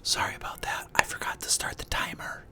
Sorry about that. I forgot to start the timer.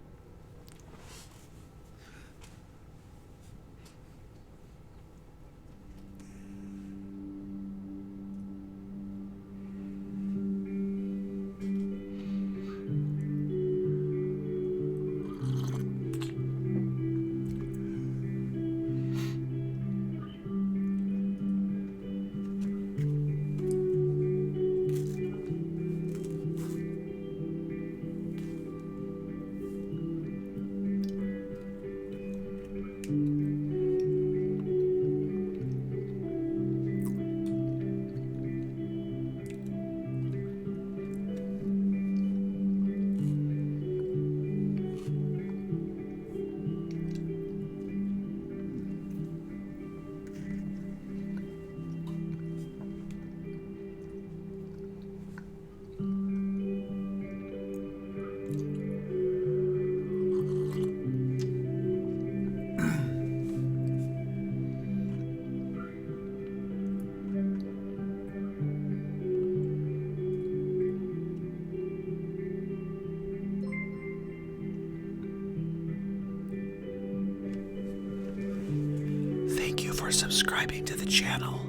Thank you for subscribing to the channel.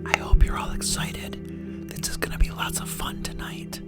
I hope you're all excited. This is going to be lots of fun tonight.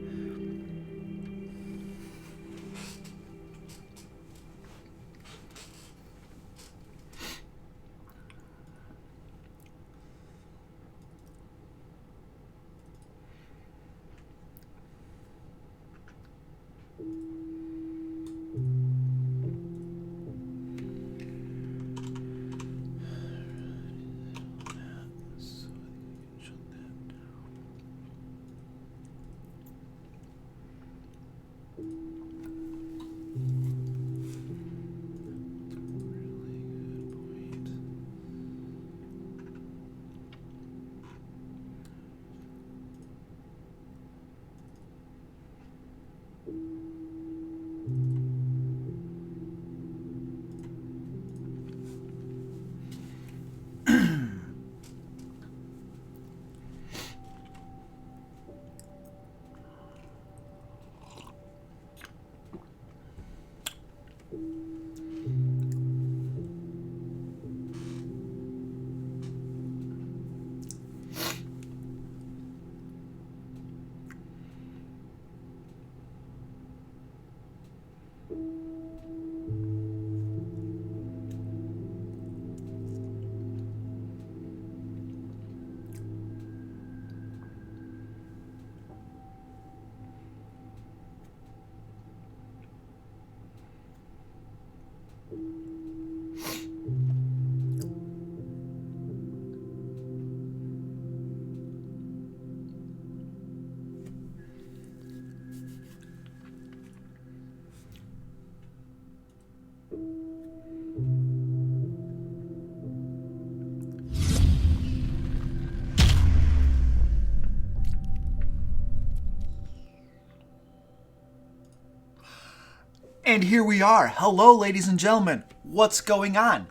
And here we are. Hello, ladies and gentlemen. What's going on?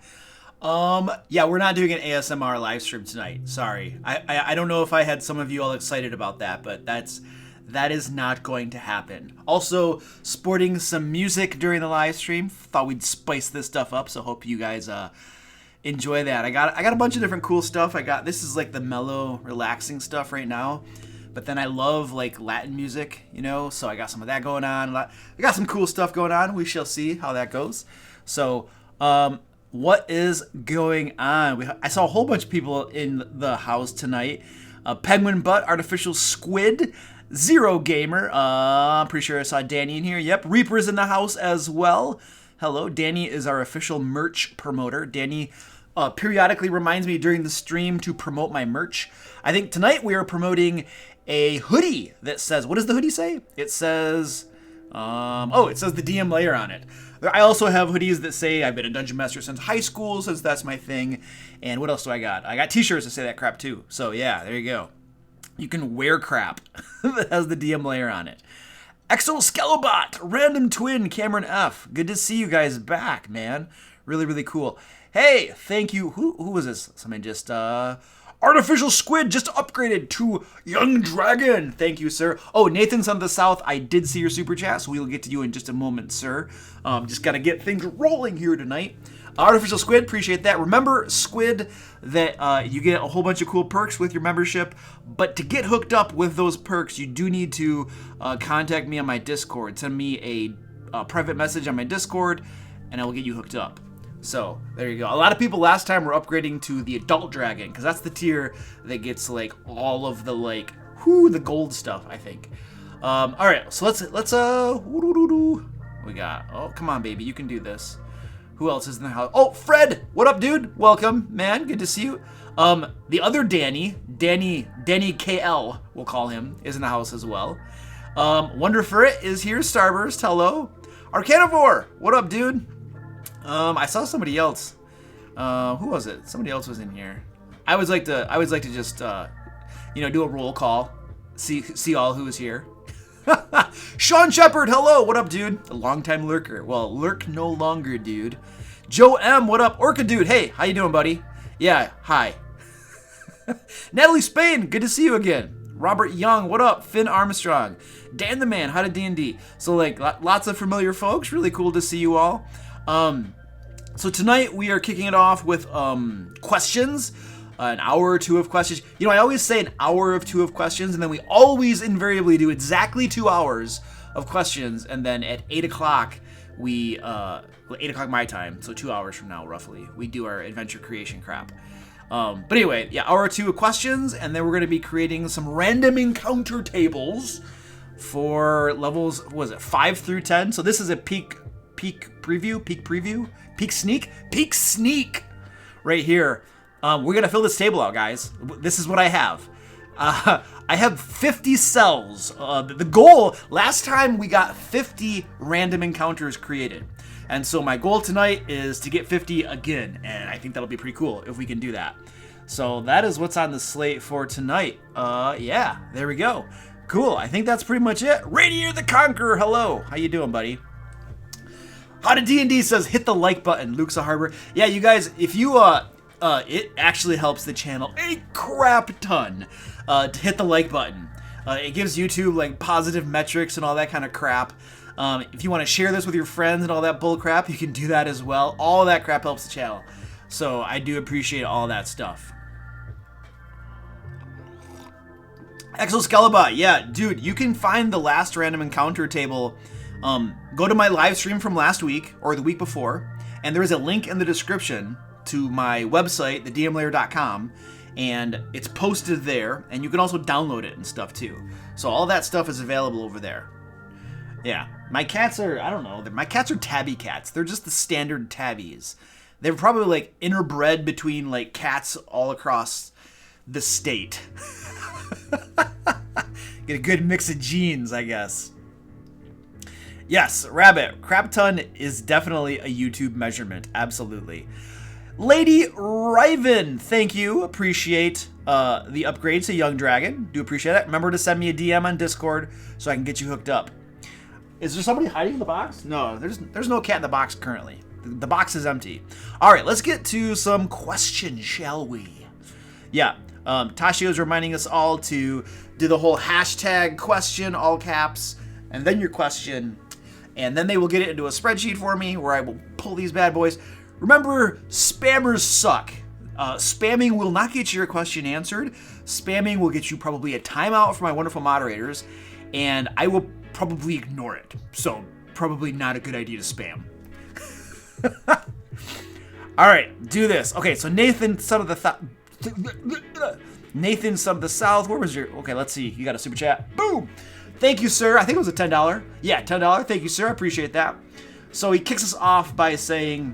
Yeah, we're not doing an ASMR live stream tonight. Sorry. I don't know if I had some of you all excited about that, but that is not going to happen. Also, sporting some music during the live stream. Thought we'd spice this stuff up, so hope you guys enjoy that. I got a bunch of different cool stuff. This is like the mellow, relaxing stuff right now. But then I love like Latin music, you know, so I got some of that going on. I got some cool stuff going on. We shall see how that goes. So, what is going on? I saw a whole bunch of people in the house tonight. Penguin Butt, Artificial Squid, Zero Gamer. I'm pretty sure I saw Danny in here. Yep, Reaper's in the house as well. Hello, Danny is our official merch promoter. Danny periodically reminds me during the stream to promote my merch. I think tonight we are promoting a hoodie that says, what does the hoodie say? It says, it says the DM Lair on it. I also have hoodies that say I've been a Dungeon Master since high school, since that's my thing. And what else do I got? I got t-shirts that say that crap too. So yeah, there you go. You can wear crap that has the DM Lair on it. Exoskelobot, Random Twin, Cameron F. Good to see you guys back, man. Really, really cool. Hey, thank you. Who was this? Somebody just, Artificial Squid just upgraded to Young Dragon. Thank you, sir. Oh, Nathan's on the South. I did see your super chat, so we'll get to you in just a moment, sir. Just got to get things rolling here tonight. Artificial Squid, appreciate that. Remember, Squid, that you get a whole bunch of cool perks with your membership, but to get hooked up with those perks, you do need to contact me on my Discord. Send me a private message on my Discord, and I will get you hooked up. So, there you go. A lot of people last time were upgrading to the Adult Dragon, because that's the tier that gets, like, all of the, like, the gold stuff, I think. Alright, so let's we got, oh, come on, baby, you can do this. Who else is in the house? Oh, Fred! What up, dude? Welcome, man. Good to see you. The other Danny KL, we'll call him, is in the house as well. Wonder for It is here. Starburst, hello. Arcanivore, what up, dude? I saw somebody else. Who was it? Somebody else was in here. I always like to just, do a roll call, see all who is here. Sean Shepard, hello. What up, dude? A longtime lurker. Well, lurk no longer, dude. Joe M, what up? Orca dude, hey, how you doing, buddy? Yeah, hi. Natalie Spain, good to see you again. Robert Young, what up? Finn Armstrong. Dan the Man, how to D&D. So, like, lots of familiar folks. Really cool to see you all. So tonight we are kicking it off with questions. An hour or two of questions. You know, I always say an hour or two of questions, and then we always invariably do exactly 2 hours of questions, and then at 8 o'clock, 8 o'clock my time, so 2 hours from now, roughly, we do our adventure creation crap. But anyway, yeah, hour or two of questions, and then we're going to be creating some random encounter tables for levels, what was it, 5 through 10? So this is a peek sneak right here. We're going to fill this table out, guys. This is what I have. I have 50 cells. The goal, last time we got 50 random encounters created. And so my goal tonight is to get 50 again. And I think that'll be pretty cool if we can do that. So that is what's on the slate for tonight. Yeah, there we go. Cool. I think that's pretty much it. Radiator the Conqueror, hello. How you doing, buddy? How to D&D says hit the like button. Luke's a Harbor. Yeah, you guys, if you it actually helps the channel a crap ton to hit the like button. It gives YouTube like positive metrics and all that kind of crap. If you want to share this with your friends and all that bull crap, you can do that as well. All of that crap helps the channel. So I do appreciate all that stuff. Exoskelobot, yeah, dude, you can find the last random encounter table. Go to my live stream from last week or the week before, and there is a link in the description to my website, thedmlayer.com, and it's posted there, and you can also download it and stuff too. So all that stuff is available over there. Yeah, my cats are, I don't know, my cats are tabby cats. They're just the standard tabbies. They're probably like interbred between like cats all across the state. Get a good mix of genes, I guess. Yes, Rabbit, crap ton is definitely a YouTube measurement. Absolutely. Lady Riven, thank you. Appreciate the upgrade to Young Dragon. Do appreciate it. Remember to send me a DM on Discord so I can get you hooked up. Is there somebody hiding in the box? No, there's no cat in the box currently. The box is empty. All right, let's get to some questions, shall we? Yeah, Tashio is reminding us all to do the whole hashtag question, all caps, and then your question, and then they will get it into a spreadsheet for me where I will pull these bad boys. Remember, spammers suck. Spamming will not get your question answered. Spamming will get you probably a timeout from my wonderful moderators, and I will probably ignore it. So, probably not a good idea to spam. All right, do this. Okay, so Nathan, son of the South. Where was your? Okay, let's see. You got a super chat. Boom. Thank you, sir. I think it was a $10. Yeah, $10. Thank you, sir. I appreciate that. So he kicks us off by saying,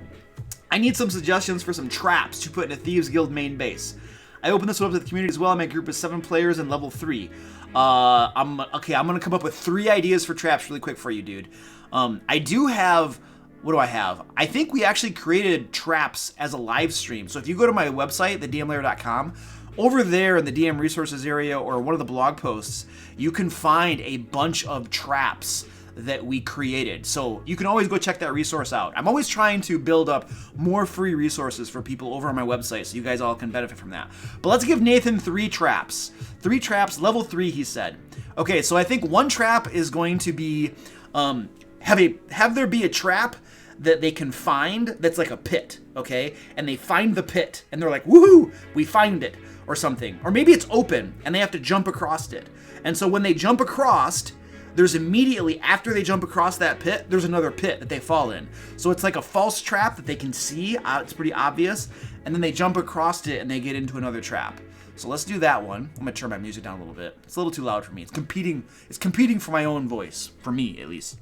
I need some suggestions for some traps to put in a Thieves Guild main base. I opened this one up to the community as well. My group is 7 players and level 3. I'm gonna come up with 3 ideas for traps really quick for you, dude. I do have. What do I have? I think we actually created traps as a live stream. So if you go to my website, thedmlair.com, over there in the DM resources area or one of the blog posts, you can find a bunch of traps that we created. So you can always go check that resource out. I'm always trying to build up more free resources for people over on my website so you guys all can benefit from that. But let's give Nathan 3 traps. 3 traps, level 3, he said. Okay, so I think one trap is going to be have there be a trap that they can find that's like a pit, okay? And they find the pit and they're like, woohoo, we find it, or something. Or maybe it's open and they have to jump across it. And so when they jump across, there's immediately, after they jump across that pit, there's another pit that they fall in. So it's like a false trap that they can see, it's pretty obvious, and then they jump across it and they get into another trap. So let's do that one. I'm gonna turn my music down a little bit. It's a little too loud for me. It's competing for my own voice, for me at least.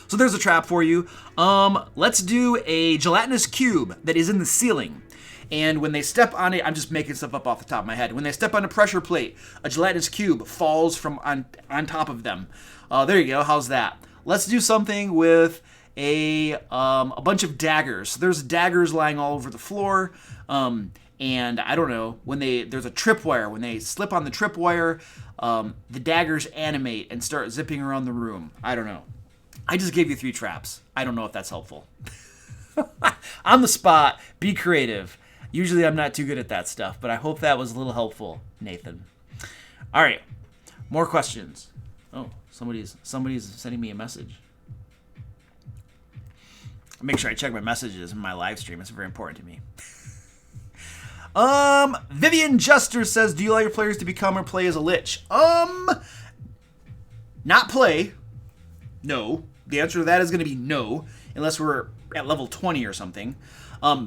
So there's a trap for you. Let's do a gelatinous cube that is in the ceiling. And when they step on it, I'm just making stuff up off the top of my head. When they step on a pressure plate, a gelatinous cube falls from on top of them. There you go. How's that? Let's do something with a bunch of daggers. So there's daggers lying all over the floor. And I don't know, there's a tripwire. When they slip on the tripwire, the daggers animate and start zipping around the room. I don't know. I just gave you 3 traps. I don't know if that's helpful. On the spot, be creative. Usually I'm not too good at that stuff, but I hope that was a little helpful, Nathan. All right, more questions. Oh, somebody's sending me a message. Make sure I check my messages in my live stream. It's very important to me. Vivian Juster says, do you allow your players to become or play as a lich? Not play. No. The answer to that is going to be no, unless we're at level 20 or something.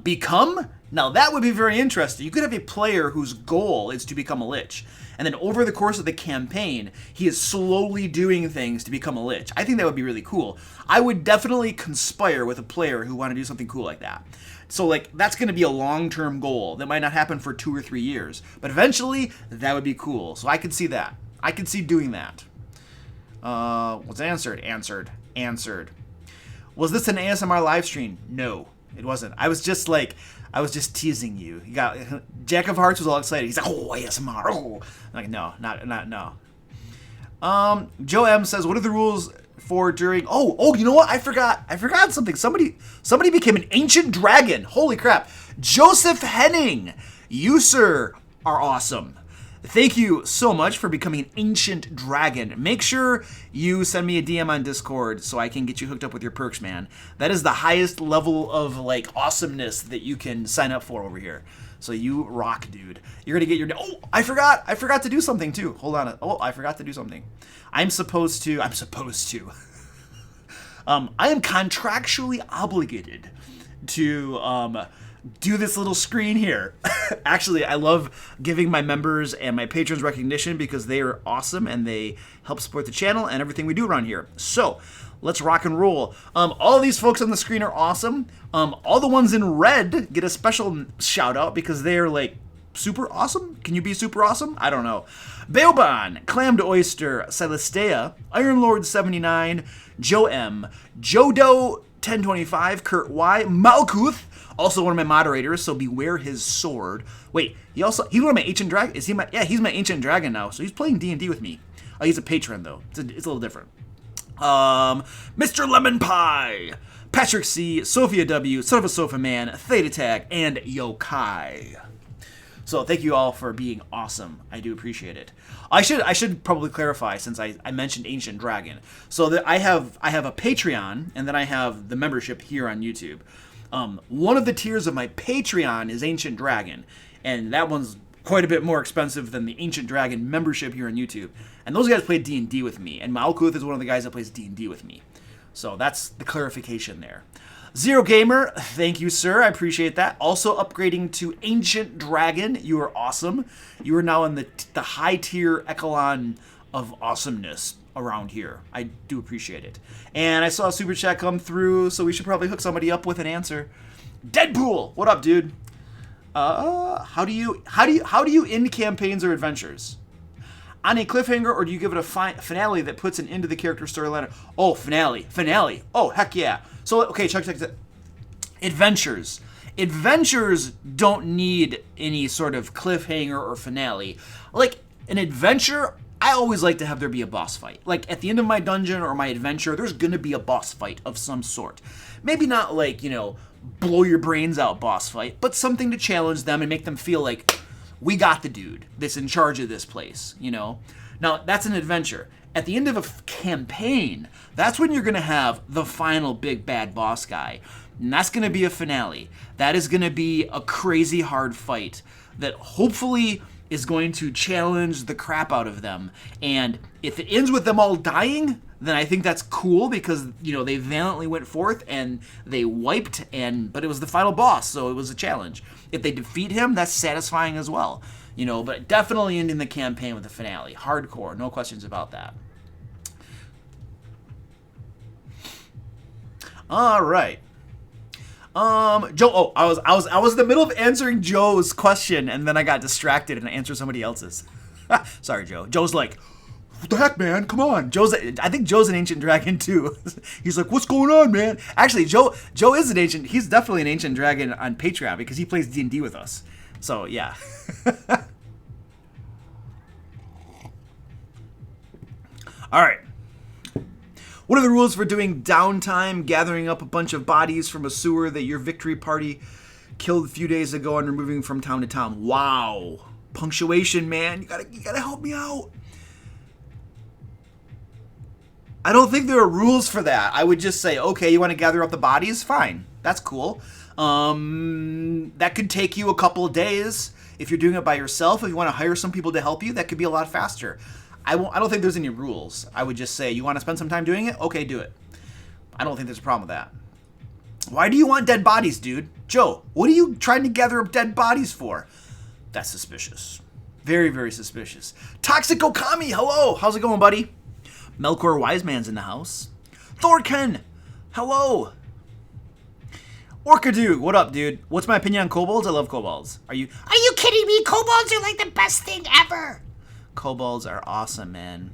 Become? Now that would be very interesting. You could have a player whose goal is to become a lich, and then over the course of the campaign, he is slowly doing things to become a lich. I think that would be really cool. I would definitely conspire with a player who want to do something cool like that. So like that's going to be a long-term goal that might not happen for 2 or 3 years, but eventually that would be cool. So I could see that. I could see doing that. What's answered? Answered. Was this an ASMR live stream? No, it wasn't. I was just teasing you. You got Jack of Hearts was all excited. He's like, oh, ASMR. Oh, I'm like, no, not no. Joe M says, what are the rules for during? Oh, you know what? I forgot something. Somebody became an ancient dragon. Holy crap! Joseph Henning, you sir are awesome. Thank you so much for becoming an ancient dragon. Make sure you send me a DM on Discord so I can get you hooked up with your perks, man. That is the highest level of like awesomeness that you can sign up for over here. So you rock, dude. You're gonna get your. Oh, I forgot to do something too. Hold on. Oh, I forgot to do something. I'm supposed to. I am contractually obligated to do this little screen here. Actually, I love giving my members and my patrons recognition because they are awesome and they help support the channel and everything we do around here. So let's rock and roll. All of these folks on the screen are awesome. All the ones in red get a special shout out because they are like super awesome. Can you be super awesome? I don't know. Bailbon, Clammed Oyster, Celestea, Iron Lord 79, Joe M, Jodo 1025, Kurt Y, Malkuth, also one of my moderators, so beware his sword. Wait, he's one of my ancient dragon. Is he my? Yeah, he's my ancient dragon now. So he's playing D&D with me. Oh, he's a patron though. It's a little different. Mr. Lemon Pie, Patrick C, Sophia W, Son of a Sofa Man, Theta Tag, and Yokai. So thank you all for being awesome. I do appreciate it. I should probably clarify, since I mentioned Ancient Dragon. So that I have a Patreon, and then I have the membership here on YouTube. One of the tiers of my Patreon is Ancient Dragon, and that one's quite a bit more expensive than the Ancient Dragon membership here on YouTube. And those guys play D&D with me, and Malkuth is one of the guys that plays D&D with me. So that's the clarification there. Zero Gamer, thank you, sir. I appreciate that. Also upgrading to Ancient Dragon. You are awesome. You are now in the high tier echelon of awesomeness around here. I do appreciate it. And I saw a super chat come through, so we should probably hook somebody up with an answer. Deadpool, what up, dude? How do you end campaigns or adventures? On a cliffhanger, or do you give it a finale that puts an end to the character storyline? Oh, finale. Oh, heck yeah. So, okay, check this. Adventures. Adventures don't need any sort of cliffhanger or finale. Like, an adventure, I always like to have there be a boss fight. Like, at the end of my dungeon or my adventure, there's gonna be a boss fight of some sort. Maybe not like, blow your brains out boss fight, but something to challenge them and make them feel like, we got the dude that's in charge of this place, Now, that's an adventure. At the end of a campaign, that's when you're going to have the final big bad boss guy. And that's going to be a finale. That is going to be a crazy hard fight that hopefully is going to challenge the crap out of them. And if it ends with them all dying, then I think that's cool because, they valiantly went forth and they wiped, but it was the final boss, so it was a challenge. If they defeat him, that's satisfying as well. But definitely ending the campaign with a finale. Hardcore, no questions about that. All right. Joe, I was in the middle of answering Joe's question, and then I got distracted and answered somebody else's. Sorry, Joe. Joe's like, what the heck, man? Come on. I think Joe's an Ancient Dragon, too. He's like, what's going on, man? Actually, Joe is an Ancient... He's definitely an Ancient Dragon on Patreon because he plays D&D with us. So, yeah. All right. What are the rules for doing downtime, gathering up a bunch of bodies from a sewer that your victory party killed a few days ago and removing from town to town? Wow. Punctuation, man. You gotta help me out. I don't think there are rules for that. I would just say, okay, you want to gather up the bodies? Fine. That's cool. That could take you a couple of days. If you're doing it by yourself, if you want to hire some people to help you, that could be a lot faster. I don't think there's any rules. I would just say, you want to spend some time doing it? Okay, do it. I don't think there's a problem with that. Why do you want dead bodies, dude? Joe, what are you trying to gather up dead bodies for? That's suspicious. Very, very suspicious. Toxic Okami, hello. How's it going, buddy? Melkor Wiseman's in the house. Thorken, hello. Orcadude, what up, dude? What's my opinion on kobolds? I love kobolds. Are you kidding me? Kobolds are like the best thing ever. Kobolds are awesome, man.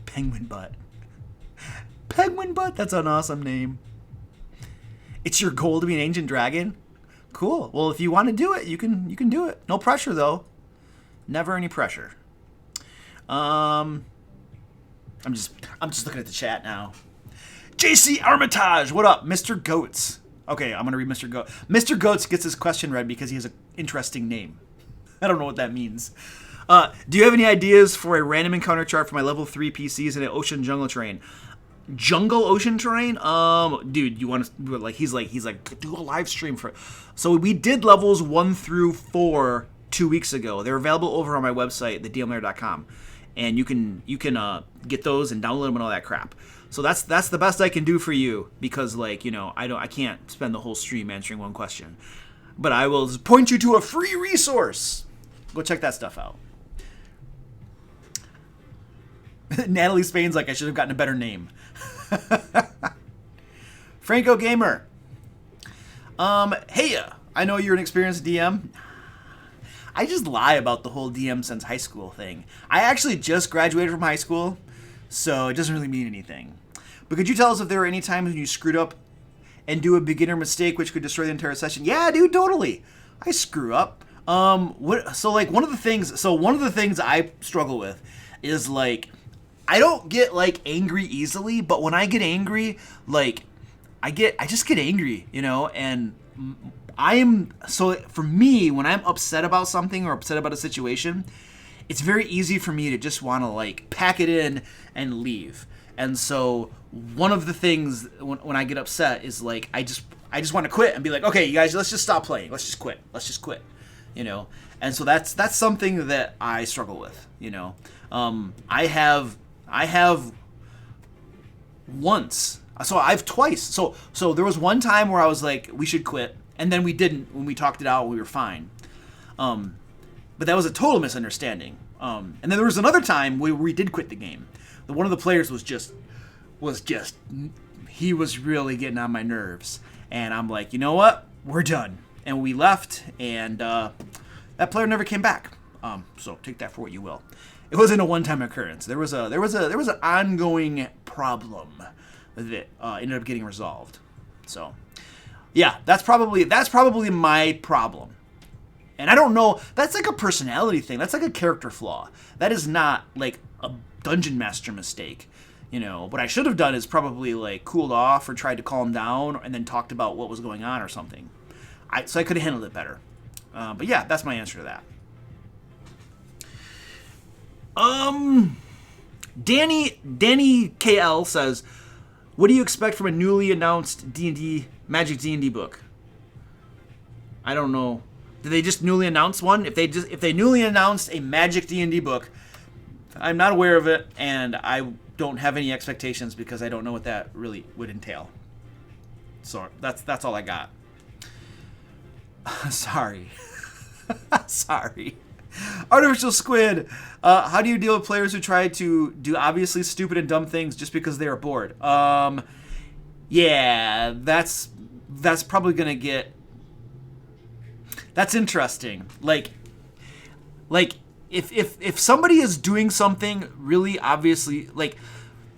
Penguin Butt. Penguin Butt, that's an awesome name. It's your goal to be an Ancient Dragon? Cool. Well, if you want to do it, you can do it. No pressure, though. Never any pressure. I'm just looking at the chat now. JC Armitage, what up? Mr. Goats. Okay, I'm going to read Mr. Goat. Mr. Goats gets his question read because he has an interesting name. I don't know what that means. Do you have any ideas for a random encounter chart for my level 3 PCs in an ocean jungle terrain? Jungle ocean terrain? Dude, you want to, like, he's like, do a live stream for, so we did levels 1 through 4 2 weeks ago. They're available over on my website, thedmlair.com. And you can get those and download them and all that crap. So that's the best I can do for you because, like, I can't spend the whole stream answering one question. But I will point you to a free resource. Go check that stuff out. Natalie Spain's like, I should have gotten a better name. Franco Gamer. Hey, I know you're an experienced DM. I just lie about the whole DM since high school thing. I actually just graduated from high school, so it doesn't really mean anything. But could you tell us if there were any times when you screwed up and do a beginner mistake which could destroy the entire session? Yeah, dude, totally. I screw up. One of the things I struggle with is, like, I don't get like angry easily, but when I get angry, like I just get angry, you know, and so for me, when I'm upset about something or upset about a situation, it's very easy for me to just want to like pack it in and leave. And so one of the things when I get upset is like I just want to quit and be like, okay, you guys, let's just stop playing. Let's just quit, you know. And so that's something that I struggle with, you know. I have once, so I've twice. So there was one time where I was like, we should quit, and then we didn't. When we talked it out, we were fine. But that was a total misunderstanding. And then there was another time where we did quit the game. One of the players was just he was really getting on my nerves, and I'm like, you know what, we're done, and we left, and that player never came back. So take that for what you will. It wasn't a one-time occurrence. There was an ongoing problem that ended up getting resolved. So yeah, that's probably my problem. And I don't know, that's like a personality thing. That's like a character flaw. That is not like a dungeon master mistake. You know, what I should have done is probably like cooled off or tried to calm down and then talked about what was going on or something. So I could have handled it better. But yeah, that's my answer to that. Danny KL says, what do you expect from a newly announced D&D Magic D&D book? I don't know. Did they just newly announce one? If they newly announced a Magic D&D book, I'm not aware of it, and I don't have any expectations because I don't know what that really would entail. So that's all I got. Sorry. Sorry. Artificial Squid. How do you deal with players who try to do obviously stupid and dumb things just because they are bored? Yeah, that's probably gonna get. That's interesting. Like if somebody is doing something really obviously, like,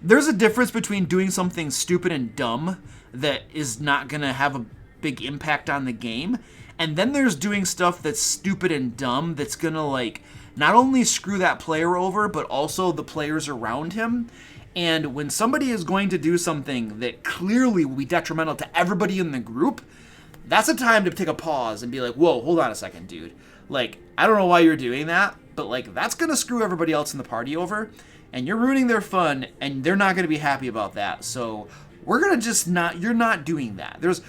there's a difference between doing something stupid and dumb that is not gonna have a big impact on the game, and then there's doing stuff that's stupid and dumb that's gonna like not only screw that player over but also the players around him. And when somebody is going to do something that clearly will be detrimental to everybody in the group, that's a time to take a pause and be like, whoa, hold on a second, dude. Like, I don't know why you're doing that, but like that's gonna screw everybody else in the party over, and you're ruining their fun, and they're not gonna be happy about that. So we're gonna just not. You're not doing that. So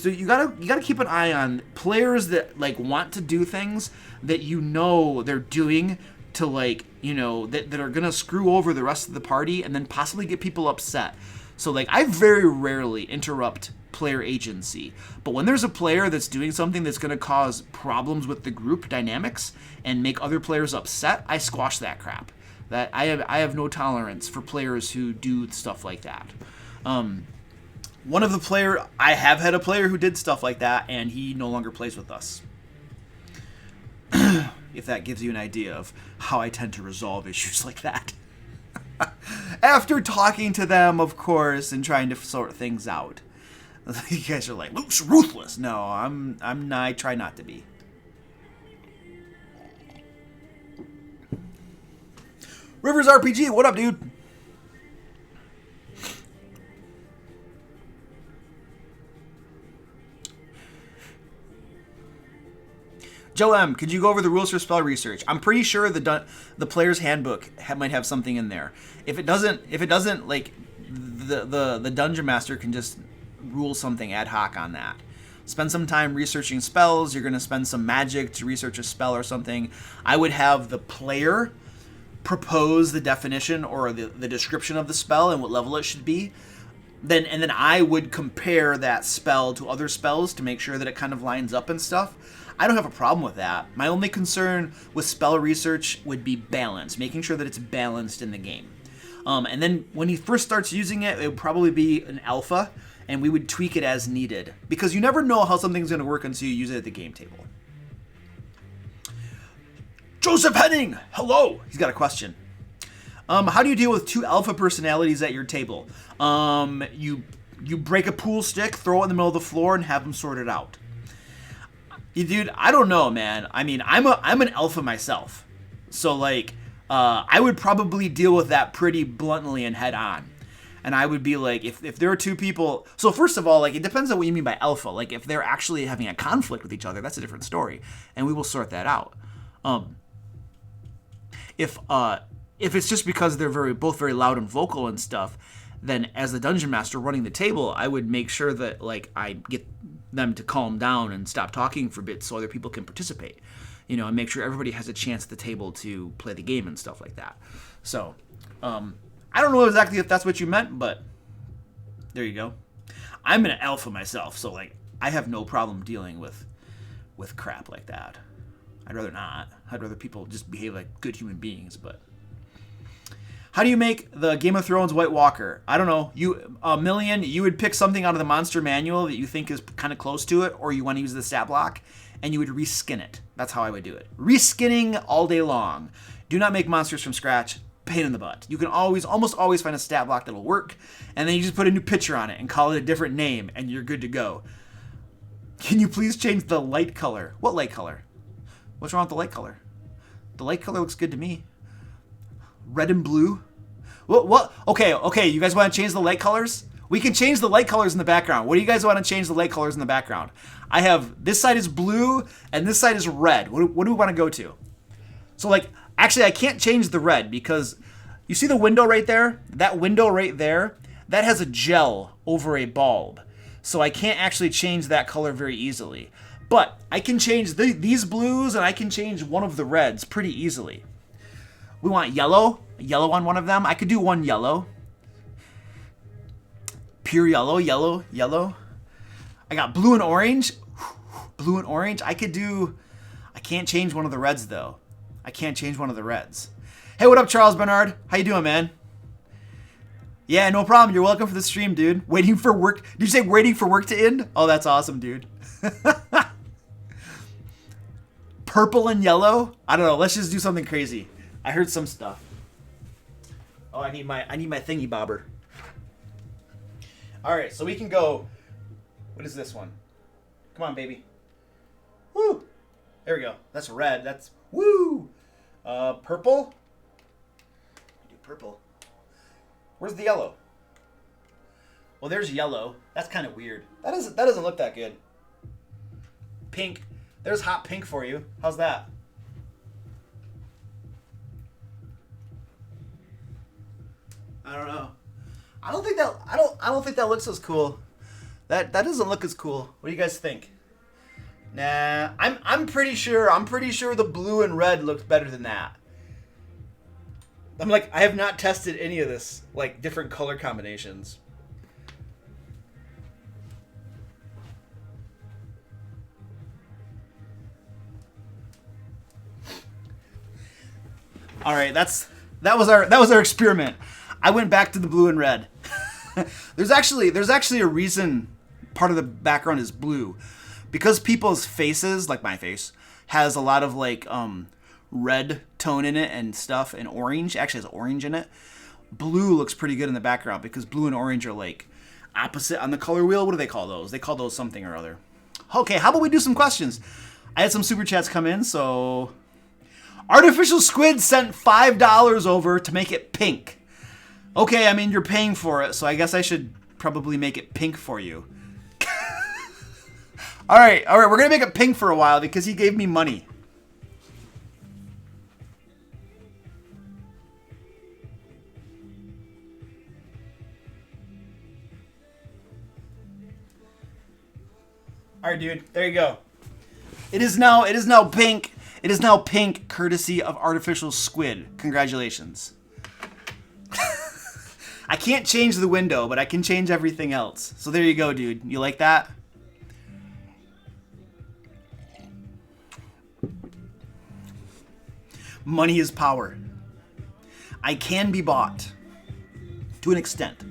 you gotta keep an eye on players that like want to do things that you know they're doing to like, you know, that are gonna screw over the rest of the party and then possibly get people upset. So like I very rarely interrupt player agency, but when there's a player that's doing something that's going to cause problems with the group dynamics and make other players upset, I squash that crap. That I have no tolerance for players who do stuff like that. I have had a player who did stuff like that, and he no longer plays with us. If that gives you an idea of how I tend to resolve issues like that. After talking to them, of course, and trying to sort things out. You guys are like, Luke's ruthless. No, I'm not. I try not to be. Rivers RPG, what up, dude? Joe M, could you go over the rules for spell research? I'm pretty sure the player's handbook might have something in there. If it doesn't, like the dungeon master can just rule something ad hoc on that. Spend some time researching spells. You're going to spend some magic to research a spell or something. I would have the player propose the definition or the description of the spell and what level it should be. Then I would compare that spell to other spells to make sure that it kind of lines up and stuff. I don't have a problem with that. My only concern with spell research would be balance, making sure that it's balanced in the game. And then when he first starts using it, it would probably be an alpha, and we would tweak it as needed, because you never know how something's going to work until you use it at the game table. Joseph Henning, hello. He's got a question. How do you deal with two alpha personalities at your table? You break a pool stick, throw it in the middle of the floor, and have them sort it out. Dude, I don't know, man. I mean, I'm an alpha myself, so like I would probably deal with that pretty bluntly and head on. And I would be like, if there are two people, so first of all, like, it depends on what you mean by alpha. Like, if they're actually having a conflict with each other, that's a different story, and we will sort that out. If it's just because they're both very loud and vocal and stuff, then as the dungeon master running the table, I would make sure that, like, I get them to calm down and stop talking for bits so other people can participate, you know, and make sure everybody has a chance at the table to play the game and stuff like that. So, I don't know exactly if that's what you meant, but there you go. I'm an alpha myself, so, like, I have no problem dealing with crap like that. I'd rather not. I'd rather people just behave like good human beings, but... How do you make the Game of Thrones White Walker? I don't know. You would pick something out of the monster manual that you think is kind of close to it, or you want to use the stat block, and you would reskin it. That's how I would do it. Reskinning all day long. Do not make monsters from scratch. Pain in the butt. You can almost always find a stat block that'll work, and then you just put a new picture on it and call it a different name, and you're good to go. Can you please change the light color? What light color? What's wrong with the light color? The light color looks good to me. Red and blue? What? Okay, you guys want to change the light colors? We can change the light colors in the background. What do you guys want to change the light colors in the background? I have, this side is blue, and this side is red. What do we want to go to? So, like, actually, I can't change the red because you see the window right there? That window right there, that has a gel over a bulb. So I can't actually change that color very easily. But I can change these blues, and I can change one of the reds pretty easily. We want yellow on one of them. I could do one yellow. Pure yellow. I got blue and orange. Blue and orange. I can't change one of the reds, though. I can't change one of the reds. Hey, what up, Charles Bernard? How you doing, man? Yeah, no problem. You're welcome for the stream, dude. Waiting for work. Did you say waiting for work to end? Oh, that's awesome, dude. Purple and yellow? I don't know. Let's just do something crazy. I heard some stuff. Oh, I need my thingy bobber. All right, so we can go. What is this one? Come on, baby. Woo! There we go. That's red. That's woo. Purple. Do purple. Where's the yellow? Well, there's yellow. That's kind of weird. That doesn't look that good. Pink. There's hot pink for you. How's that? I don't know. I don't think that looks as cool. That doesn't look as cool. What do you guys think? Nah, I'm pretty sure the blue and red looks better than that. I have not tested any of this, like, different color combinations. All right, that was our experiment. I went back to the blue and red. There's actually a reason part of the background is blue, because people's faces, like my face, has a lot of, like, red tone in it and stuff, and orange actually has orange in it. Blue looks pretty good in the background because blue and orange are, like, opposite on the color wheel. What do they call those? They call those something or other. Okay, how about we do some questions? I had some super chats come in, so Artificial Squid sent $5 over to make it pink. Okay, I mean, you're paying for it, so I guess I should probably make it pink for you. All right, we're going to make it pink for a while because he gave me money. All right, dude, there you go. It is now pink. It is now pink, courtesy of Artificial Squid. Congratulations. I can't change the window, but I can change everything else. So there you go, dude. You like that? Money is power. I can be bought. To an extent.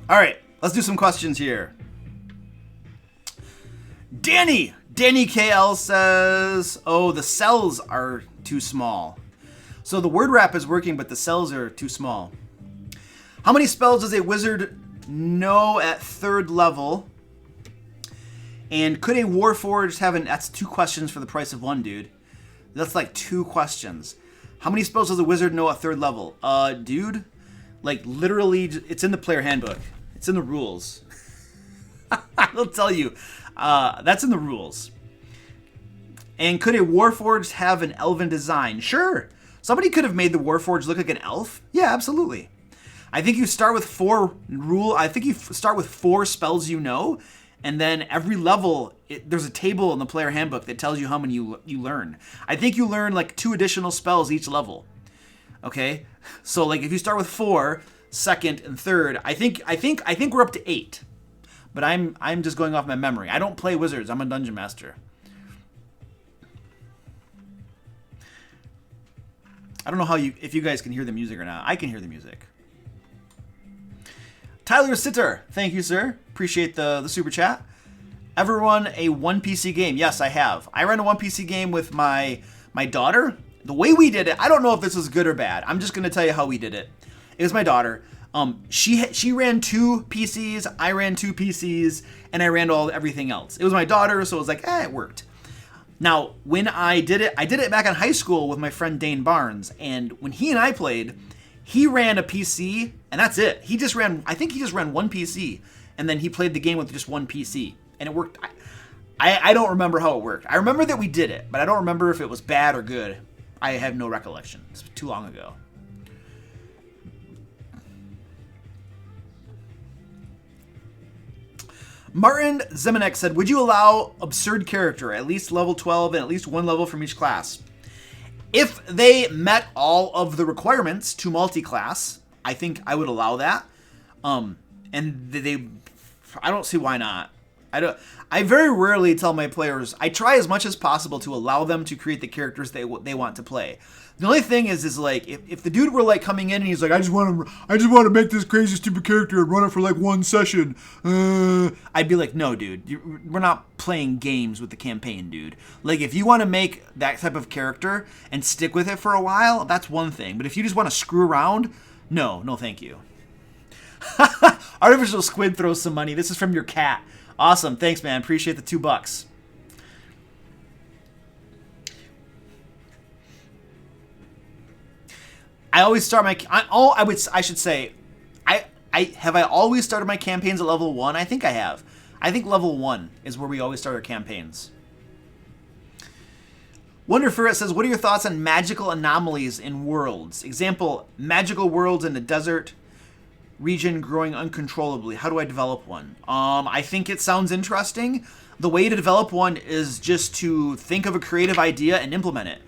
All right, let's do some questions here. Danny KL says, oh, the cells are too small. So the word wrap is working, but the cells are too small. How many spells does a wizard know at 3rd level? And could a Warforged have that's 2 questions for the price of 1, dude. That's like 2 questions. How many spells does a wizard know at 3rd level? Dude, like literally, it's in the player handbook. It's in the rules. I'll tell you. That's in the rules. And could a Warforged have an elven design? Sure. Somebody could have made the Warforged look like an elf. Yeah, absolutely. I think you start with 4 spells you know, and then every level, there's a table in the player handbook that tells you how many you learn. I think you learn like 2 additional spells each level. Okay? So like if you start with 4, 2nd and 3rd, I think we're up to 8. But I'm just going off my memory. I don't play wizards. I'm a dungeon master. I don't know if you guys can hear the music or not. I can hear the music. Tyler Sitter, thank you, sir. Appreciate the super chat. Ever run a 1 PC game? Yes, I have. I ran a 1 PC game with my daughter. The way we did it, I don't know if this was good or bad. I'm just gonna tell you how we did it. It was my daughter. She ran 2 PCs, I ran 2 PCs, and I ran everything else. It was my daughter, so it was like, it worked. Now, when I did it back in high school with my friend Dane Barnes, and when he and I played, he ran a PC, and that's it. I think he just ran 1 PC, and then he played the game with just 1 PC, and it worked. I don't remember how it worked. I remember that we did it, but I don't remember if it was bad or good. I have no recollection. It's too long ago. Martin Zemanek said, would you allow absurd character, at least level 12 and at least 1 level from each class? If they met all of the requirements to multi-class, I think I would allow that. I don't see why not. I very rarely tell my players, I try as much as possible to allow them to create the characters they want to play. The only thing is like, if the dude were like coming in and he's like, I just want to make this crazy stupid character and run it for like 1 session, I'd be like, no, dude, we're not playing games with the campaign, dude. Like, if you want to make that type of character and stick with it for a while, that's one thing. But if you just want to screw around, no, thank you. Artificial Squid throws some money. This is from your cat. Awesome, thanks, man. Appreciate the $2. I always start my. I should say, I always started my campaigns at level 1. I think I have. I think level 1 is where we always start our campaigns. Wonder Ferret says, what are your thoughts on magical anomalies in worlds? Example, magical worlds in a desert region growing uncontrollably. How do I develop one? I think it sounds interesting. The way to develop one is just to think of a creative idea and implement it.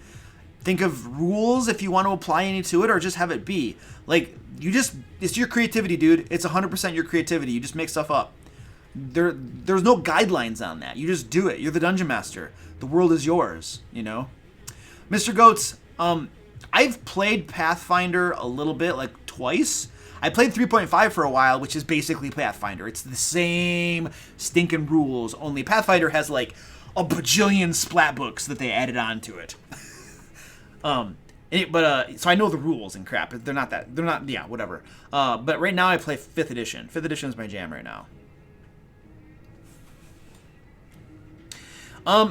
Think of rules if you want to apply any to it, or just have it be. Like, it's your creativity, dude. It's 100% your creativity. You just make stuff up. There's no guidelines on that. You just do it. You're the dungeon master. The world is yours, you know? Mr. Goats, I've played Pathfinder a little bit, like twice. I played 3.5 for a while, which is basically Pathfinder. It's the same stinking rules, only Pathfinder has like a bajillion splat books that they added on to it. So I know the rules and crap. Yeah, whatever. But right now I play 5th edition. 5th edition is my jam right now.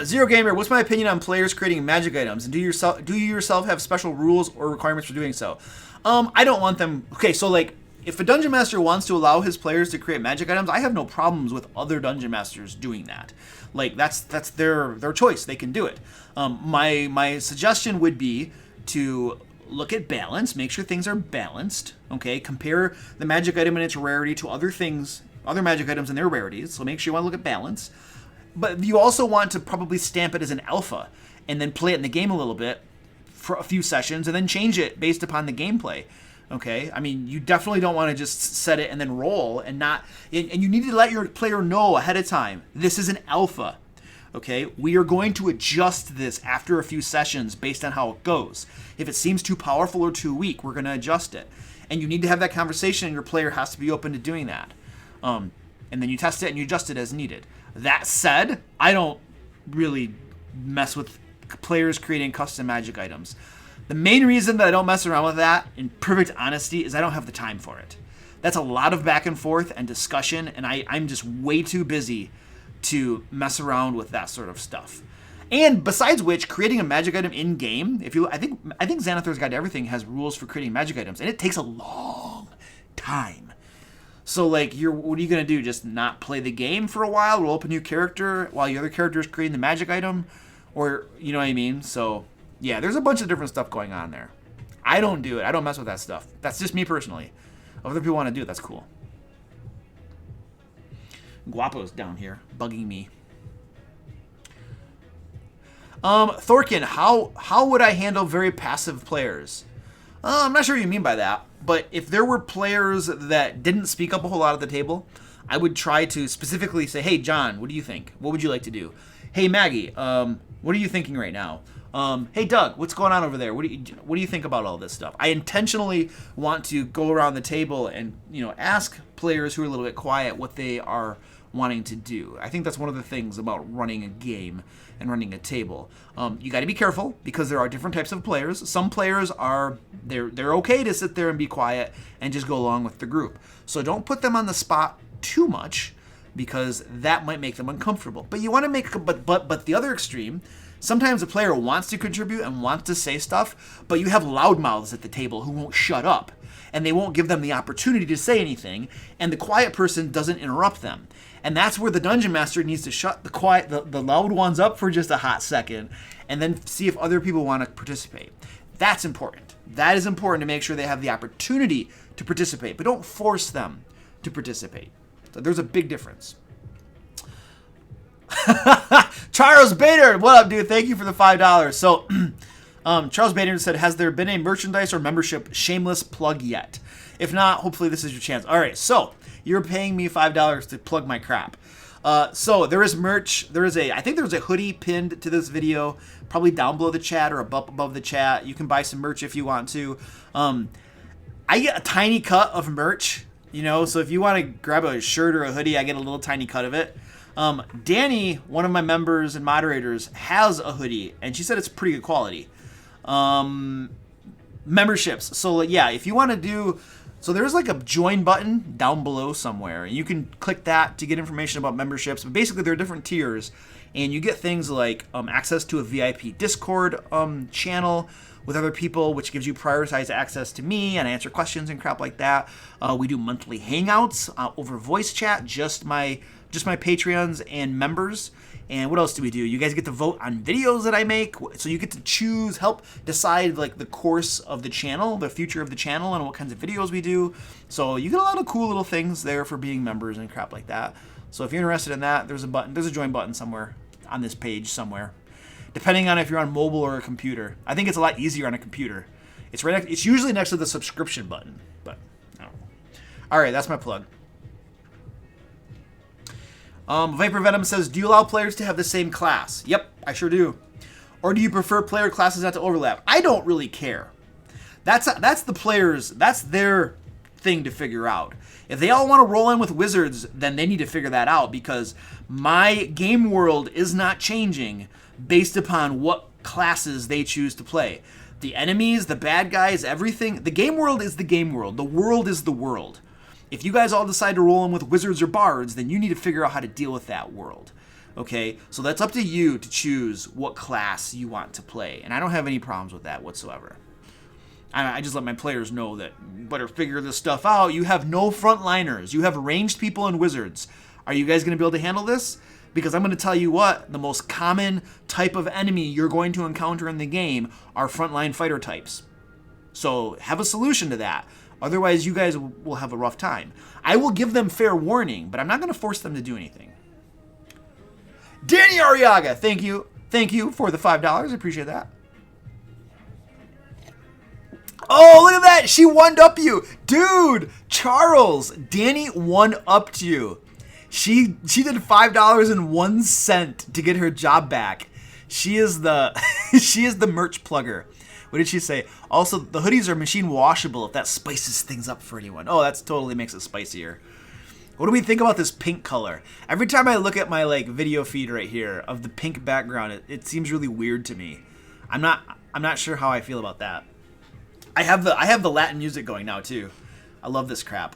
Zero Gamer, what's my opinion on players creating magic items? And do you yourself have special rules or requirements for doing so? I don't want them. Okay, so like, if a dungeon master wants to allow his players to create magic items, I have no problems with other dungeon masters doing that. Like, that's their choice. They can do it. My suggestion would be to look at balance, make sure things are balanced. Okay, compare the magic item and its rarity to other magic items and their rarities. So make sure you want to look at balance. But you also want to probably stamp it as an alpha and then play it in the game a little bit for a few sessions and then change it based upon the gameplay. Okay, I mean, you definitely don't want to just set it and then roll and you need to let your player know ahead of time, this is an alpha. Okay, we are going to adjust this after a few sessions based on how it goes. If it seems too powerful or too weak, we're going to adjust it. And you need to have that conversation, and your player has to be open to doing that. And then you test it and you adjust it as needed. That said, I don't really mess with players creating custom magic items. The main reason that I don't mess around with that, in perfect honesty, is I don't have the time for it. That's a lot of back and forth and discussion, and I'm just way too busy to mess around with that sort of stuff. And besides which, creating a magic item in game, I think Xanathor's Guide to Everything has rules for creating magic items, and it takes a long time. So like, what are you gonna do? Just not play the game for a while, roll up a new character while your other character is creating the magic item, or you know what I mean? So yeah, there's a bunch of different stuff going on there. I don't do it. I don't mess with that stuff. That's just me personally. If other people want to do it, that's cool. Guapo's down here bugging me. Thorkin, how would I handle very passive players? I'm not sure what you mean by that, but if there were players that didn't speak up a whole lot at the table, I would try to specifically say, hey, John, what do you think? What would you like to do? Hey, Maggie, what are you thinking right now? Hey, Doug, what's going on over there? What do you think about all this stuff? I intentionally want to go around the table and, ask players who are a little bit quiet what they are wanting to do. I think that's one of the things about running a game and running a table. You got to be careful because there are different types of players. Some players they're okay to sit there and be quiet and just go along with the group. So don't put them on the spot too much because that might make them uncomfortable. But you want to make but the other extreme, sometimes a player wants to contribute and wants to say stuff, but you have loudmouths at the table who won't shut up and they won't give them the opportunity to say anything, and the quiet person doesn't interrupt them. And that's where the dungeon master needs to shut the loud ones up for just a hot second and then see if other people want to participate. That's important. That is important to make sure they have the opportunity to participate, but don't force them to participate. So there's a big difference. Charles Bader, what up, dude? Thank you for the $5. So, Charles Bader said, has there been a merchandise or membership shameless plug yet? If not, hopefully this is your chance. All right, so you're paying me $5 to plug my crap. So there is merch. I think there's a hoodie pinned to this video, probably down below the chat or above the chat. You can buy some merch if you want to. I get a tiny cut of merch, so if you want to grab a shirt or a hoodie, I get a little tiny cut of it. Danny, one of my members and moderators, has a hoodie, and she said it's pretty good quality. Memberships. So yeah, if you want to do, so there's like a join button down below somewhere, and you can click that to get information about memberships. But basically, there are different tiers, and you get things like access to a VIP Discord channel with other people, which gives you prioritized access to me, and I answer questions and crap like that. We do monthly hangouts over voice chat, just my Patreons and members. And what else do we do? You guys get to vote on videos that I make, so you get to help decide like the course of the channel, the future of the channel, and what kinds of videos we do. So you get a lot of cool little things there for being members and crap like that. So if you're interested in that, there's a join button somewhere on this page somewhere, depending on if you're on mobile or a computer. I think it's a lot easier on a computer. It's usually next to the subscription button, but I don't know. All right, that's my plug. Viper Venom says, do you allow players to have the same class? Yep, I sure do. Or do you prefer player classes not to overlap? I don't really care. That's the players, that's their thing to figure out. If they all want to roll in with wizards, then they need to figure that out, because my game world is not changing based upon what classes they choose to play. The enemies, the bad guys, everything. The game world is the game world. The world is the world. If you guys all decide to roll in with wizards or bards, then you need to figure out how to deal with that world. Okay? So that's up to you to choose what class you want to play. And I don't have any problems with that whatsoever. I just let my players know that you better figure this stuff out. You have no frontliners. You have ranged people and wizards. Are you guys going to be able to handle this? Because I'm going to tell you what, the most common type of enemy you're going to encounter in the game are frontline fighter types. So have a solution to that. Otherwise, you guys will have a rough time. I will give them fair warning, but I'm not going to force them to do anything. Danny Arriaga, thank you. Thank you for the $5. I appreciate that. Oh, look at that. She one-upped you. Dude, Charles, Danny one-upped you. She did $5.01 to get her job back. She is the merch plugger. What did she say? Also, the hoodies are machine washable if that spices things up for anyone. Oh, that totally makes it spicier. What do we think about this pink color? Every time I look at my video feed right here of the pink background, it seems really weird to me. I'm not sure how I feel about that. I have the Latin music going now too. I love this crap.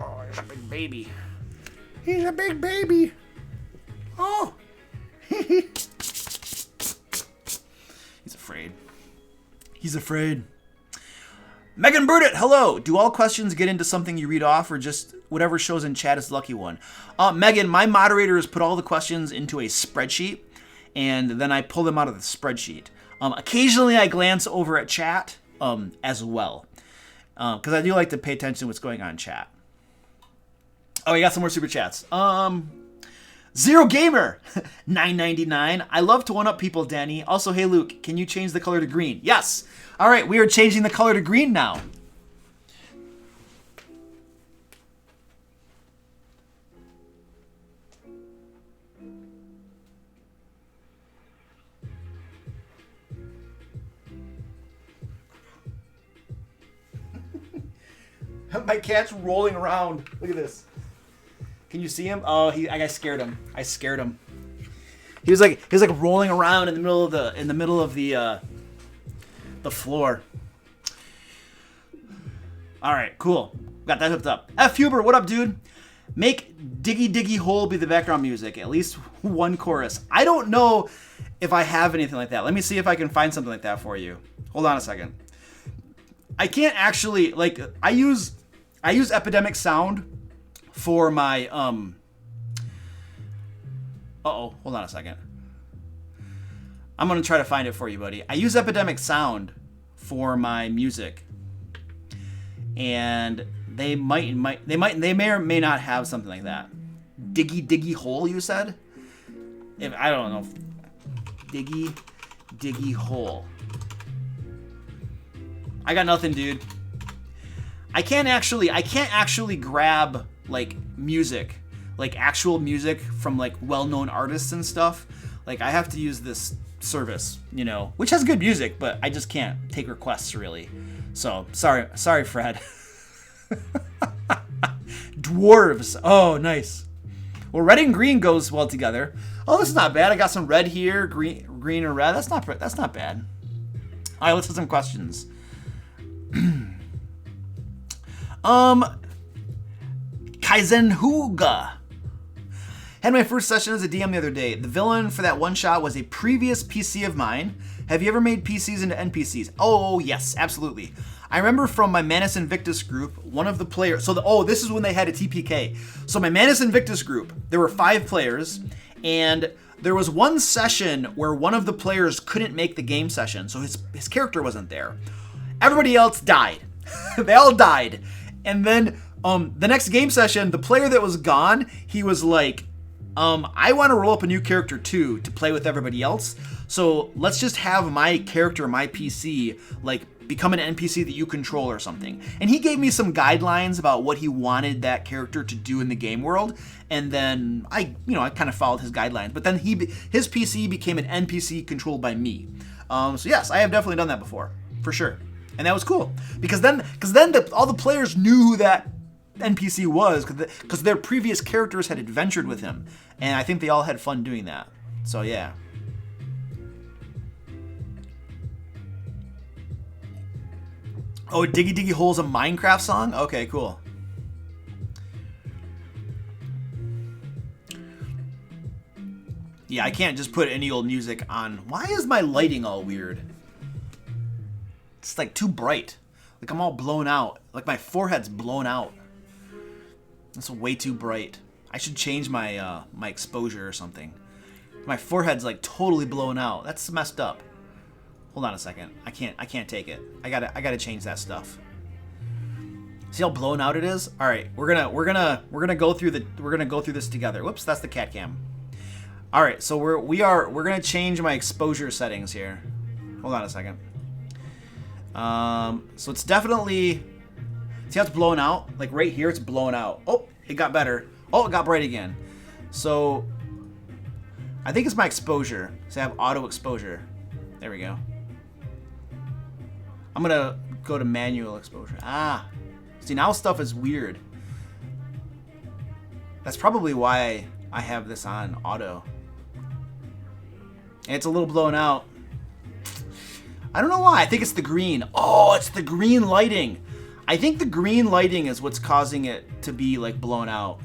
Oh, he's a big baby. He's a big baby. Oh. He's afraid. He's afraid. Megan Burdett, hello. Do all questions get into something you read off, or just whatever shows in chat is the lucky one? Megan, my moderators put all the questions into a spreadsheet, and then I pull them out of the spreadsheet. Occasionally I glance over at chat as well, because I do like to pay attention to what's going on in chat. Oh, you got some more super chats. Zero Gamer, $9.99. I love to one-up people, Danny. Also, hey, Luke, can you change the color to green? Yes. All right, we are changing the color to green now. My cat's rolling around. Look at this. Can you see him? Oh, I scared him. I scared him. He was like rolling around in the middle of the floor. All right, cool. Got that hooked up. F Huber, what up, dude? Make Diggy Diggy Hole be the background music. At least one chorus. I don't know if I have anything like that. Let me see if I can find something like that for you. Hold on a second. I can't actually, like, I use Epidemic Sound for my hold on a second. I'm gonna try to find it for you, buddy. I use Epidemic Sound for my music, and they may or may not have something like that. Diggy Diggy Hole, you said? I don't know. Diggy Diggy Hole. I got nothing, dude. I can't actually grab like music, like actual music from like well-known artists and stuff. Like I have to use this service, you know, which has good music, but I just can't take requests really. So sorry, Fred. Dwarves. Oh, nice. Well, red and green goes well together. Oh, this is not bad. I got some red here, green and red. That's not bad. All right, let's have some questions. Kaizenhuga. Had my first session as a DM the other day. The villain for that one shot was a previous PC of mine. Have you ever made PCs into NPCs? Oh, yes, absolutely. I remember from my Manus Invictus group, one of the players... this is when they had a TPK. So my Manus Invictus group, there were 5 players, and there was one session where one of the players couldn't make the game session, so his character wasn't there. Everybody else died. They all died. And then the next game session, the player that was gone, he was like, I want to roll up a new character too to play with everybody else. So let's just have my character, my PC, like become an NPC that you control or something. And he gave me some guidelines about what he wanted that character to do in the game world. And then I kind of followed his guidelines. But then his PC became an NPC controlled by me. So yes, I have definitely done that before, for sure. And that was cool because then all the players knew who that NPC was because their previous characters had adventured with him, and I think they all had fun doing that. So yeah. Oh, Diggy Diggy Hole's a Minecraft song? Okay, cool. Yeah, I can't just put any old music on. Why is my lighting all weird? It's like too bright. Like I'm all blown out. Like my forehead's blown out. That's way too bright. I should change my my exposure or something. My forehead's like totally blown out. That's messed up. Hold on a second. I can't take it. I gotta change that stuff. See how blown out it is? All right, we're gonna go through this together. Whoops, that's the cat cam. All right, so we're gonna change my exposure settings here. Hold on a second. So it's definitely, see how it's blown out? Like right here, it's blown out. Oh, it got better. Oh, it got bright again. So I think it's my exposure. So I have auto exposure. There we go. I'm gonna go to manual exposure. Ah, see now stuff is weird. That's probably why I have this on auto. And it's a little blown out. I don't know why. I think it's the green. Oh, it's the green lighting. I think the green lighting is what's causing it to be like blown out.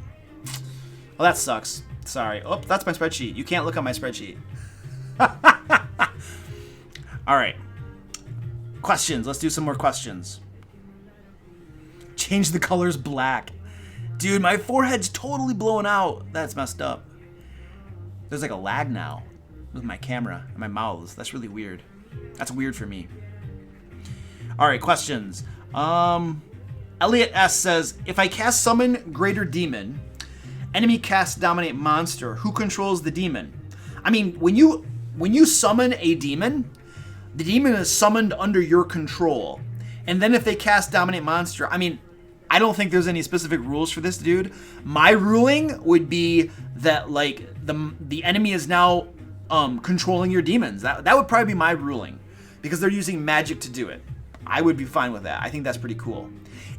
Well, that sucks. Sorry. Oh, that's my spreadsheet. You can't look at my spreadsheet. All right. Questions. Let's do some more questions. Change the colors black. Dude, my forehead's totally blown out. That's messed up. There's like a lag now with my camera and my mouths. That's really weird. That's weird for me. All right, questions. Elliot S says, if I cast Summon Greater Demon, enemy cast Dominate Monster, who controls the demon? I mean, when you summon a demon, the demon is summoned under your control. And then if they cast Dominate Monster, I mean, I don't think there's any specific rules for this, dude. My ruling would be that, like, the enemy is now controlling your demons. That would probably be my ruling, because they're using magic to do it. I would be fine with that. I think that's pretty cool.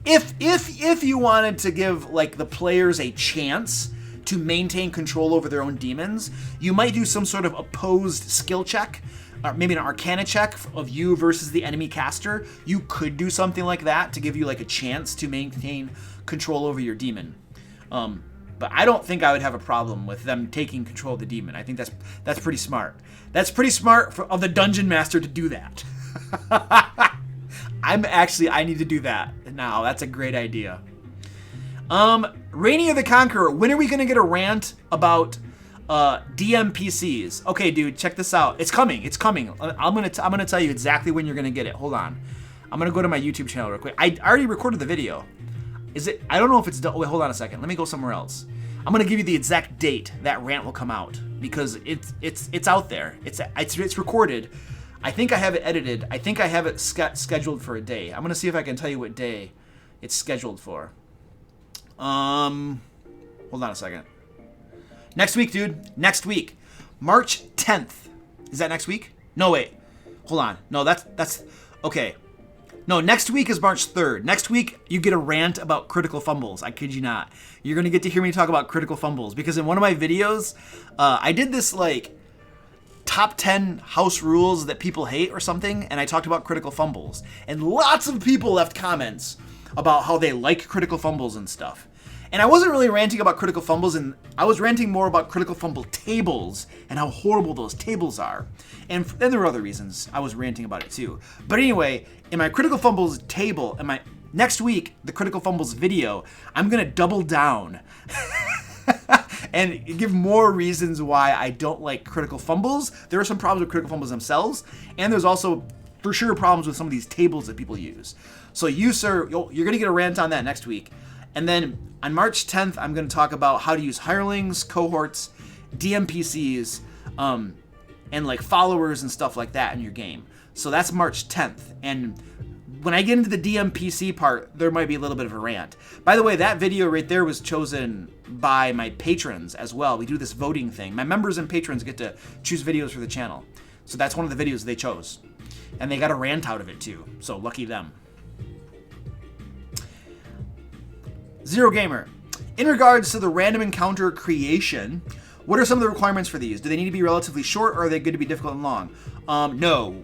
If you wanted to give, like, the players a chance to maintain control over their own demons, you might do some sort of opposed skill check, or maybe an arcana check of you versus the enemy caster. You could do something like that to give you, like, a chance to maintain control over your demon. But I don't think I would have a problem with them taking control of the demon. I think that's pretty smart. That's pretty smart of the dungeon master to do that. I need to do that now. That's a great idea. Rainier the Conqueror, when are we gonna get a rant about DMPCs? Okay, dude, check this out. It's coming. It's coming. I'm gonna tell you exactly when you're gonna get it. Hold on. I'm gonna go to my YouTube channel real quick. I already recorded the video. Is it? I don't know if it's done. Wait, hold on a second. Let me go somewhere else. I'm gonna give you the exact date that rant will come out, because it's out there. It's recorded. I think I have it edited. I think I have it scheduled for a day. I'm gonna see if I can tell you what day it's scheduled for. Hold on a second. Next week, dude. Next week, March 10th. Is that next week? No, wait. Hold on. No, that's okay. No, next week is March 3rd. Next week, you get a rant about critical fumbles. I kid you not. You're going to get to hear me talk about critical fumbles, because in one of my videos, I did this, like, top 10 house rules that people hate or something, and I talked about critical fumbles. And lots of people left comments about how they like critical fumbles and stuff. And I wasn't really ranting about critical fumbles, and I was ranting more about critical fumble tables and how horrible those tables are. And then there were other reasons I was ranting about it too. But anyway, in my critical fumbles table, in my next week, the critical fumbles video, I'm gonna double down and give more reasons why I don't like critical fumbles. There are some problems with critical fumbles themselves, and there's also for sure problems with some of these tables that people use. So you, sir, you're gonna get a rant on that next week. And then on March 10th, I'm going to talk about how to use hirelings, cohorts, DMPCs, and like followers and stuff like that in your game. So that's March 10th. And when I get into the DMPC part, there might be a little bit of a rant. By the way, that video right there was chosen by my patrons as well. We do this voting thing. My members and patrons get to choose videos for the channel. So that's one of the videos they chose. And they got a rant out of it too. So lucky them. Zero Gamer, in regards to the random encounter creation, what are some of the requirements for these? Do they need to be relatively short, or are they good to be difficult and long? No,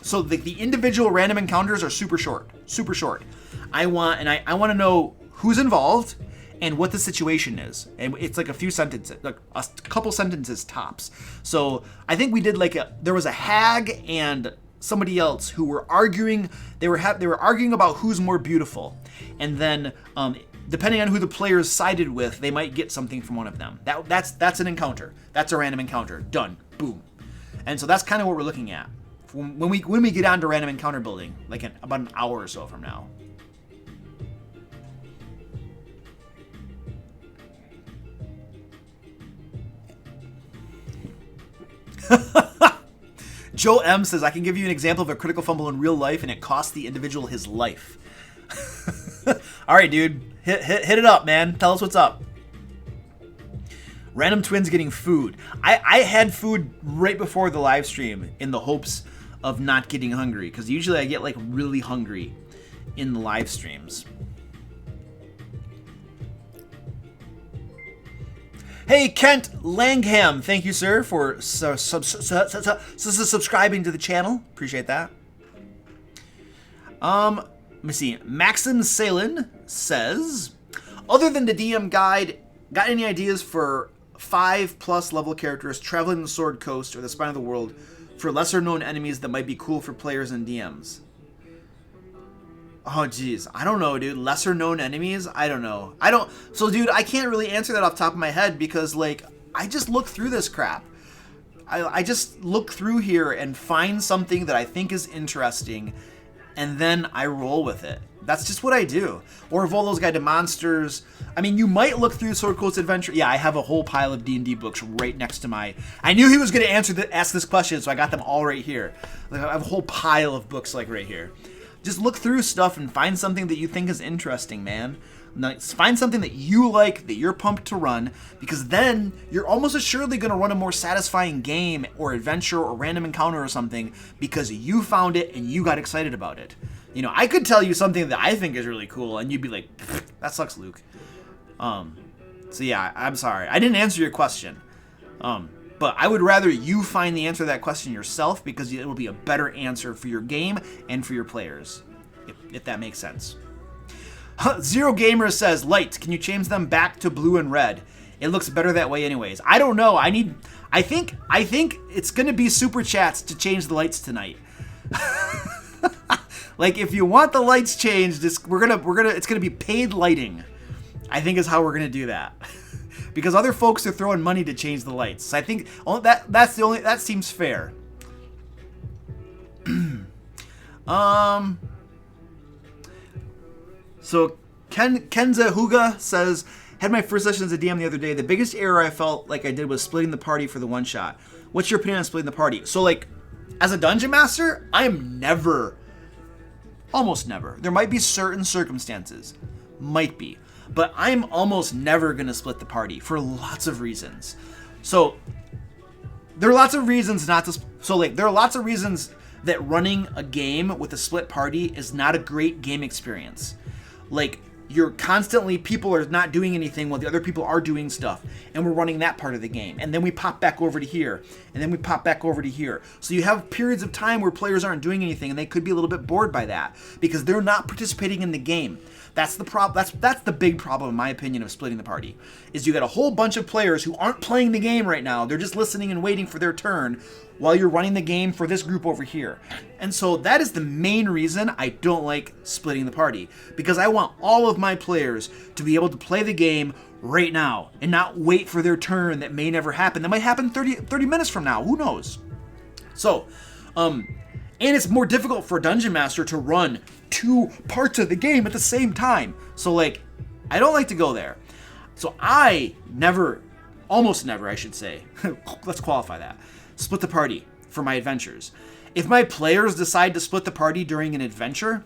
so the individual random encounters are super short, super short. I want to know who's involved and what the situation is, and it's like a few sentences, like a couple sentences tops. So I think we did there was a hag and somebody else who were arguing. They were arguing about who's more beautiful, and then depending on who the players sided with, they might get something from one of them. That's an encounter. That's a random encounter. Done. Boom. And so that's kind of what we're looking at when we get on to random encounter building, like in about an hour or so from now. Joe M says, I can give you an example of a critical fumble in real life, and it costs the individual his life. All right, dude. Hit it up, man. Tell us what's up. Random twins getting food. I had food right before the live stream in the hopes of not getting hungry, because usually I get like really hungry in the live streams. Hey, Kent Langham, thank you, sir, for subscribing to the channel. Appreciate that. Let me see. Maxim Salin says, other than the DM guide, got any ideas for 5+ level characters traveling the Sword Coast or the Spine of the World for lesser known enemies that might be cool for players and DMs? Oh, geez. I don't know, dude. Lesser known enemies? I don't know. So, dude, I can't really answer that off the top of my head because, like, I just look through this crap. I just look through here and find something that I think is interesting, and then I roll with it. That's just what I do. Or Volo's Guide to Monsters. I mean, you might look through Sword Coast Adventure. Yeah, I have a whole pile of D&D books right next to my... I knew he was going to ask this question, so I got them all right here. Like, I have a whole pile of books, like, right here. Just look through stuff and find something that you think is interesting, man. Find something that you like, that you're pumped to run, because then you're almost assuredly going to run a more satisfying game or adventure or random encounter or something because you found it and you got excited about it. You know, I could tell you something that I think is really cool, and you'd be like, that sucks, Luke. So yeah, I'm sorry. I didn't answer your question. But I would rather you find the answer to that question yourself because it will be a better answer for your game and for your players, if that makes sense. Zero Gamer says, lights, can you change them back to blue and red? It looks better that way anyways. I don't know. I think it's going to be super chats to change the lights tonight. Like, if you want the lights changed, it's going to be paid lighting. I think is how we're going to do that. Because other folks are throwing money to change the lights. So I think that seems fair. So Kenza Huga says, had my first session as a DM the other day. The biggest error I felt like I did was splitting the party for the one shot. What's your opinion on splitting the party? So, like, as a dungeon master, I am almost never. There might be certain circumstances, but I'm almost never going to split the party for lots of reasons. So there are lots of reasons not to. So, like, there are lots of reasons that running a game with a split party is not a great game experience. Like, people are not doing anything while the other people are doing stuff, and we're running that part of the game, and then we pop back over to here, and then we pop back over to here. So you have periods of time where players aren't doing anything, and they could be a little bit bored by that because they're not participating in the game. That's the problem. That's the big problem, in my opinion, of splitting the party. Is you got a whole bunch of players who aren't playing the game right now. They're just listening and waiting for their turn while you're running the game for this group over here. And so that is the main reason I don't like splitting the party, because I want all of my players to be able to play the game right now and not wait for their turn that may never happen. That might happen 30 minutes from now. Who knows? So, and it's more difficult for a dungeon master to run two parts of the game at the same time. So, like, I don't like to go there. So I almost never, I should say, let's qualify that, split the party for my adventures. If my players decide to split the party during an adventure,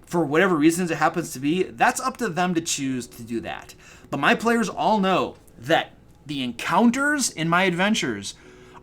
for whatever reasons it happens to be, that's up to them to choose to do that. But my players all know that the encounters in my adventures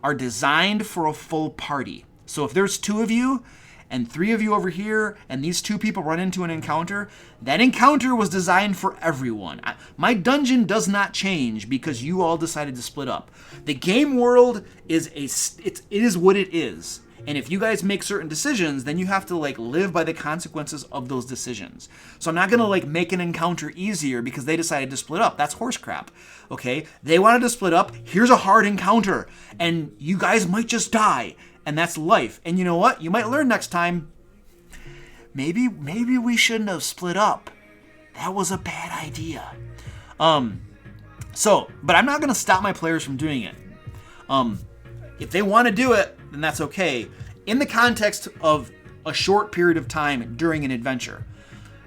are designed for a full party. So if there's 2 of you and 3 of you over here, and these 2 people run into an encounter, that encounter was designed for everyone. My dungeon does not change because you all decided to split up. The game world it is what it is. And if you guys make certain decisions, then you have to, like, live by the consequences of those decisions. So I'm not going to, like, make an encounter easier because they decided to split up. That's horse crap. Okay? They wanted to split up. Here's a hard encounter. And you guys might just die. And that's life. And you know what? You might learn next time, maybe we shouldn't have split up. That was a bad idea. But I'm not going to stop my players from doing it. If they want to do it, then that's okay, in the context of a short period of time during an adventure.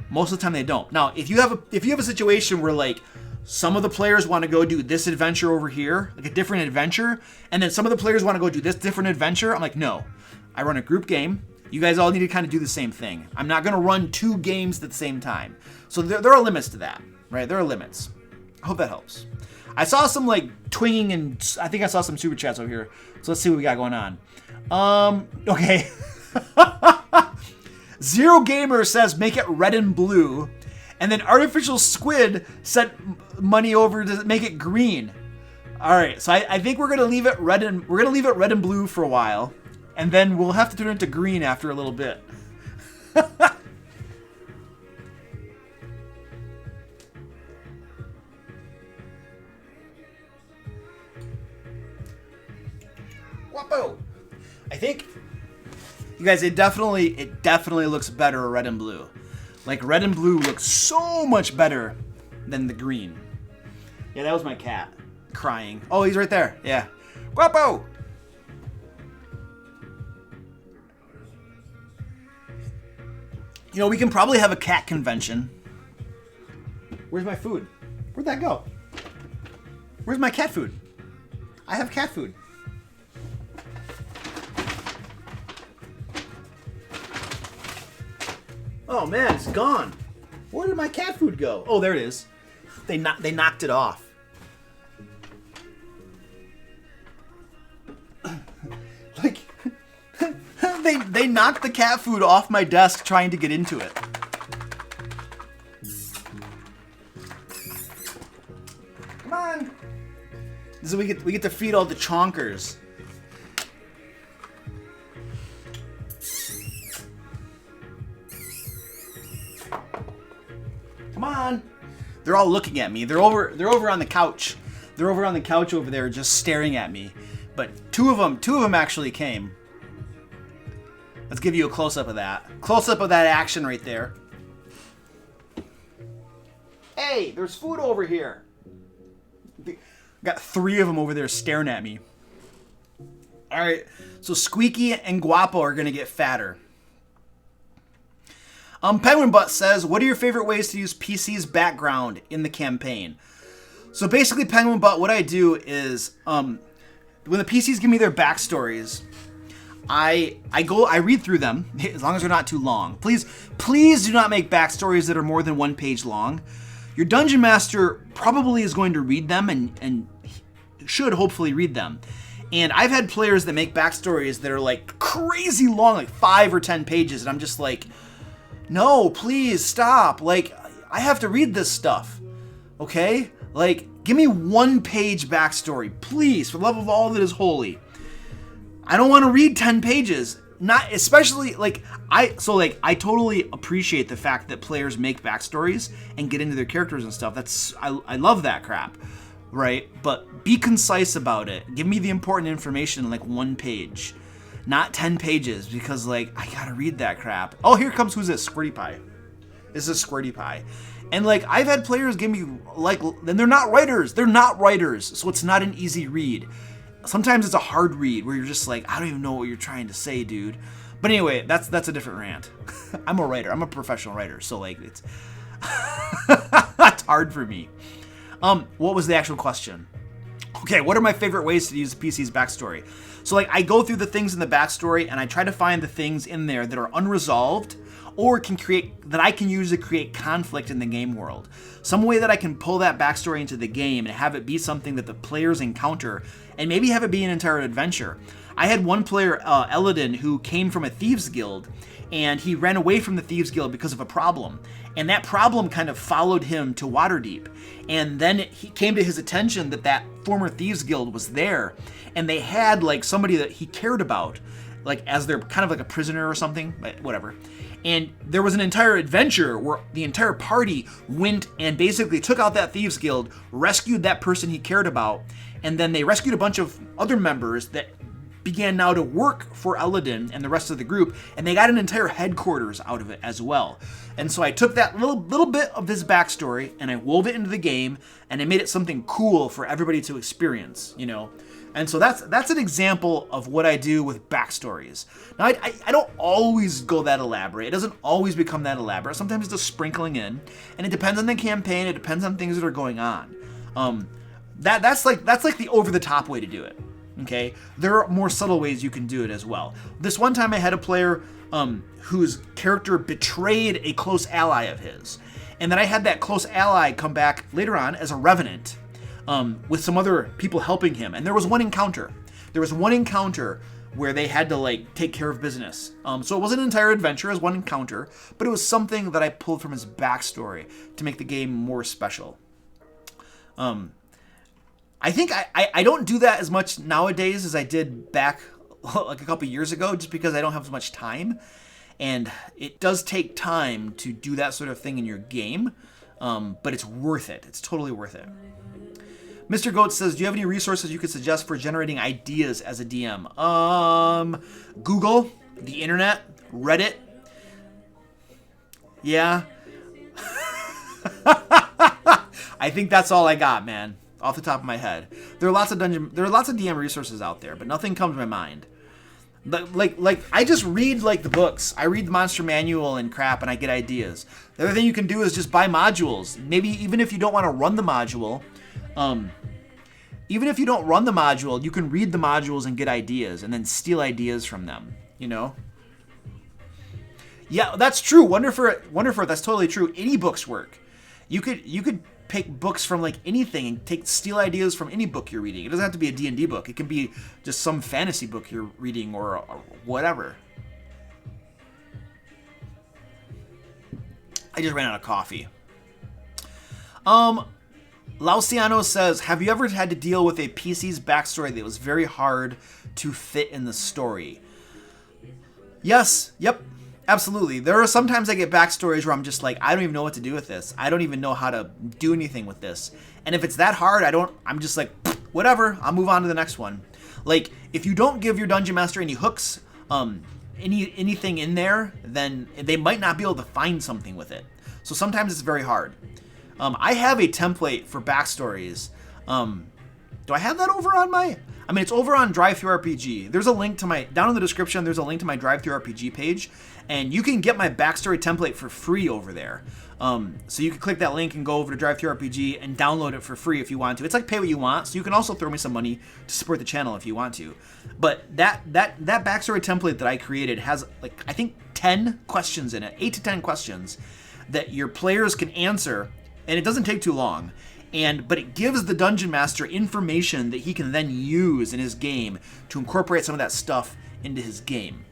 Most of the time they don't. Now, if you have a situation where, like, some of the players want to go do this adventure over here, like a different adventure, and then some of the players want to go do this different adventure, I'm like, no. I run a group game. You guys all need to kind of do the same thing. I'm not going to run 2 games at the same time. So there are limits to that, right? There are limits. I hope that helps. I saw some, like, twinging, and I think I saw some super chats over here. So let's see what we got going on. Okay. Zero Gamer says make it red and blue. And then Artificial Squid sent money over to make it green. All right, so I think we're gonna leave it red and blue for a while, and then we'll have to turn it to green after a little bit. Guapo. I think, you guys, it definitely looks better red and blue. Like, red and blue looks so much better than the green. Yeah, that was my cat crying. Oh, he's right there. Yeah. Guapo! You know, we can probably have a cat convention. Where's my food? Where'd that go? Where's my cat food? I have cat food. Oh man, it's gone. Where did my cat food go? Oh, there it is. They knocked it off. Like, they knocked the cat food off my desk trying to get into it. Come on. So we get to feed all the chonkers. Come on. They're all looking at me. They're over on the couch. They're over on the couch over there just staring at me. But two of them actually came. Let's give you a close-up of that. Close-up of that action right there. Hey, there's food over here. Got 3 of them over there staring at me. All right, so Squeaky and Guapo are gonna get fatter. Penguin Butt says, what are your favorite ways to use PC's background in the campaign? So basically, Penguin Butt, what I do is, when the PCs give me their backstories, I read through them, as long as they're not too long. Please do not make backstories that are more than 1 page long. Your Dungeon Master probably is going to read them and should hopefully read them. And I've had players that make backstories that are like crazy long, like 5 or 10 pages, and I'm just like, no, please stop. Like, I have to read this stuff, okay? Like, give me 1 page backstory, please, for the love of all that is holy. I don't want to read 10 pages. Not especially I totally appreciate the fact that players make backstories and get into their characters and stuff. I love that crap, right? But be concise about it. Give me the important information in like 1 page, not 10 pages, because like I gotta read that crap. Oh, here comes, who's this? Squirty Pie. This is Squirty Pie. And like I've had players give me like, and they're not writers. They're not writers, so it's not an easy read. Sometimes it's a hard read where you're just like, I don't even know what you're trying to say, dude. But anyway, that's a different rant. I'm a writer. I'm a professional writer, so like it's it's hard for me. What was the actual question? Okay, what are my favorite ways to use the PC's backstory? So like I go through the things in the backstory and I try to find the things in there that are unresolved or that I can use to create conflict in the game world. Some way that I can pull that backstory into the game and have it be something that the players encounter, and maybe have it be an entire adventure. I had one player, Eladin, who came from a thieves guild, and he ran away from the thieves guild because of a problem. And that problem kind of followed him to Waterdeep. And then he came to his attention that former thieves guild was there, and they had like somebody that he cared about, like as their kind of like a prisoner or something, but whatever. And there was an entire adventure where the entire party went and basically took out that thieves guild, rescued that person he cared about, and then they rescued a bunch of other members that began now to work for Eladin and the rest of the group, and they got an entire headquarters out of it as well. And so I took that little bit of his backstory and I wove it into the game, and I made it something cool for everybody to experience, you know. And so that's an example of what I do with backstories. Now, I don't always go that elaborate. It doesn't always become that elaborate. Sometimes it's just sprinkling in, and it depends on the campaign. It depends on things that are going on. That's like the over-the-top way to do it. Okay, there are more subtle ways you can do it as well. This one time I had a player whose character betrayed a close ally of his, and then I had that close ally come back later on as a revenant. With some other people helping him. And there was one encounter. Where they had to like take care of business. So it wasn't an entire adventure, it was one encounter, but it was something that I pulled from his backstory to make the game more special. I think I don't do that as much nowadays as I did back like a couple years ago, just because I don't have as much time. And it does take time to do that sort of thing in your game, but it's worth it. It's totally worth it. Mr. Goat says, do you have any resources you could suggest for generating ideas as a DM? Google, the internet, Reddit. Yeah. I think that's all I got, man, off the top of my head. There are lots of DM resources out there, but nothing comes to my mind. Like I just read like the books. I read the monster manual and crap, and I get ideas. The other thing you can do is just buy modules. Maybe even if you don't want to run the module, you can read the modules and get ideas, and then steal ideas from them. You know? Yeah, that's true. Wonderful. That's totally true. Any books work. You could pick books from like anything and steal ideas from any book you're reading. It doesn't have to be a D&D book. It can be just some fantasy book you're reading or whatever. I just ran out of coffee. Lauciano says, have you ever had to deal with a PC's backstory that was very hard to fit in the story? Yes. Yep. Absolutely. There are sometimes I get backstories where I'm just like, I don't even know what to do with this. I don't even know how to do anything with this. And if it's that hard, I'm just like, whatever, I'll move on to the next one. Like, if you don't give your dungeon master any hooks, anything in there, then they might not be able to find something with it. So sometimes it's very hard. I have a template for backstories. Do I have that over on my... it's over on DriveThruRPG. There's a link to down in the description, there's a link to my DriveThruRPG page, and you can get my backstory template for free over there. So you can click that link and go over to DriveThruRPG and download it for free if you want to. It's like pay what you want, so you can also throw me some money to support the channel if you want to. But that backstory template that I created has, like, I think 10 questions in it, 8 to 10 questions that your players can answer, and it doesn't take too long. But it gives the dungeon master information that he can then use in his game to incorporate some of that stuff into his game,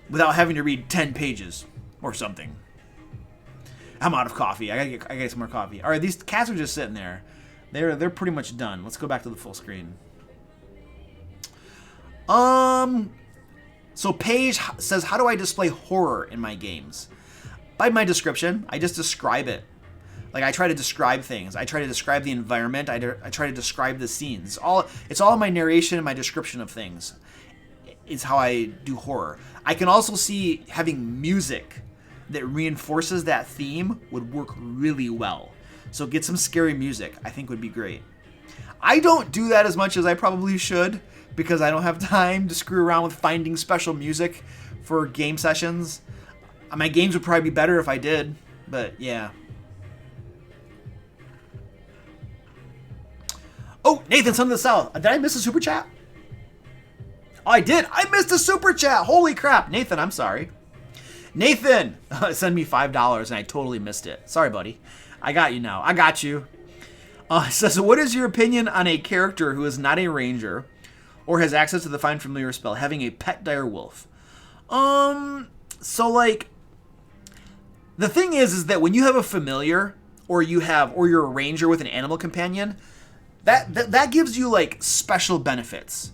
without having to read 10 pages or something. I'm out of coffee. I gotta get some more coffee. All right, these cats are just sitting there. They're pretty much done. Let's go back to the full screen. So Paige says, how do I display horror in my games? By my description. I just describe it. Like, I try to describe things. I try to describe the environment. I try to describe the scenes. It's all my narration and my description of things. It's how I do horror. I can also see having music that reinforces that theme would work really well. So get some scary music, I think would be great. I don't do that as much as I probably should because I don't have time to screw around with finding special music for game sessions. My games would probably be better if I did, but yeah. Oh, Nathan, Son of the South. Did I miss a super chat? Oh, I did. I missed a super chat. Holy crap. Nathan, I'm sorry. Nathan, send me $5 and I totally missed it. Sorry, buddy. I got you now. I got you. It says, what is your opinion on a character who is not a ranger or has access to the Find Familiar spell having a pet dire wolf? So, like, the thing is that when you have a familiar or you're a ranger with an animal companion, that gives you, like, special benefits.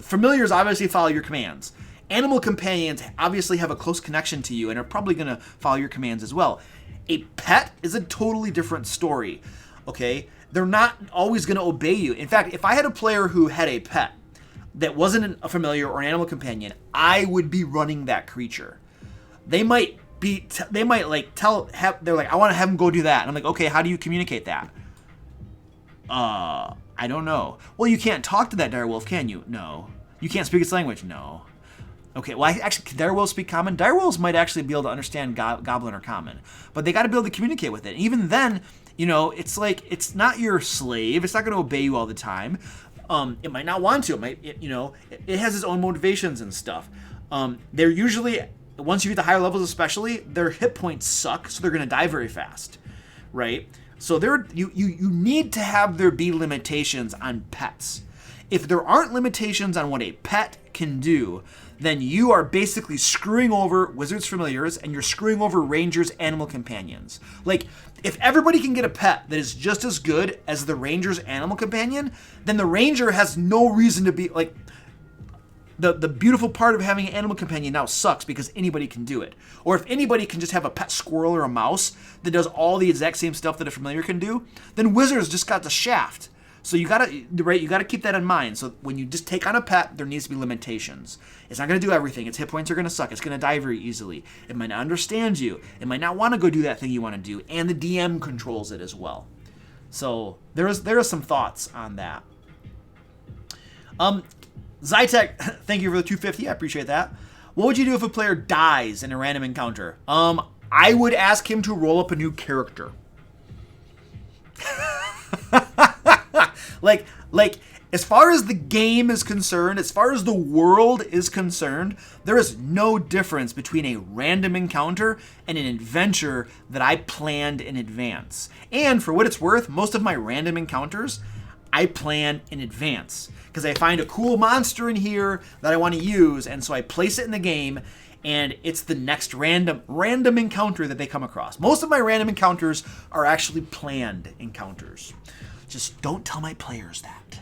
Familiars obviously follow your commands. Animal companions obviously have a close connection to you and are probably going to follow your commands as well. A pet is a totally different story, okay? They're not always going to obey you. In fact, if I had a player who had a pet that wasn't a familiar or an animal companion, I would be running that creature. They're like, I want to have them go do that. And I'm like, okay, how do you communicate that? I don't know. Well, you can't talk to that direwolf, can you? No. You can't speak its language? No. Okay, well, actually, can direwolves speak common? Direwolves might actually be able to understand Goblin or Common, but they got to be able to communicate with it. Even then, it's like, it's not your slave. It's not going to obey you all the time. It might not want to. It has its own motivations and stuff. They're usually, once you get the higher levels especially, their hit points suck, so they're going to die very fast, right? So you need to have there be limitations on pets. If there aren't limitations on what a pet can do, then you are basically screwing over Wizards Familiars and you're screwing over Rangers Animal Companions. Like, if everybody can get a pet that is just as good as the Ranger's Animal Companion, then the Ranger has no reason to be, like, the beautiful part of having an animal companion now sucks because anybody can do it. Or if anybody can just have a pet squirrel or a mouse that does all the exact same stuff that a familiar can do, then Wizards just got the shaft. So you gotta keep that in mind. So when you just take on a pet, there needs to be limitations. It's not gonna do everything. Its hit points are gonna suck. It's gonna die very easily. It might not understand you. It might not want to go do that thing you want to do, and the DM controls it as well. So there are some thoughts on that. Zytec, thank you for the 250. I appreciate that. What would you do if a player dies in a random encounter? I would ask him to roll up a new character. Like, as far as the game is concerned, as far as the world is concerned, there is no difference between a random encounter and an adventure that I planned in advance. And for what it's worth, most of my random encounters, I plan in advance. Because I find a cool monster in here that I want to use, and so I place it in the game, and it's the next random encounter that they come across. Most of my random encounters are actually planned encounters. Just don't tell my players that.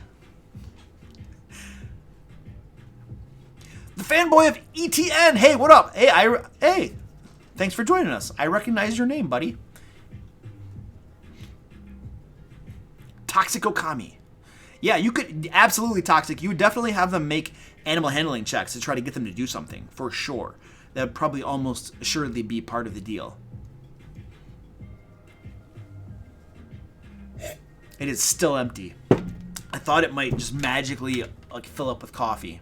The fanboy of ETN. Hey, what up? Hey, thanks for joining us. I recognize your name, buddy. Toxic Okami. Yeah, you could absolutely Toxic. You would definitely have them make animal handling checks to try to get them to do something, for sure. That would probably almost assuredly be part of the deal. It is still empty. I thought it might just magically like fill up with coffee.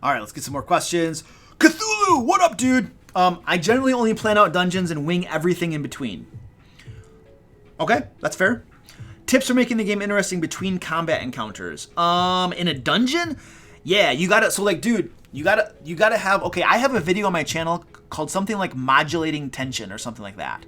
All right, let's get some more questions. Cthulhu, what up, dude? I generally only plan out dungeons and wing everything in between. Okay, that's fair. Tips for making the game interesting between combat encounters. In a dungeon? Yeah, you gotta, so like, dude, you gotta have, okay, I have a video on my channel called something like modulating tension or something like that.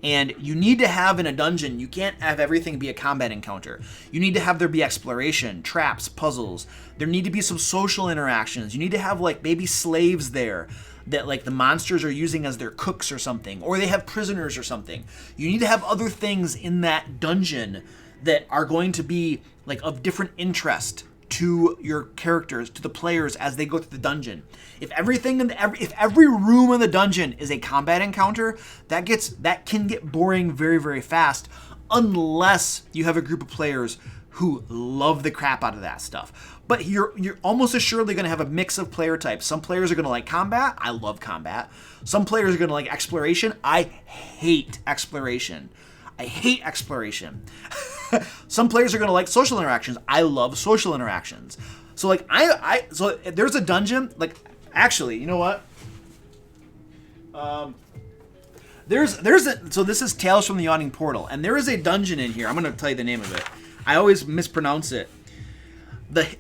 And you need to have in a dungeon, you can't have everything be a combat encounter. You need to have there be exploration, traps, puzzles. There need to be some social interactions. You need to have like maybe slaves there that like the monsters are using as their cooks or something, or they have prisoners or something. You need to have other things in that dungeon that are going to be like of different interest to your characters, to the players as they go through the dungeon. If everything if every room in the dungeon is a combat encounter, that can get boring very, very fast, unless you have a group of players who love the crap out of that stuff. But you're almost assuredly going to have a mix of player types. Some players are going to like combat. I love combat. Some players are going to like exploration. I hate exploration. Some players are going to like social interactions. I love social interactions. So like so there's a dungeon, like actually, you know what? So this is Tales from the Yawning Portal, and there is a dungeon in here. I'm going to tell you the name of it. I always mispronounce it.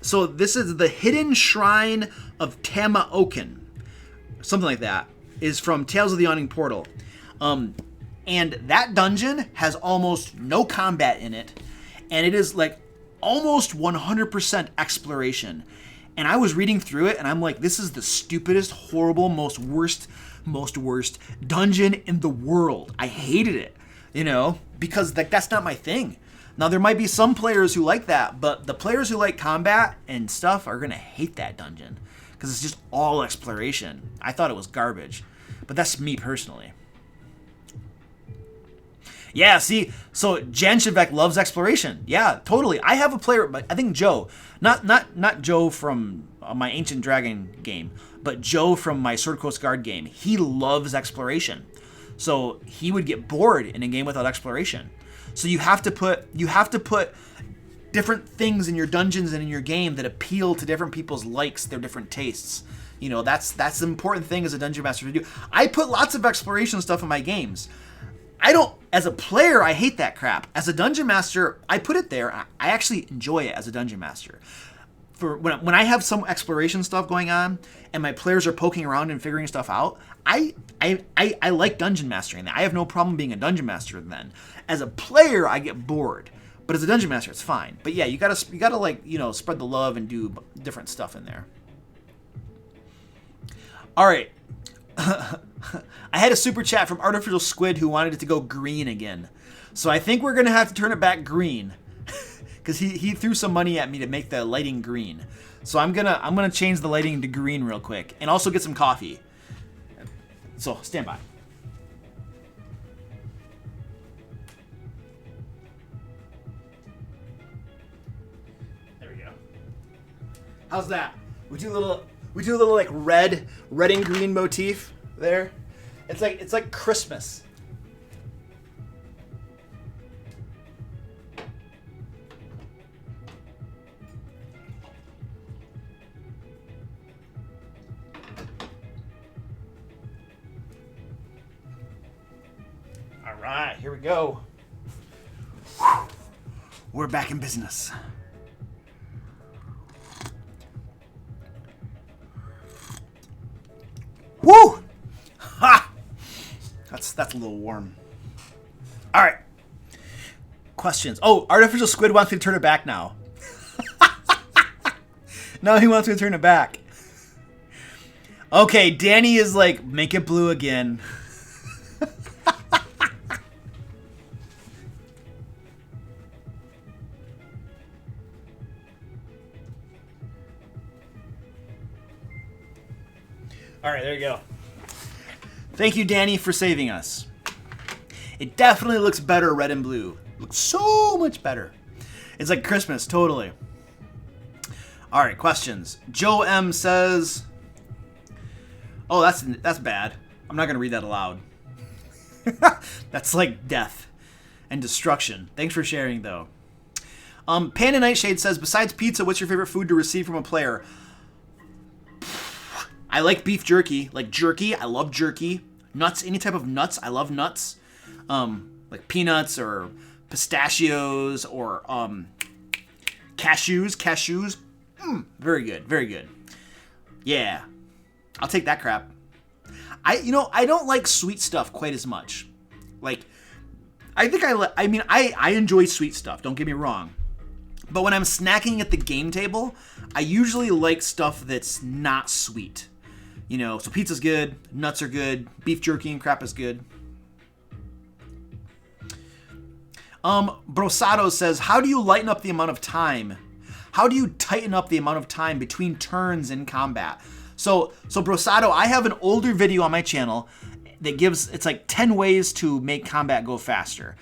So this is the Hidden Shrine of Tamaoken. Something like that is from Tales of the Yawning Portal. And that dungeon has almost no combat in it, and it is like almost 100% exploration. And I was reading through it, and I'm like, this is the stupidest, horrible, most worst dungeon in the world. I hated it, because like that's not my thing. Now there might be some players who like that, but the players who like combat and stuff are gonna hate that dungeon because it's just all exploration. I thought it was garbage, but that's me personally. Yeah, see, so Janshevek loves exploration. Yeah, totally. I have a player, I think Joe, not Joe from my Ancient Dragon game, but Joe from my Sword Coast Guard game. He loves exploration. So he would get bored in a game without exploration. So you have to put different things in your dungeons and in your game that appeal to different people's likes, their different tastes. That's the important thing as a dungeon master to do. I put lots of exploration stuff in my games. As a player, I hate that crap. As a dungeon master, I put it there. I actually enjoy it as a dungeon master. For when I have some exploration stuff going on and my players are poking around and figuring stuff out, I like dungeon mastering that. I have no problem being a dungeon master then. As a player, I get bored. But as a dungeon master, it's fine. But yeah, you gotta like, spread the love and do different stuff in there. All right. I had a super chat from Artificial Squid who wanted it to go green again. So I think we're going to have to turn it back green. because he threw some money at me to make the lighting green. So I'm gonna change the lighting to green real quick, and also get some coffee. So stand by. There we go. How's that? We do a little like red and green motif there. It's like Christmas. All right, here we go. We're back in business. Woo! Ha! That's a little warm. All right. Questions. Oh, Artificial Squid wants me to turn it back now. No, he wants me to turn it back. Okay, Danny is like, make it blue again. All right, there you go. Thank you, Danny, for saving us. It definitely looks better red and blue. Looks so much better. It's like Christmas, totally. All right, questions. Joe M says, oh, that's bad. I'm not going to read that aloud. That's like death and destruction. Thanks for sharing, though. Panda Nightshade says, besides pizza, what's your favorite food to receive from a player? I like beef jerky. Like jerky, I love jerky. Nuts, any type of nuts, I love nuts. Like peanuts or pistachios or cashews. Very good, very good. Yeah, I'll take that crap. I don't like sweet stuff quite as much. Like, I enjoy sweet stuff, don't get me wrong. But when I'm snacking at the game table, I usually like stuff that's not sweet. You know, so pizza's good, nuts are good, beef jerky and crap is good. Brosado says, how do you lighten up the amount of time? How do you tighten up the amount of time between turns in combat? So Brosado, I have an older video on my channel that it's like 10 ways to make combat go faster.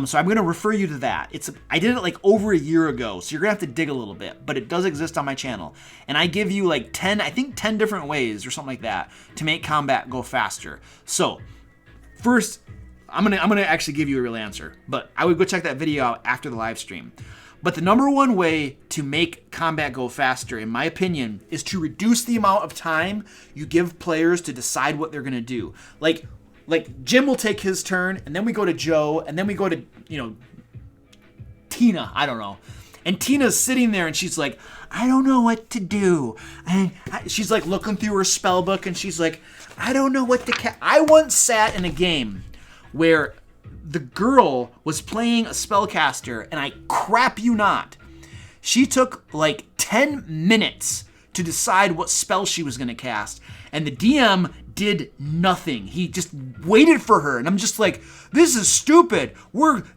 So I'm going to refer you to that. I did it like over a year ago, so you're going to have to dig a little bit, but it does exist on my channel. And I give you like 10 different ways or something like that to make combat go faster. So first, I'm going to actually give you a real answer, but I would go check that video out after the live stream. But the number one way to make combat go faster, in my opinion, is to reduce the amount of time you give players to decide what they're going to do. Like Jim will take his turn, and then we go to Joe, and then we go to, Tina, I don't know. And Tina's sitting there, and she's like, I don't know what to do. And she's like looking through her spell book, and she's like, I don't know what to I once sat in a game where the girl was playing a spellcaster, and I crap you not, she took like 10 minutes to decide what spell she was going to cast, and the DM did nothing. He just waited for her, and I'm just like, this is stupid.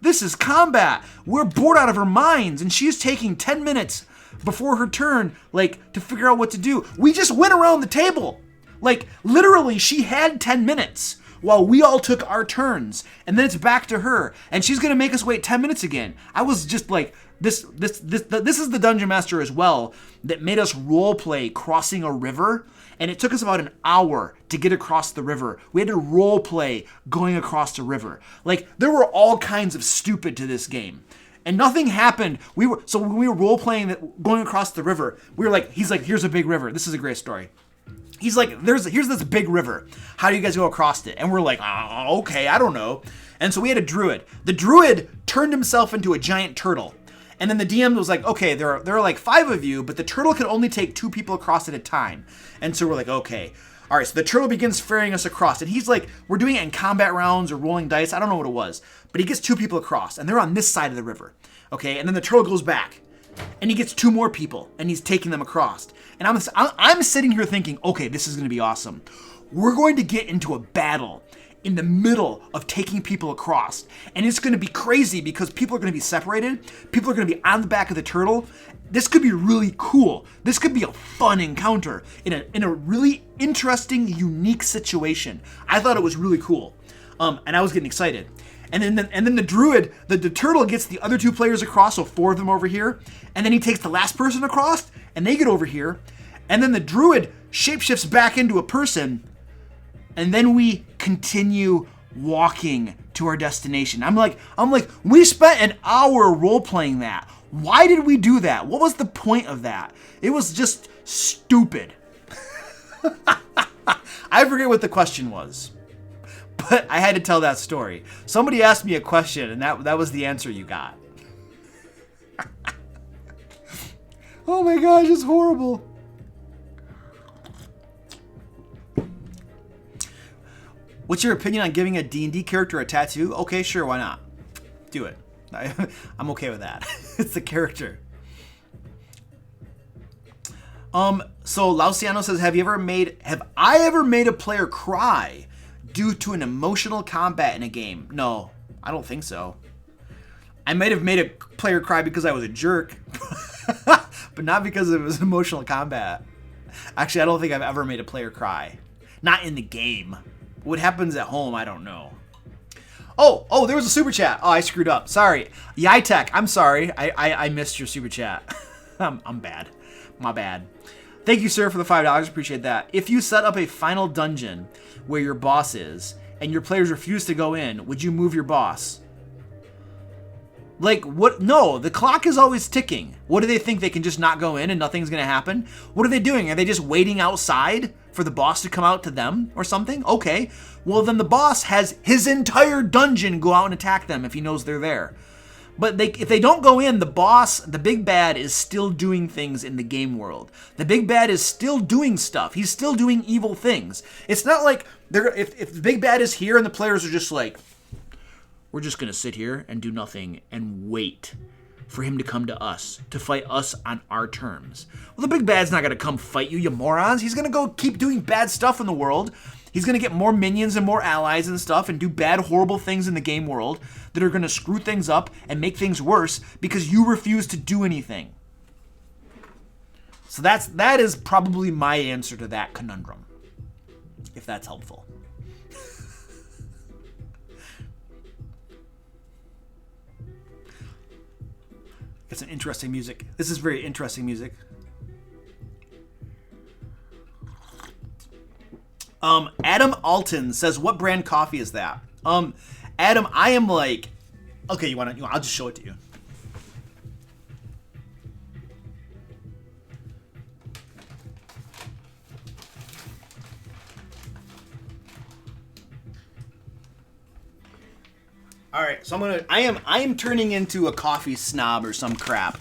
This is combat. We're bored out of our minds, and she's taking 10 minutes before her turn, like, to figure out what to do. We just went around the table. Like, literally, she had 10 minutes while we all took our turns, and then it's back to her, and she's gonna make us wait 10 minutes again. I was just like, this is the Dungeon Master as well that made us role play crossing a river, and it took us about an hour to get across the river. We had to role play going across the river. Like, there were all kinds of stupid to this game, and nothing happened. When we were role playing that going across the river, we were like, he's like, here's a big river. This is a great story. He's like, here's this big river. How do you guys go across it? And we're like, oh, okay, I don't know. And so we had a druid. The druid turned himself into a giant turtle. And then the DM was like, okay, there are like 5 of you, but the turtle can only take 2 people across at a time. And so we're like, okay. All right, so the turtle begins ferrying us across. And he's like, we're doing it in combat rounds or rolling dice. I don't know what it was. But he gets 2 people across, and they're on this side of the river. Okay, and then the turtle goes back. And he gets 2 more people, and he's taking them across. And I'm sitting here thinking, okay, this is going to be awesome. We're going to get into a battle in the middle of taking people across. And it's going to be crazy because people are going to be separated. People are going to be on the back of the turtle. This could be really cool. This could be a fun encounter in a really interesting, unique situation. I thought it was really cool. And I was getting excited. And then the druid, the turtle gets the other 2 players across, so 4 of them over here. And then he takes the last person across, and they get over here. And then the druid shapeshifts back into a person. And then we continue walking to our destination. I'm like, we spent an hour role-playing that. Why did we do that? What was the point of that? It was just stupid. I forget what the question was. But I had to tell that story. Somebody asked me a question, and that was the answer you got. Oh my gosh, it's horrible. What's your opinion on giving a D&D character a tattoo? Okay, sure, why not? Do it. I'm okay with that. It's the character. So Lauciano says, have I ever made a player cry due to an emotional combat in a game? No, I don't think so. I might have made a player cry because I was a jerk, but not because it was emotional combat. Actually, I don't think I've ever made a player cry. Not in the game. What happens at home, I don't know. Oh, there was a super chat. Oh, I screwed up. Sorry. Yitech, I'm sorry. I missed your super chat. I'm bad. My bad. Thank you, sir, for the $5. Appreciate that. If you set up a final dungeon where your boss is and your players refuse to go in, would you move your boss? Like, what? No, the clock is always ticking. What do they think? They can just not go in and nothing's going to happen? What are they doing? Are they just waiting outside for the boss to come out to them or something? Okay. Well, then the boss has his entire dungeon go out and attack them if he knows they're there. But if they don't go in, the boss, the big bad, is still doing things in the game world. The big bad is still doing stuff. He's still doing evil things. It's not like if the big bad is here and the players are just like, we're just going to sit here and do nothing and wait for him to come to us, to fight us on our terms. Well, the big bad's not going to come fight you, you morons. He's going to go keep doing bad stuff in the world. He's going to get more minions and more allies and stuff and do bad, horrible things in the game world that are going to screw things up and make things worse because you refuse to do anything. So that is probably my answer to that conundrum, if that's helpful. It's some interesting music. This is very interesting music. Adam Alton says, what brand coffee is that? Adam, I am like, okay, I'll just show it to you. All right, so I am turning into a coffee snob or some crap.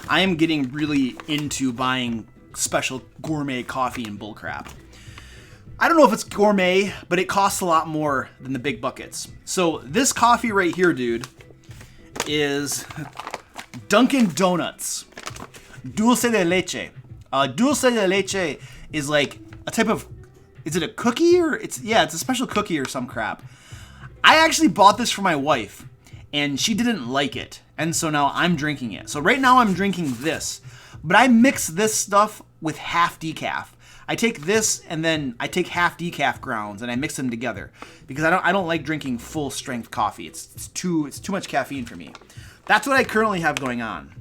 I am getting really into buying special gourmet coffee and bull crap. I don't know if it's gourmet, but it costs a lot more than the big buckets. So this coffee right here, dude, is Dunkin' Donuts Dulce de Leche. Dulce de Leche is like a type of, is it a cookie or it's a special cookie or some crap. I actually bought this for my wife, and she didn't like it, and so now I'm drinking it. So right now I'm drinking this, but I mix this stuff with half decaf. I take this, and then I take half decaf grounds, and I mix them together because I don't like drinking full strength coffee. It's too much caffeine for me. That's what I currently have going on.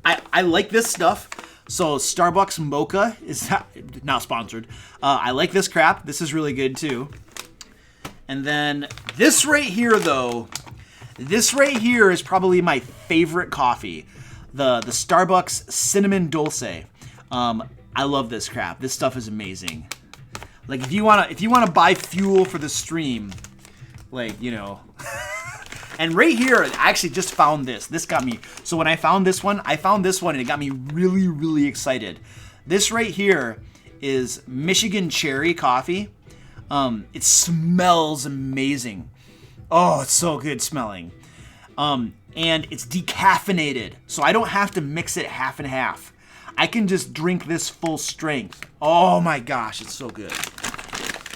I like this stuff. So Starbucks Mocha is not sponsored. I like this crap. This is really good too. And then this right here, though, this right here is probably my favorite coffee, the Starbucks Cinnamon Dulce. I love this crap. This stuff is amazing. Like if you wanna buy fuel for the stream, like, you know. And right here, I actually just found this. This got me. So when I found this one and it got me really, really excited. This right here is Michigan Cherry Coffee. It smells amazing. Oh, it's so good smelling. And it's decaffeinated, so I don't have to mix it half and half. I can just drink this full strength. Oh my gosh, it's so good.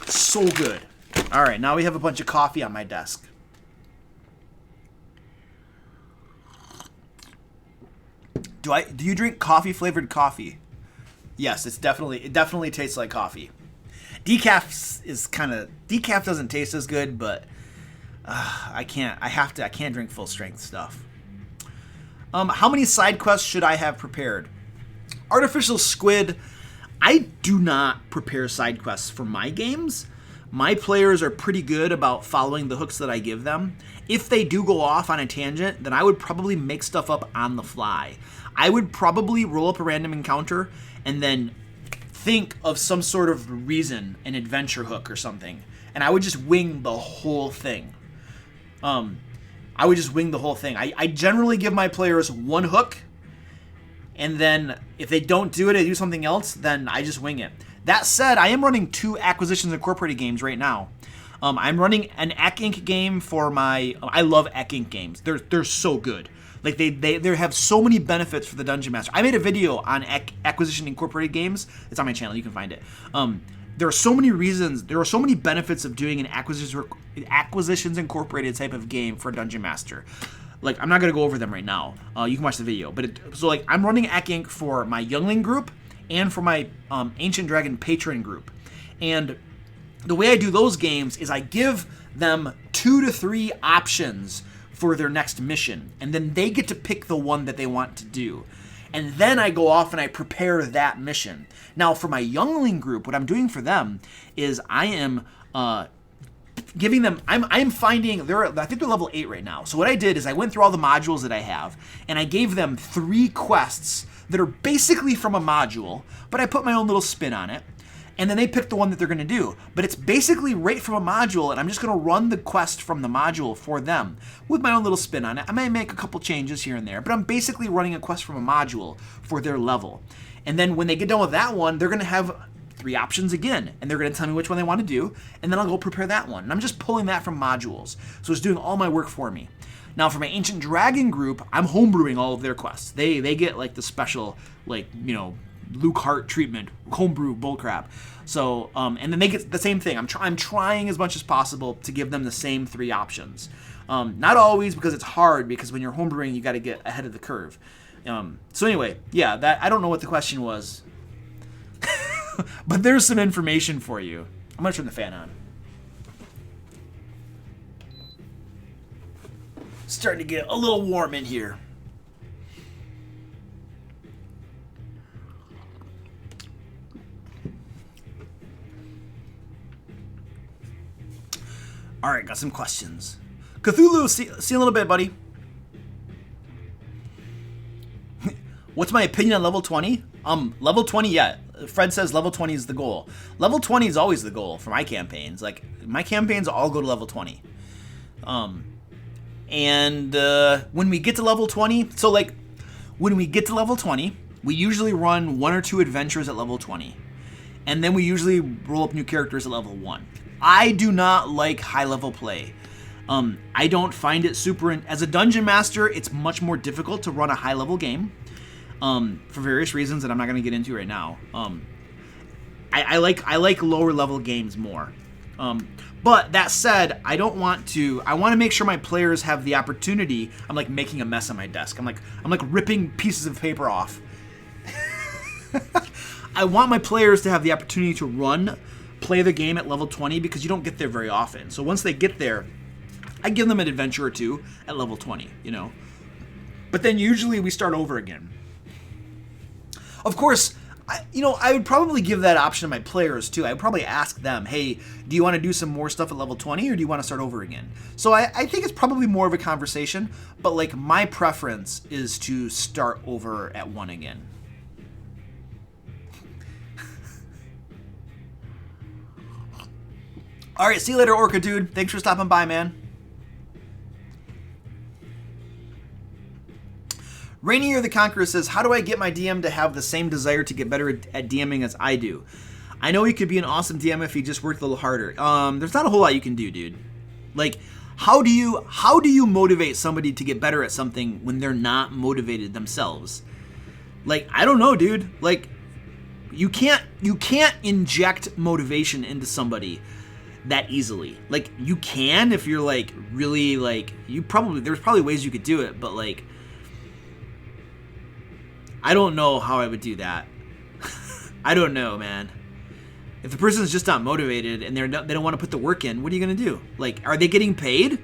So good. All right, now we have a bunch of coffee on my desk. Do you drink coffee flavored coffee? Yes, it definitely tastes like coffee. Decaf doesn't taste as good, but I can't drink full strength stuff. How many side quests should I have prepared? Artificial Squid, I do not prepare side quests for my games. My players are pretty good about following the hooks that I give them. If they do go off on a tangent, then I would probably make stuff up on the fly. I would probably roll up a random encounter and then think of some sort of reason, an adventure hook or something, and I would just wing the whole thing. I generally give my players one hook, and then if they don't do it, I do something else, then I just wing it. That said, I am running 2 Acquisitions Incorporated games right now. I'm running an Ek Inc. game for my... I love Ek Inc. games. They're so good. Like, they have so many benefits for the Dungeon Master. I made a video on Acquisition Incorporated games. It's on my channel. You can find it. There are so many reasons. There are so many benefits of doing an Acquisitions Incorporated type of game for a Dungeon Master. Like, I'm not going to go over them right now. You can watch the video. But I'm running Ek Inc. for my Youngling group and for my Ancient Dragon Patron group. And the way I do those games is I give them 2 to 3 options for their next mission, and then they get to pick the one that they want to do. And then I go off and I prepare that mission. Now, for my Youngling group, what I'm doing for them is I am giving them... I'm finding... I think they're level 8 right now. So what I did is I went through all the modules that I have, and I gave them 3 quests that are basically from a module, but I put my own little spin on it. And then they pick the one that they're going to do. But it's basically right from a module, and I'm just going to run the quest from the module for them with my own little spin on it. I may make a couple changes here and there, but I'm basically running a quest from a module for their level. And then when they get done with that one, they're going to have 3 options again, and they're going to tell me which one they want to do, and then I'll go prepare that one. And I'm just pulling that from modules. So it's doing all my work for me. Now, for my Ancient Dragon group, I'm homebrewing all of their quests. They get, like, the special, like, you know, Luke Hart treatment, homebrew bullcrap. So, and then they get the same thing. I'm trying as much as possible to give them the same 3 options. Not always, because it's hard, because when you're homebrewing, you got to get ahead of the curve. So anyway, yeah, I don't know what the question was, but there's some information for you. I'm gonna turn the fan on. Starting to get a little warm in here. All right, got some questions. Cthulhu, see you in a little bit, buddy. What's my opinion on level 20? Level 20, yeah. Fred says level 20 is the goal. Level 20 is always the goal for my campaigns. Like, my campaigns all go to level 20. And when we get to level 20, so like, when we get to level 20, we usually run 1 or 2 adventures at level 20. And then we usually roll up new characters at level 1. I do not like high-level play. I don't find it super... As a Dungeon Master, it's much more difficult to run a high-level game for various reasons that I'm not going to get into right now. I like lower-level games more. But that said, I want to make sure my players have the opportunity. I'm like making a mess on my desk. I'm like ripping pieces of paper off. I want my players to have the opportunity to play the game at level 20, because you don't get there very often. So once they get there, I give them an adventure or 2 at level 20, you know. But then usually we start over again. Of course, I would probably give that option to my players too. I would probably ask them, hey, do you want to do some more stuff at level 20, or do you want to start over again? So I think it's probably more of a conversation, but like my preference is to start over at 1 again. All right, see you later, Orca Dude. Thanks for stopping by, man. Rainier the Conqueror says, how do I get my DM to have the same desire to get better at DMing as I do? I know he could be an awesome DM if he just worked a little harder. There's not a whole lot you can do, dude. Like, how do you motivate somebody to get better at something when they're not motivated themselves? Like, I don't know, dude. Like, you can't inject motivation into somebody. that easily. Like, you can if you're like really like, there's probably ways you could do it, but like, I don't know how I would do that. I don't know, man. If the person's just not motivated and they don't want to put the work in, what are you gonna do? Like, are they getting paid?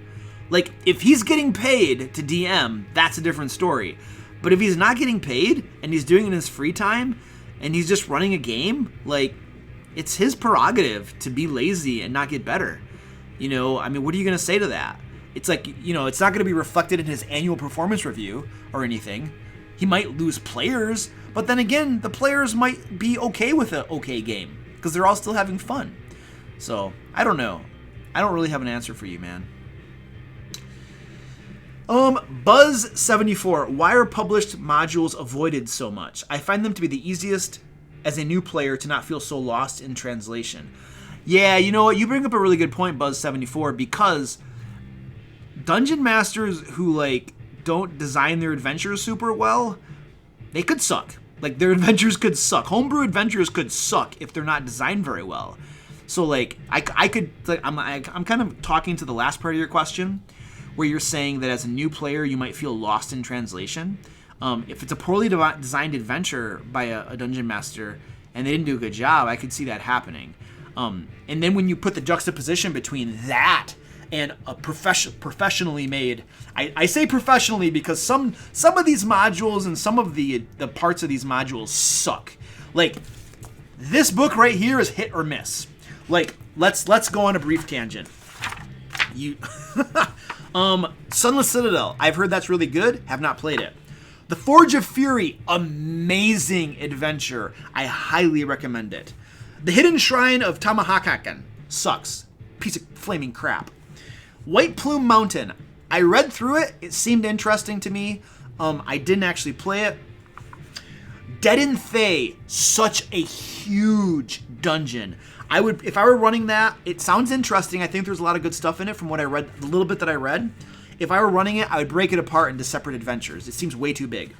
Like, if he's getting paid to DM, that's a different story. But if he's not getting paid and he's doing it in his free time and he's just running a game, like, it's his prerogative to be lazy and not get better. You know, I mean, what are you going to say to that? It's like, you know, it's not going to be reflected in his annual performance review or anything. He might lose players, but then again, the players might be okay with an okay game because they're all still having fun. So, I don't know. I don't really have an answer for you, man. Buzz74, why are published modules avoided so much? I find them to be the easiest as a new player to not feel so lost in translation. Yeah, you know what? You bring up a really good point, Buzz74, because dungeon masters who, like, don't design their adventures super well, they could suck. Like, their adventures could suck. Homebrew adventures could suck if they're not designed very well. So, like, I could, like, I'm kind of talking to the last part of your question, where you're saying that as a new player, you might feel lost in translation. If it's a poorly designed adventure by a dungeon master and they didn't do a good job, I could see that happening. And then when you put the juxtaposition between that and a professionally made, I say professionally because some of these modules and some of the parts of these modules suck. Like, this book right here is hit or miss. Like, let's go on a brief tangent. Sunless Citadel, I've heard that's really good, have not played it. The Forge of Fury, amazing adventure. I highly recommend it. The Hidden Shrine of Tamahakaken sucks. Piece of flaming crap. White Plume Mountain, I read through it. It seemed interesting to me. I didn't actually play it. Dead in Thay, such a huge dungeon. If I were running that, it sounds interesting. I think there's a lot of good stuff in it from what I read, the little bit that I read. If I were running it, I would break it apart into separate adventures. It seems way too big.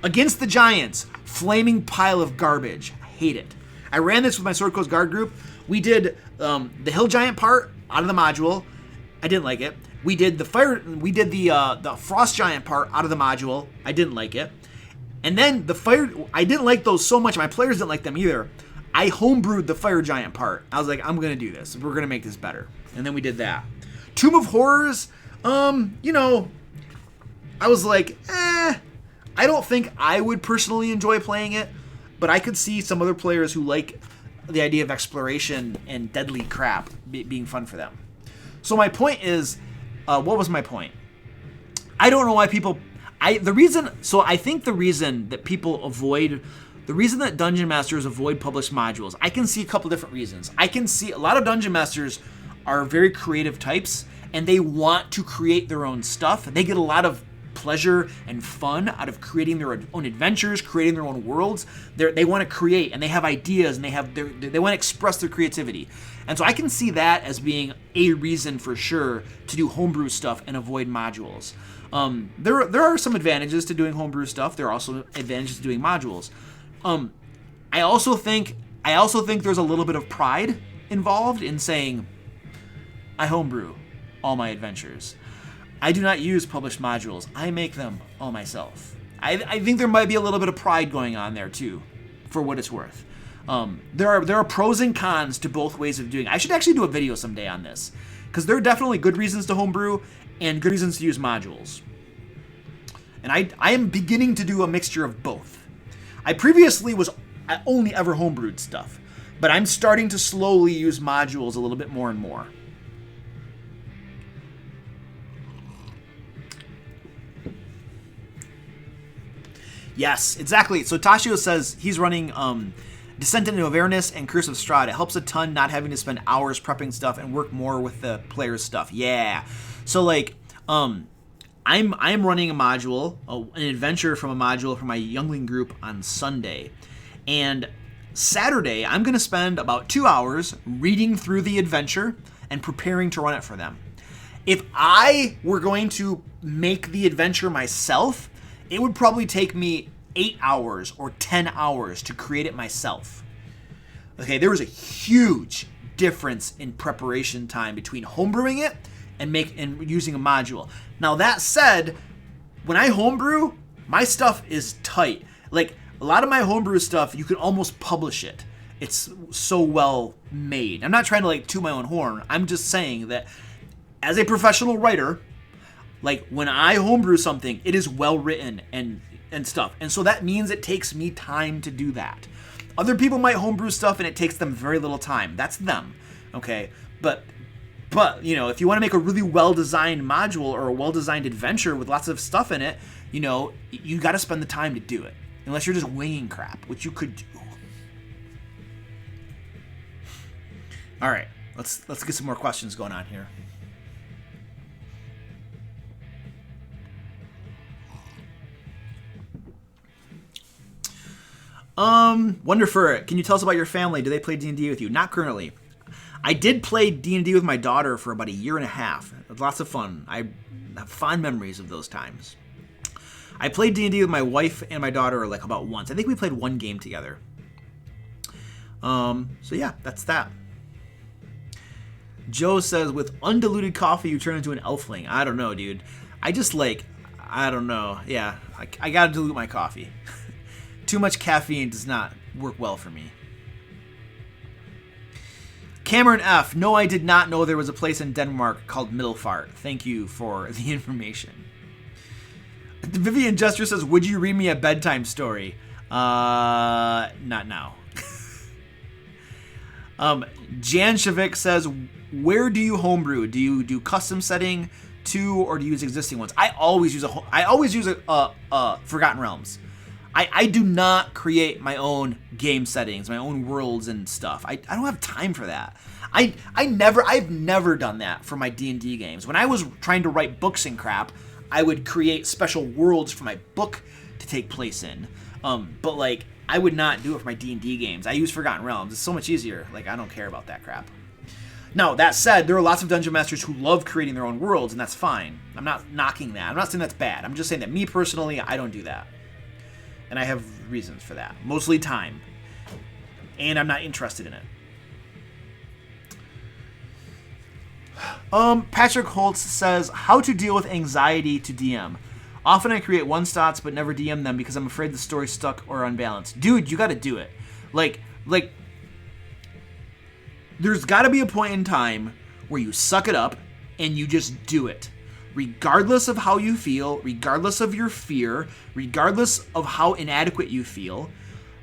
Against the Giants, flaming pile of garbage. I hate it. I ran this with my Sword Coast Guard group. We did the Hill Giant part out of the module. I didn't like it. We did the Frost Giant part out of the module. I didn't like it. And then I didn't like those so much. My players didn't like them either. I homebrewed the Fire Giant part. I was like, I'm going to do this. We're going to make this better. And then we did that. Tomb of Horrors, you know, I was like, I don't think I would personally enjoy playing it, but I could see some other players who like the idea of exploration and deadly crap being fun for them. So my point is, what was my point? I don't know why people, I think the reason that dungeon masters avoid published modules, I can see a couple different reasons. I can see a lot of dungeon masters are very creative types and they want to create their own stuff. They get a lot of pleasure and fun out of creating their own adventures, creating their own worlds. They want to create and they have ideas and they want to express their creativity. And so I can see that as being a reason for sure to do homebrew stuff and avoid modules. There are some advantages to doing homebrew stuff. There are also advantages to doing modules. I also think there's a little bit of pride involved in saying, I homebrew all my adventures. I do not use published modules. I make them all myself. I think there might be a little bit of pride going on there too, for what it's worth. There are pros and cons to both ways of doing it. I should actually do a video someday on this, because there are definitely good reasons to homebrew and good reasons to use modules. And I am beginning to do a mixture of both. I previously I only ever homebrewed stuff, but I'm starting to slowly use modules a little bit more and more. Yes, exactly. So Tashio says he's running Descent into Avernus and Curse of Strahd. It helps a ton not having to spend hours prepping stuff and work more with the player's stuff. Yeah. So like, I'm running a module, an adventure from a module from my youngling group on Sunday. And Saturday, I'm going to spend about 2 hours reading through the adventure and preparing to run it for them. If I were going to make the adventure myself, it would probably take me 8 hours or 10 hours to create it myself. Okay, there was a huge difference in preparation time between homebrewing it and using a module. Now that said, when I homebrew, my stuff is tight. Like a lot of my homebrew stuff, you can almost publish it. It's so well made. I'm not trying to like toot my own horn. I'm just saying that as a professional writer, like when I homebrew something, it is well written and stuff. And so that means it takes me time to do that. Other people might homebrew stuff and it takes them very little time. That's them. Okay. But you know, if you want to make a really well-designed module or a well-designed adventure with lots of stuff in it, you know, you got to spend the time to do it. Unless you're just winging crap, which you could do. All right, let's get some more questions going on here. Wonderful. Can you tell us about your family? Do they play D&D with you? Not currently. I did play D&D with my daughter for about a year and a half. It was lots of fun. I have fond memories of those times. I played D&D with my wife and my daughter like about once. I think we played one game together. So yeah, that's that. Joe says, with undiluted coffee, you turn into an elfling. I don't know, dude. I don't know. Yeah, I gotta dilute my coffee. Too much caffeine does not work well for me. Cameron F. No, I did not know there was a place in Denmark called Middelfart. Thank you for the information. Vivian Jester says, would you read me a bedtime story? Not now. Jan Shavik says, where do you homebrew? Do you do custom setting too, or do you use existing ones? I always use a Forgotten Realms. I do not create my own game settings, my own worlds and stuff. I don't have time for that. I've never done that for my D&D games. When I was trying to write books and crap, I would create special worlds for my book to take place in. But like, I would not do it for my D&D games. I use Forgotten Realms. It's so much easier. Like, I don't care about that crap. Now, that said, there are lots of dungeon masters who love creating their own worlds, and that's fine. I'm not knocking that. I'm not saying that's bad. I'm just saying that me personally, I don't do that. And I have reasons for that. Mostly time. And I'm not interested in it. Patrick Holtz says, how to deal with anxiety to DM. Often I create one-shots but never DM them because I'm afraid the story's stuck or unbalanced. Dude, you gotta do it. Like, there's gotta be a point in time where you suck it up and you just do it. Regardless of how you feel, regardless of your fear, regardless of how inadequate you feel,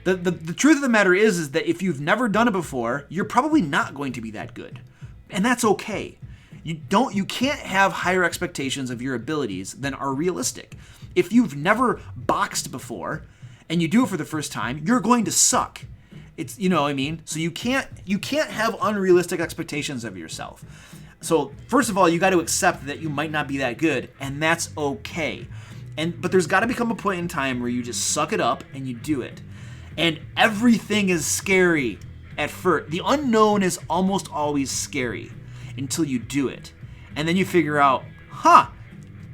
the truth of the matter is that if you've never done it before, you're probably not going to be that good. And that's okay. You can't have higher expectations of your abilities than are realistic. If you've never boxed before and you do it for the first time, you're going to suck. It's, you know what I mean? So you can't have unrealistic expectations of yourself. So first of all, you got to accept that you might not be that good, and that's okay. But there's got to become a point in time where you just suck it up and you do it. And everything is scary at first. The unknown is almost always scary until you do it. And then you figure out,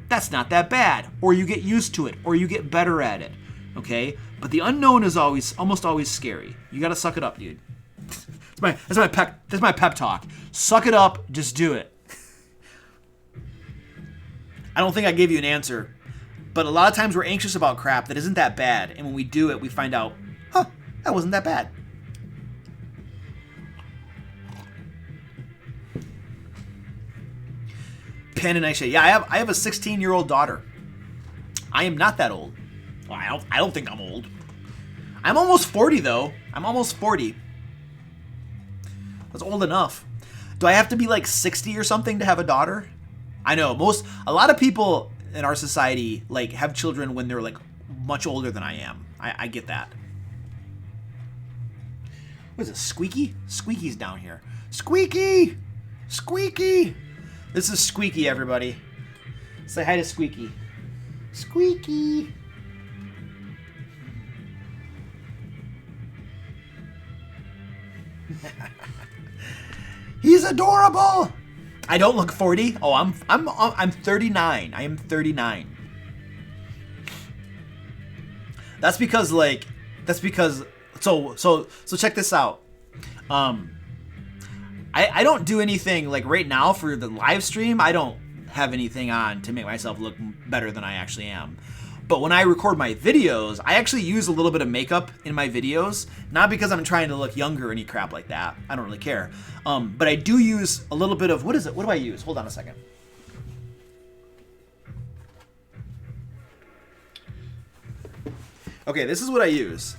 that's not that bad. Or you get used to it, or you get better at it. Okay? But the unknown is almost always scary. You got to suck it up, dude. That's my pep talk. Suck it up, just do it. I don't think I gave you an answer, but a lot of times we're anxious about crap that isn't that bad, and when we do it, we find out, that wasn't that bad. Pen and I say, yeah, I have a 16-year-old daughter. I am not that old. Well, I don't think I'm old. I'm almost 40 though. I'm almost 40. That's old enough. Do I have to be like 60 or something to have a daughter? I know a lot of people in our society like have children when they're like much older than I am. I get that. What is it, Squeaky? Squeaky's down here. Squeaky! Squeaky! This is Squeaky, everybody. Say hi to Squeaky. Squeaky! He's adorable. I don't look 40. Oh, I'm 39. I am 39. That's because so check this out. I don't do anything like right now for the live stream. I don't have anything on to make myself look better than I actually am. But when I record my videos, I actually use a little bit of makeup in my videos, not because I'm trying to look younger or any crap like that. I don't really care. But I do use a little bit of, what is it? What do I use? Hold on a second. Okay, this is what I use.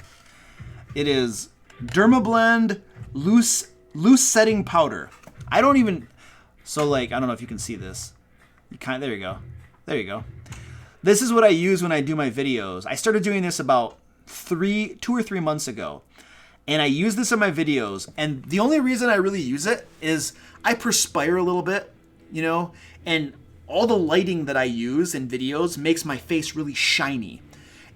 It is Dermablend loose setting powder. I don't even, so like, I don't know if you can see this. There you go. There you go. This is what I use when I do my videos. I started doing this about 2 or 3 months ago. And I use this in my videos. And the only reason I really use it is I perspire a little bit, you know, and all the lighting that I use in videos makes my face really shiny.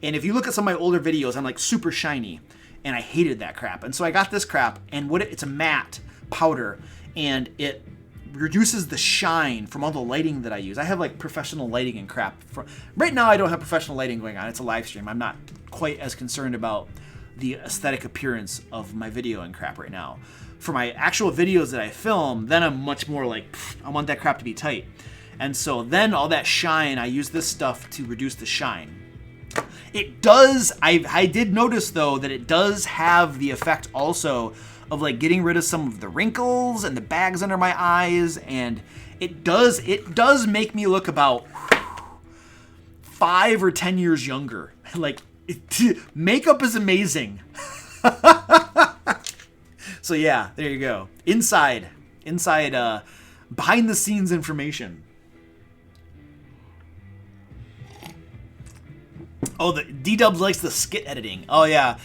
And if you look at some of my older videos, I'm like super shiny. And I hated that crap. And so I got this crap, and it's a matte powder, and it reduces the shine from all the lighting that I use. I have like professional lighting and crap. Right now I don't have professional lighting going on. It's a live stream. I'm not quite as concerned about the aesthetic appearance of my video and crap right now. For my actual videos that I film, then I'm much more like, I want that crap to be tight. And so then all that shine, I use this stuff to reduce the shine. It does, I did notice though that it does have the effect also of like getting rid of some of the wrinkles and the bags under my eyes, and it does make me look about 5 or 10 years younger. Like, makeup is amazing. So yeah, there you go. Inside behind the scenes information. Oh, the D-Dubs likes the skit editing. Oh yeah,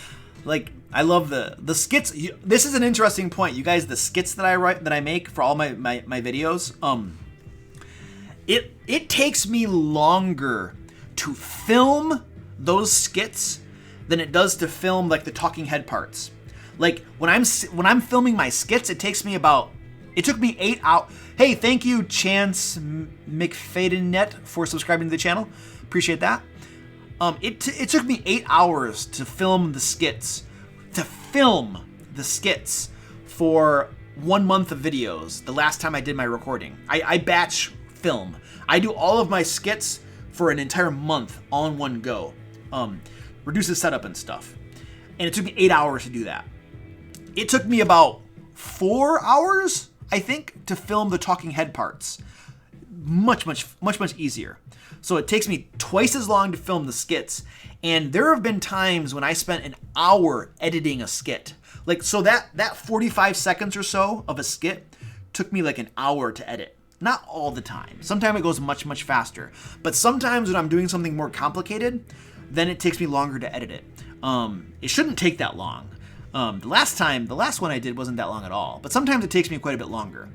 like I love the skits. This is an interesting point, you guys. The skits that I make for all my videos. It takes me longer to film those skits than it does to film like the talking head parts. Like when I'm filming my skits, it took me 8 hours. Hey, thank you Chance McFadennet for subscribing to the channel. Appreciate that. It took me 8 hours to film the skits. For 1 month of videos. The last time I did my recording, I batch film. I do all of my skits for an entire month all in one go. Reduces setup and stuff. And it took me 8 hours to do that. It took me about 4 hours, I think, to film the talking head parts. Much easier. So it takes me twice as long to film the skits. And there have been times when I spent an hour editing a skit. Like, so that 45 seconds or so of a skit took me like an hour to edit. Not all the time. Sometimes it goes much faster. But sometimes when I'm doing something more complicated, then it takes me longer to edit it. It shouldn't take that long. The last one I did wasn't that long at all. But sometimes it takes me quite a bit longer.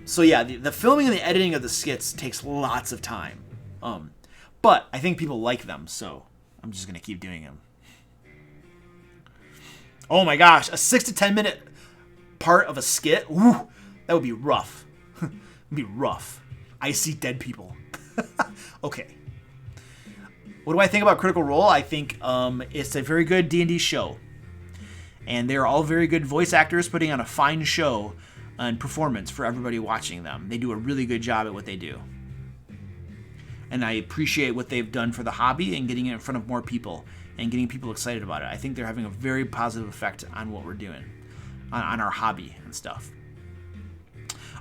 So yeah, the filming and the editing of the skits takes lots of time. But I think people like them, so I'm just going to keep doing them. Oh my gosh, a 6 to 10 minute part of a skit? Ooh, that would be rough. It'd be rough. I see dead people. Okay. What do I think about Critical Role? I think it's a very good D&D show. And they're all very good voice actors putting on a fine show and performance for everybody watching them. They do a really good job at what they do. And I appreciate what they've done for the hobby and getting it in front of more people and getting people excited about it. I think they're having a very positive effect on what we're doing, on our hobby and stuff.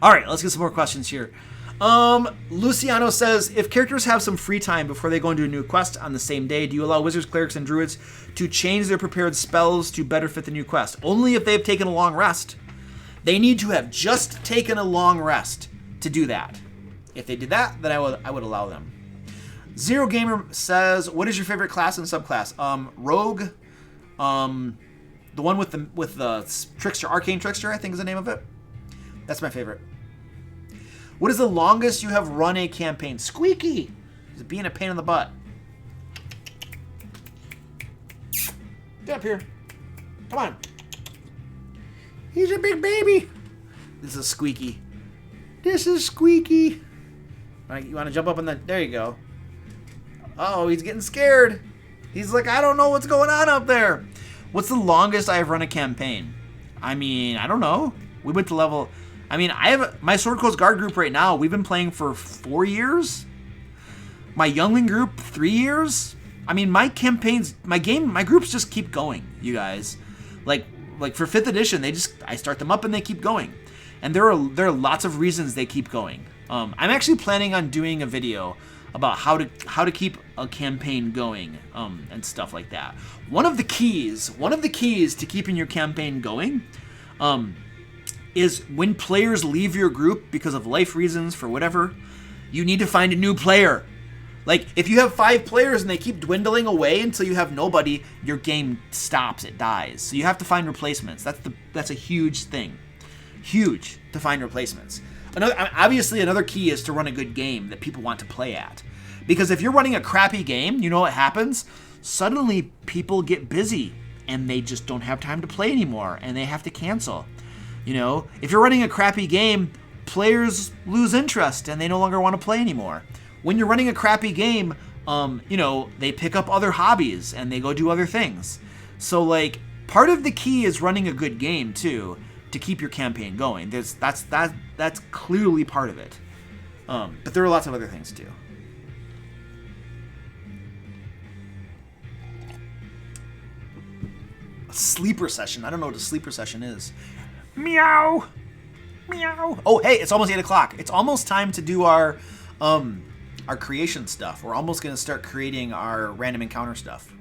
All right, let's get some more questions here. Luciano says, if characters have some free time before they go into a new quest on the same day, do you allow wizards, clerics, and druids to change their prepared spells to better fit the new quest? Only if they've taken a long rest. They need to have just taken a long rest to do that. If they did that, then I would allow them. Zero Gamer says, what is your favorite class and subclass? Rogue, the one with the Trickster, Arcane Trickster, I think is the name of it. That's my favorite. What is the longest you have run a campaign? Squeaky! He's being a pain in the butt. Get up here. Come on. He's a big baby. This is Squeaky. This is Squeaky. You want to jump up on the... There you go. Oh, he's getting scared. He's like, I don't know what's going on up there. What's the longest I've run a campaign? I mean, I don't know. We went to level... I mean, I have my Sword Coast Guard group right now. We've been playing for 4 years. My Youngling group, 3 years. I mean, my campaigns, my groups just keep going, you guys. Like for 5th edition, I start them up and they keep going. And there are lots of reasons they keep going. I'm actually planning on doing a video about how to keep a campaign going, and stuff like that. One of the keys to keeping your campaign going, is when players leave your group because of life reasons, for whatever, you need to find a new player. Like, if you have 5 players and they keep dwindling away until you have nobody, your game stops, it dies. So you have to find replacements. That's a huge thing. Huge to find replacements. Another key is to run a good game that people want to play at. Because if you're running a crappy game, you know what happens? Suddenly people get busy and they just don't have time to play anymore and they have to cancel. You know, if you're running a crappy game, players lose interest and they no longer want to play anymore. When you're running a crappy game, they pick up other hobbies and they go do other things. So, like, part of the key is running a good game too, to keep your campaign going. That's clearly part of it. But there are lots of other things too. A sleeper session. I don't know what a sleeper session is. Meow. Meow. Oh, hey, it's almost 8 o'clock. It's almost time to do our creation stuff. We're almost going to start creating our random encounter stuff.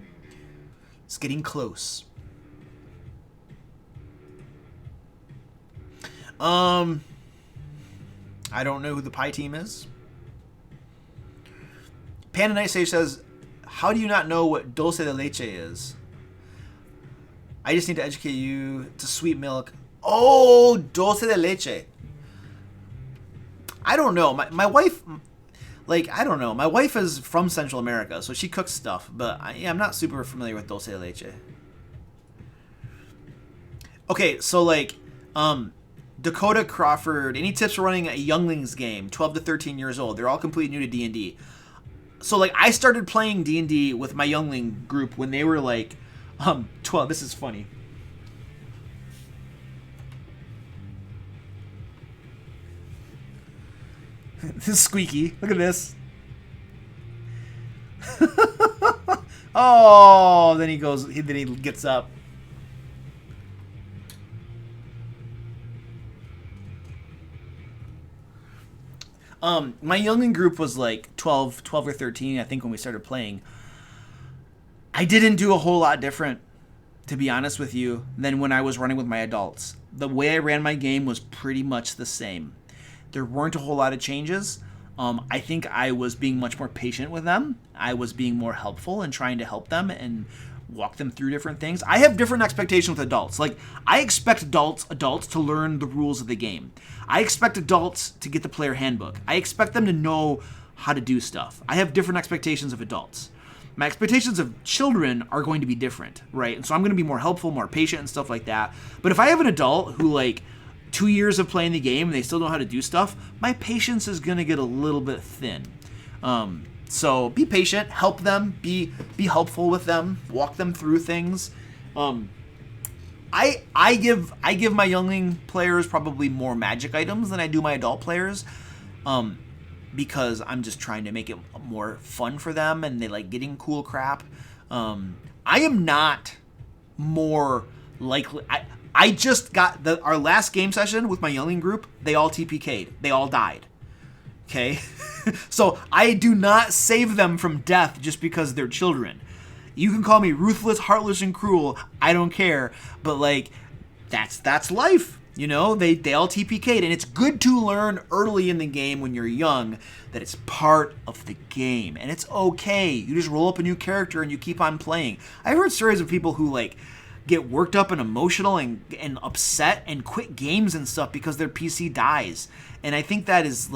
It's getting close. I don't know who the pie team is. Panda Night Sage says, how do you not know what dulce de leche is? I just need to educate you to sweet milk. Oh, dulce de leche. I don't know. My wife, I don't know. My wife is from Central America, so she cooks stuff, but I'm not super familiar with dulce de leche. Okay, so Dakota Crawford, any tips for running a Younglings game, 12 to 13 years old? They're all completely new to D&D. So, I started playing D&D with my Youngling group when they were, 12. This is funny. This is Squeaky. Look at this. Oh, then he gets up. My Youngling group was 12 or 13, I think, when we started playing. I didn't do a whole lot different, to be honest with you, than when I was running with my adults. The way I ran my game was pretty much the same. There weren't a whole lot of changes. I think I was being much more patient with them. I was being more helpful and trying to help them and walk them through different things. I have different expectations with adults. I expect adults to learn the rules of the game. I expect adults to get the player handbook. I expect them to know how to do stuff. I have different expectations of adults. My expectations of children are going to be different, right? And so I'm going to be more helpful, more patient and stuff like that. But if I have an adult who 2 years of playing the game and they still know how to do stuff, my patience is going to get a little bit thin. So be patient, help them, be helpful with them, walk them through things. I give my Youngling players probably more magic items than I do my adult players, because I'm just trying to make it more fun for them and they like getting cool crap. I am not more likely. I just got our last game session with my Youngling group. They all TPK'd. They all died. Okay? So I do not save them from death just because they're children. You can call me ruthless, heartless, and cruel. I don't care. But that's life. You know, they all TPK'd, and it's good to learn early in the game when you're young that it's part of the game, and it's okay. You just roll up a new character and you keep on playing. I've heard stories of people who get worked up and emotional and upset and quit games and stuff because their PC dies, and I think that is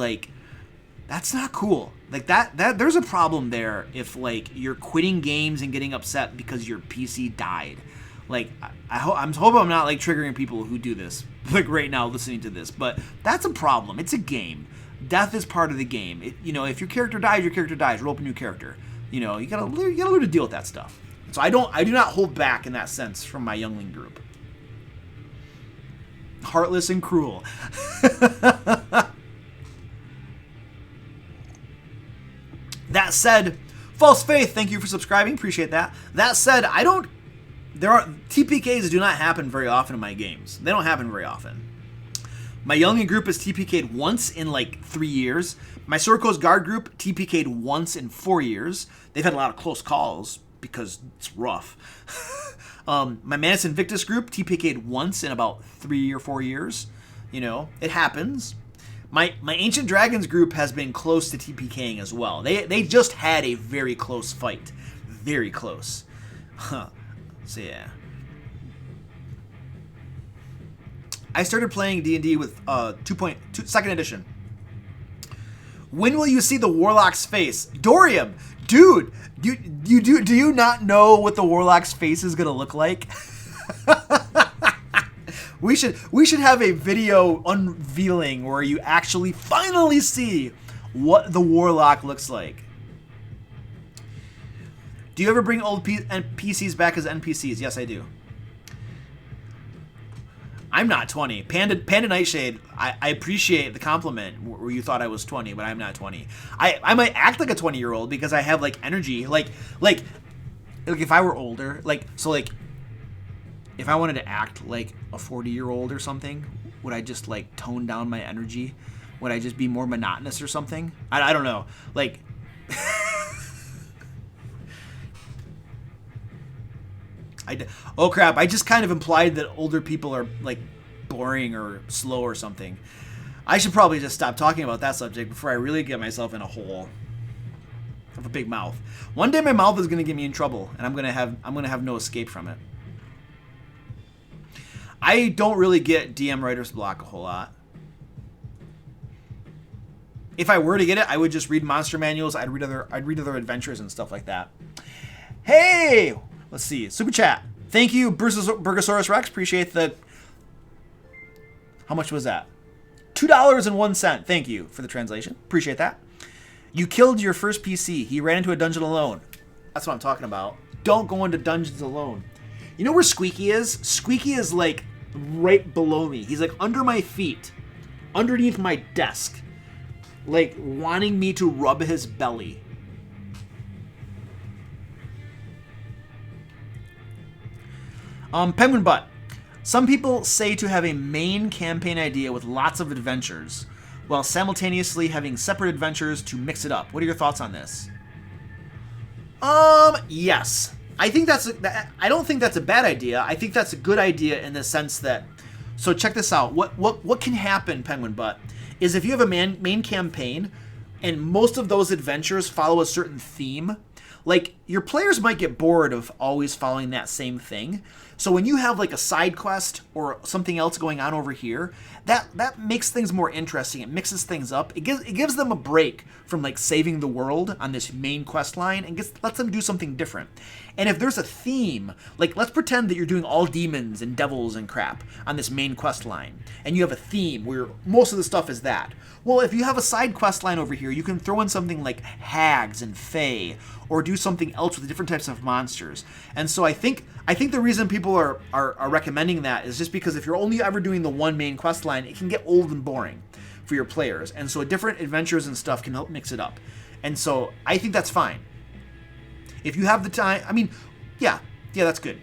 that's not cool. That there's a problem there if you're quitting games and getting upset because your PC died. I'm hoping I'm not triggering people who do this right now listening to this, but that's a problem. It's a game. Death is part of the game. If your character dies, your character dies. Roll up a new character. You gotta learn to deal with that stuff. So I do not hold back in that sense from my Youngling group. Heartless and cruel. That said, False Faith, thank you for subscribing. Appreciate that. That said, TPKs do not happen very often in my games. They don't happen very often. My Youngin group has TPK'd once in like 3 years. My Sword Coast Guard group TPK'd once in 4 years. They've had a lot of close calls because it's rough. My Manus Invictus group TPK'd once in about 3 or 4 years. You know, it happens. My Ancient Dragons group has been close to TPKing as well. They just had a very close fight. Very close. Huh. So yeah. I started playing D&D with 2.2 edition. When will you see the Warlock's face? Dorium! Dude! Do you not know what the Warlock's face is gonna look like? We should have a video unveiling where you actually finally see what the Warlock looks like. Do you ever bring old NPCs back as NPCs? Yes, I do. I'm not 20. Panda Nightshade, I appreciate the compliment where you thought I was 20, but I'm not 20. I might act like a 20-year-old because I have like energy. Like if I were older, if I wanted to act like a 40-year-old or something, would I just like tone down my energy? Would I just be more monotonous or something? I don't know. Like oh crap, I just kind of implied that older people are like boring or slow or something. I should probably just stop talking about that subject before I really get myself in a hole. I have a big mouth. One day my mouth is going to get me in trouble and I'm going to have no escape from it. I don't really get DM writer's block a whole lot. If I were to get it, I would just read monster manuals. I'd read other adventures and stuff like that. Hey, let's see. Super chat. Thank you, Burgosaurus Rex. Appreciate the. How much was that? $2.01. Thank you for the translation. Appreciate that. You killed your first PC. He ran into a dungeon alone. That's what I'm talking about. Don't go into dungeons alone. You know where Squeaky is? Squeaky is like right below me. He's like under my feet, underneath my desk, like wanting me to rub his belly. Penguin Butt. Some people say to have a main campaign idea with lots of adventures, while simultaneously having separate adventures to mix it up. What are your thoughts on this? Yes. I don't think that's a bad idea. I think that's a good idea in the sense that, so check this out. What can happen, Penguin Butt, is if you have a main campaign and most of those adventures follow a certain theme, like your players might get bored of always following that same thing. So when you have like a side quest or something else going on over here, that makes things more interesting. It mixes things up. It gives them a break from like saving the world on this main quest line and lets them do something different. And if there's a theme, like let's pretend that you're doing all demons and devils and crap on this main quest line, and you have a theme where most of the stuff is that. Well, if you have a side quest line over here, you can throw in something like hags and fae, or do something else with different types of monsters. And so I think the reason people are recommending that is just because if you're only ever doing the one main quest line, it can get old and boring for your players. And so different adventures and stuff can help mix it up. And so I think that's fine. If you have the time, I mean, yeah, that's good.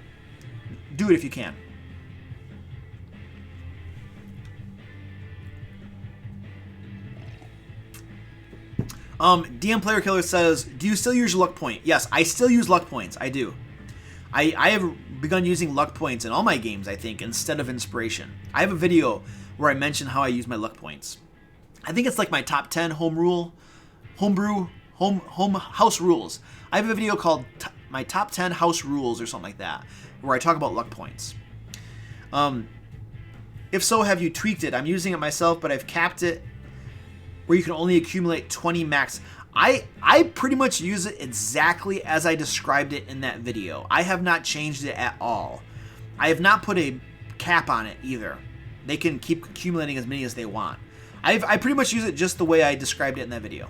Do it if you can. DM Player Killer says, do you still use luck point? Yes, I still use luck points. I do. I have begun using luck points in all my games, I think, instead of inspiration. I have a video where I mention how I use my luck points. I think it's like my top 10 home house rules. I have a video called my top 10 house rules or something like that, where I talk about luck points. If so, have you tweaked it? I'm using it myself, but I've capped it where you can only accumulate 20 max. I pretty much use it exactly as I described it in that video. I have not changed it at all. I have not put a cap on it either. They can keep accumulating as many as they want. I pretty much use it just the way I described it in that video.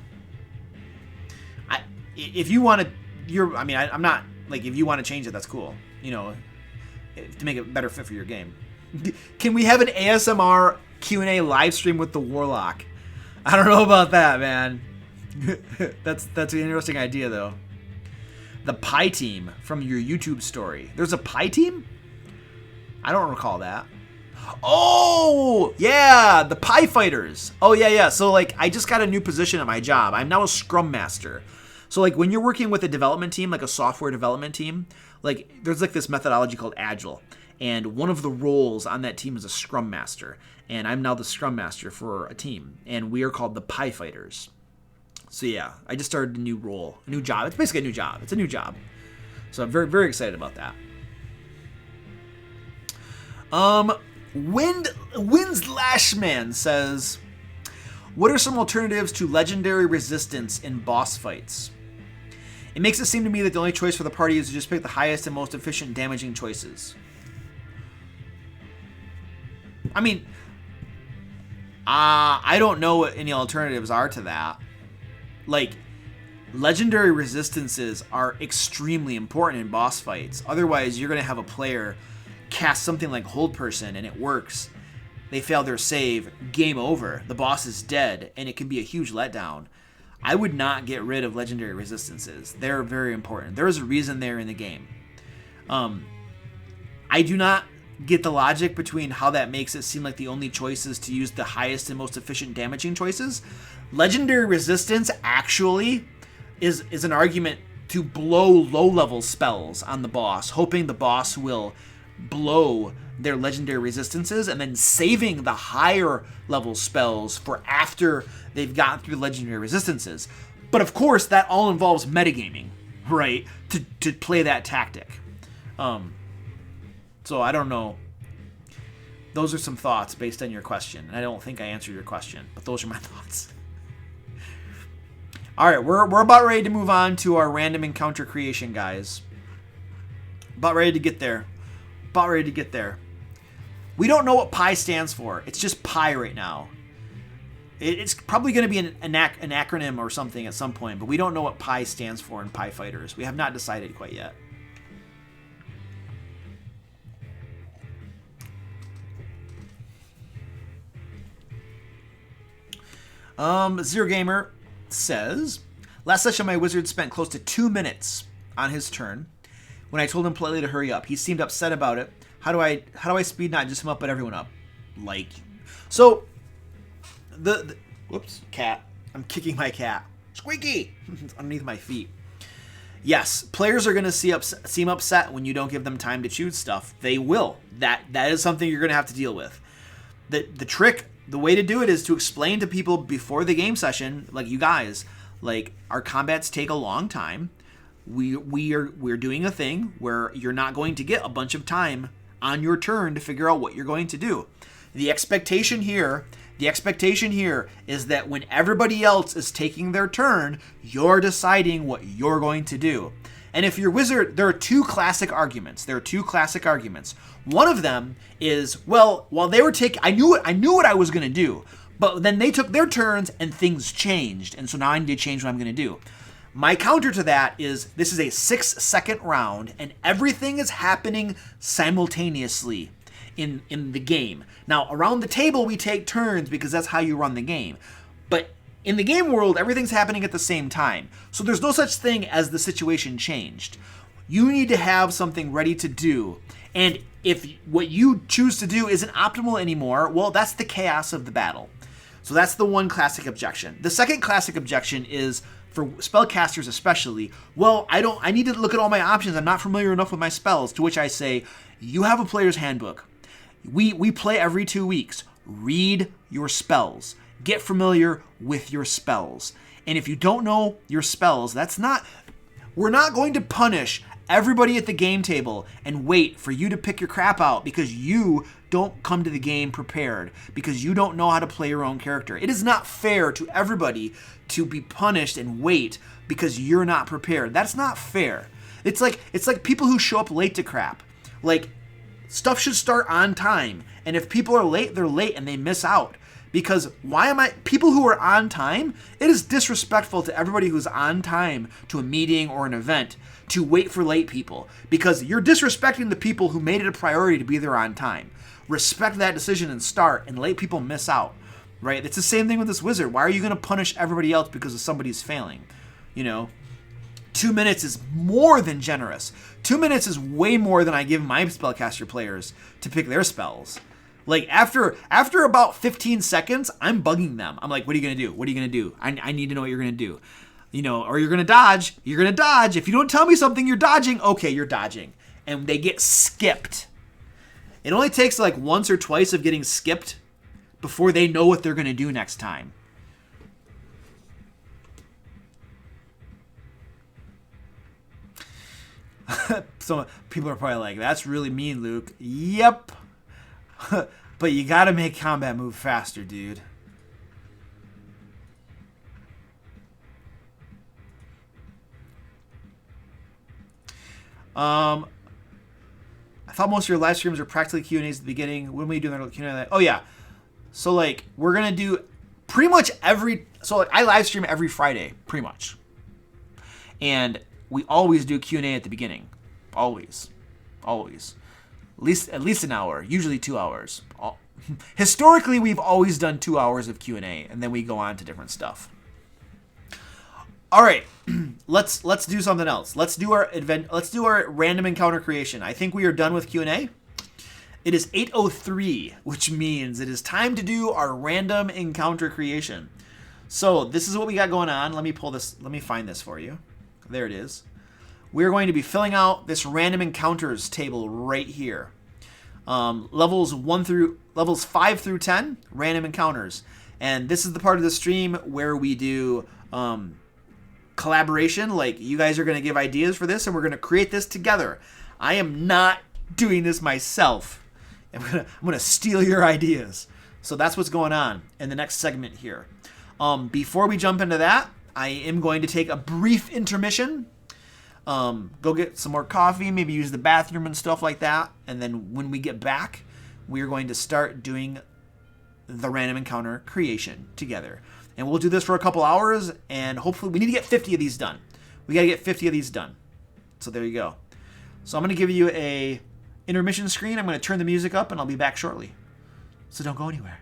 If you want to, I'm not, like, if you want to change it, that's cool. You know, to make it better fit for your game. Can we have an ASMR Q&A live stream with the Warlock? I don't know about that, man. That's an interesting idea, though. The Pie Team from your YouTube story. There's a Pie Team? I don't recall that. Oh, yeah, the Pie Fighters. Oh, yeah. So, like, I just got a new position at my job. I'm now a Scrum Master. So, like, when you're working with a development team, like a software development team, like, there's, like, this methodology called Agile. And one of the roles on that team is a Scrum Master. And I'm now the Scrum Master for a team. And we are called the Pie Fighters. So, yeah, I just started a new role, a new job. It's basically a new job. It's a new job. So, I'm very, very excited about that. Wind's Lashman says, what are some alternatives to legendary resistance in boss fights? It makes it seem to me that the only choice for the party is to just pick the highest and most efficient damaging choices. I mean, I don't know what any alternatives are to that. Like, legendary resistances are extremely important in boss fights. Otherwise, you're going to have a player cast something like Hold Person and it works. They fail their save, game over. The boss is dead, and it can be a huge letdown. I would not get rid of legendary resistances. They're very important. There is a reason they're in the game. I do not get the logic between how that makes it seem like the only choice is to use the highest and most efficient damaging choices. Legendary resistance actually is an argument to blow low-level spells on the boss, hoping the boss will blow their legendary resistances and then saving the higher level spells for after they've gotten through legendary resistances. But of course, that all involves metagaming, right? To play that tactic. So I don't know. Those are some thoughts based on your question. And I don't think I answered your question, but those are my thoughts. All right, we're about ready to move on to our random encounter creation, guys. About ready to get there. We don't know what PI stands for. It's just PI right now. It's probably going to be an acronym or something at some point, but we don't know what PI stands for in PI Fighters. We have not decided quite yet. Zero Gamer says, last session my wizard spent close to 2 minutes on his turn. When I told him politely to hurry up, he seemed upset about it. How do I speed not just him up but everyone up? Like, so the whoops, cat. I'm kicking my cat. Squeaky. It's underneath my feet. Yes, players are going to seem upset when you don't give them time to choose stuff. They will. That is something you're going to have to deal with. The way to do it is to explain to people before the game session, like you guys, like our combats take a long time. We're doing a thing where you're not going to get a bunch of time on your turn to figure out what you're going to do. The expectation here is that when everybody else is taking their turn, you're deciding what you're going to do. And if you're wizard, there are two classic arguments. One of them is, well, while they were taking, I knew what I was going to do, but then they took their turns and things changed, and so now I need to change what I'm going to do. My counter to that is this is a 6-second round, and everything is happening simultaneously in the game. Now, around the table, we take turns because that's how you run the game. But in the game world, everything's happening at the same time. So there's no such thing as the situation changed. You need to have something ready to do. And if what you choose to do isn't optimal anymore, well, that's the chaos of the battle. So that's the one classic objection. The second classic objection is, for spellcasters especially, well, I need to look at all my options. I'm not familiar enough with my spells. To which I say, you have a player's handbook. We play every 2 weeks. Read your spells. Get familiar with your spells. And if you don't know your spells, we're not going to punish everybody at the game table and wait for you to pick your crap out because you don't come to the game prepared, because you don't know how to play your own character. It is not fair to everybody to be punished and wait because you're not prepared. That's not fair. It's like people who show up late to crap. Like, stuff should start on time, and if people are late, they're late and they miss out. Because people who are on time, it is disrespectful to everybody who's on time to a meeting or an event to wait for late people, because you're disrespecting the people who made it a priority to be there on time. Respect that decision and start, and late people miss out, right? It's the same thing with this wizard. Why are you going to punish everybody else because of somebody's failing? 2 minutes is more than generous. 2 minutes is way more than I give my spellcaster players to pick their spells. Like, after about 15 seconds, I'm bugging them. I'm like, what are you going to do? What are you going to do? I need to know what you're going to do. Or you're going to dodge. You're going to dodge. If you don't tell me something, you're dodging. Okay, you're dodging. And they get skipped. It only takes like once or twice of getting skipped before they know what they're going to do next time. So people are probably like, that's really mean, Luke. Yep. But you gotta make combat move faster, dude. I thought most of your live streams are practically Q&As at the beginning. When will you do the Q&A? Oh, yeah. So, like, we're gonna do pretty much I live stream every Friday, pretty much. And we always do Q&A at the beginning. Always. At least an hour, usually 2 hours. Historically, we've always done 2 hours of Q&A, and then we go on to different stuff. All right, let's do something else. Let's do our random encounter creation. I think we are done with Q&A. It is 8:03, which means it is time to do our random encounter creation. So this is what we got going on. Let me find this for you. There it is. We're going to be filling out this random encounters table right here. Levels 5 through 10, random encounters. And this is the part of the stream where we do collaboration. Like, you guys are going to give ideas for this, and we're going to create this together. I am not doing this myself. I'm going to steal your ideas. So that's what's going on in the next segment here. Before we jump into that, I am going to take a brief intermission. Go get some more coffee, maybe use the bathroom and stuff like that. And then when we get back, we are going to start doing the random encounter creation together. And we'll do this for a couple hours, and hopefully we need to get 50 of these done. We got to get 50 of these done. So there you go. So I'm going to give you a intermission screen. I'm going to turn the music up, and I'll be back shortly. So don't go anywhere.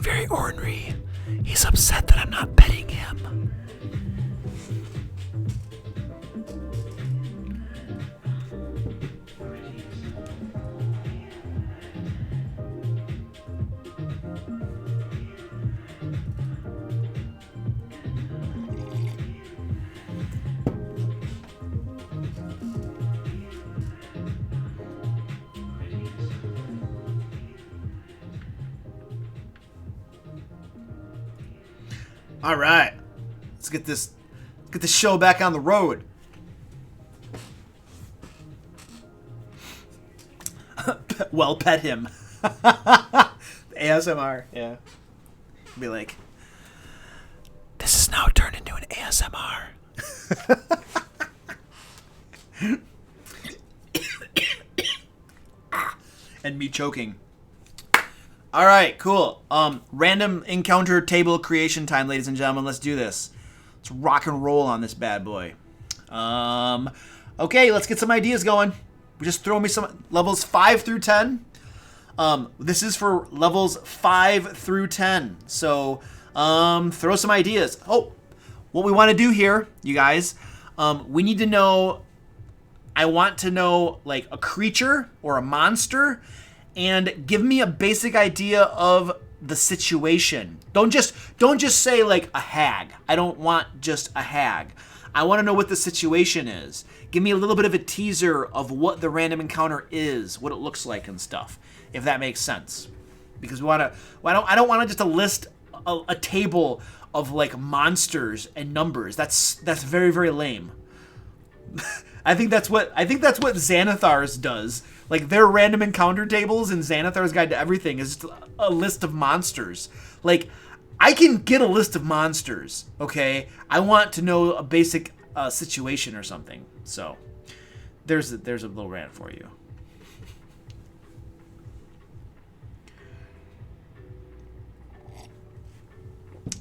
very ornery. He's upset that I'm not petting him. All right, let's get this show back on the road. Well, pet him. ASMR, yeah. Be like, this is now turned into an ASMR. And me choking. All right, cool. Random encounter table creation time, ladies and gentlemen. Let's do this. Let's rock and roll on this bad boy. Okay, let's get some ideas going. Just throw me some levels 5 through 10. This is for levels 5 through 10. So, throw some ideas. Oh, what we want to do here, you guys, we need to know, I want to know like a creature or a monster, and give me a basic idea of the situation. Don't just say like a hag. I don't want just a hag. I want to know what the situation is. Give me a little bit of a teaser of what the random encounter is, what it looks like and stuff, if that makes sense. Because I don't want to just list a table of like monsters and numbers. That's very, very lame. I think that's what Xanathar's does. Like, their random encounter tables in Xanathar's Guide to Everything is just a list of monsters. Like, I can get a list of monsters, okay? I want to know a basic situation or something. So, there's a little rant for you.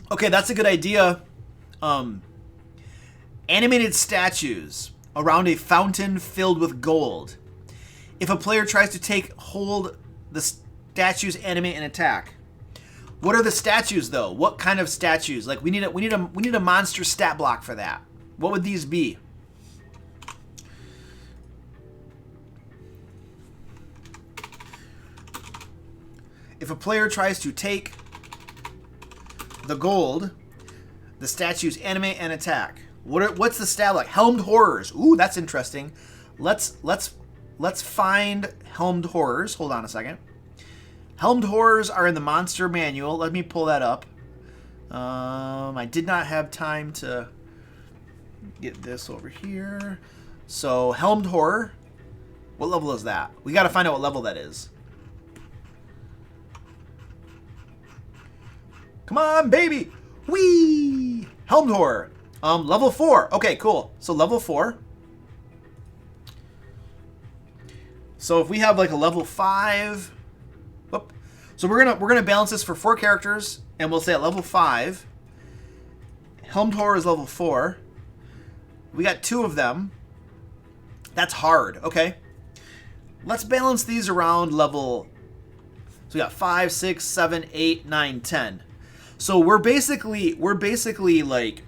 Okay, that's a good idea. Animated statues around a fountain filled with gold. If a player tries to take hold, the statues animate and attack. What are the statues though? What kind of statues? Like we need a monster stat block for that. What would these be? If a player tries to take the gold, the statues animate and attack. What's the stat block? Helmed horrors. Ooh, that's interesting. Let's find helmed horrors. Hold on a second. Helmed horrors are in the monster manual. Let me pull that up. I did not have time to get this over here. So, helmed horror. What level is that? We got to find out what level that is. Come on, baby. Whee! Helmed horror. Level 4. Okay, cool. So, level 4. So if we have like a level 5, whoop. So we're gonna balance this for 4 characters, and we'll say at level 5, Helmed Horror is level 4. We got 2 of them. That's hard. Okay. Let's balance these around level. So we got 5, 6, 7, 8, 9, 10. So we're basically like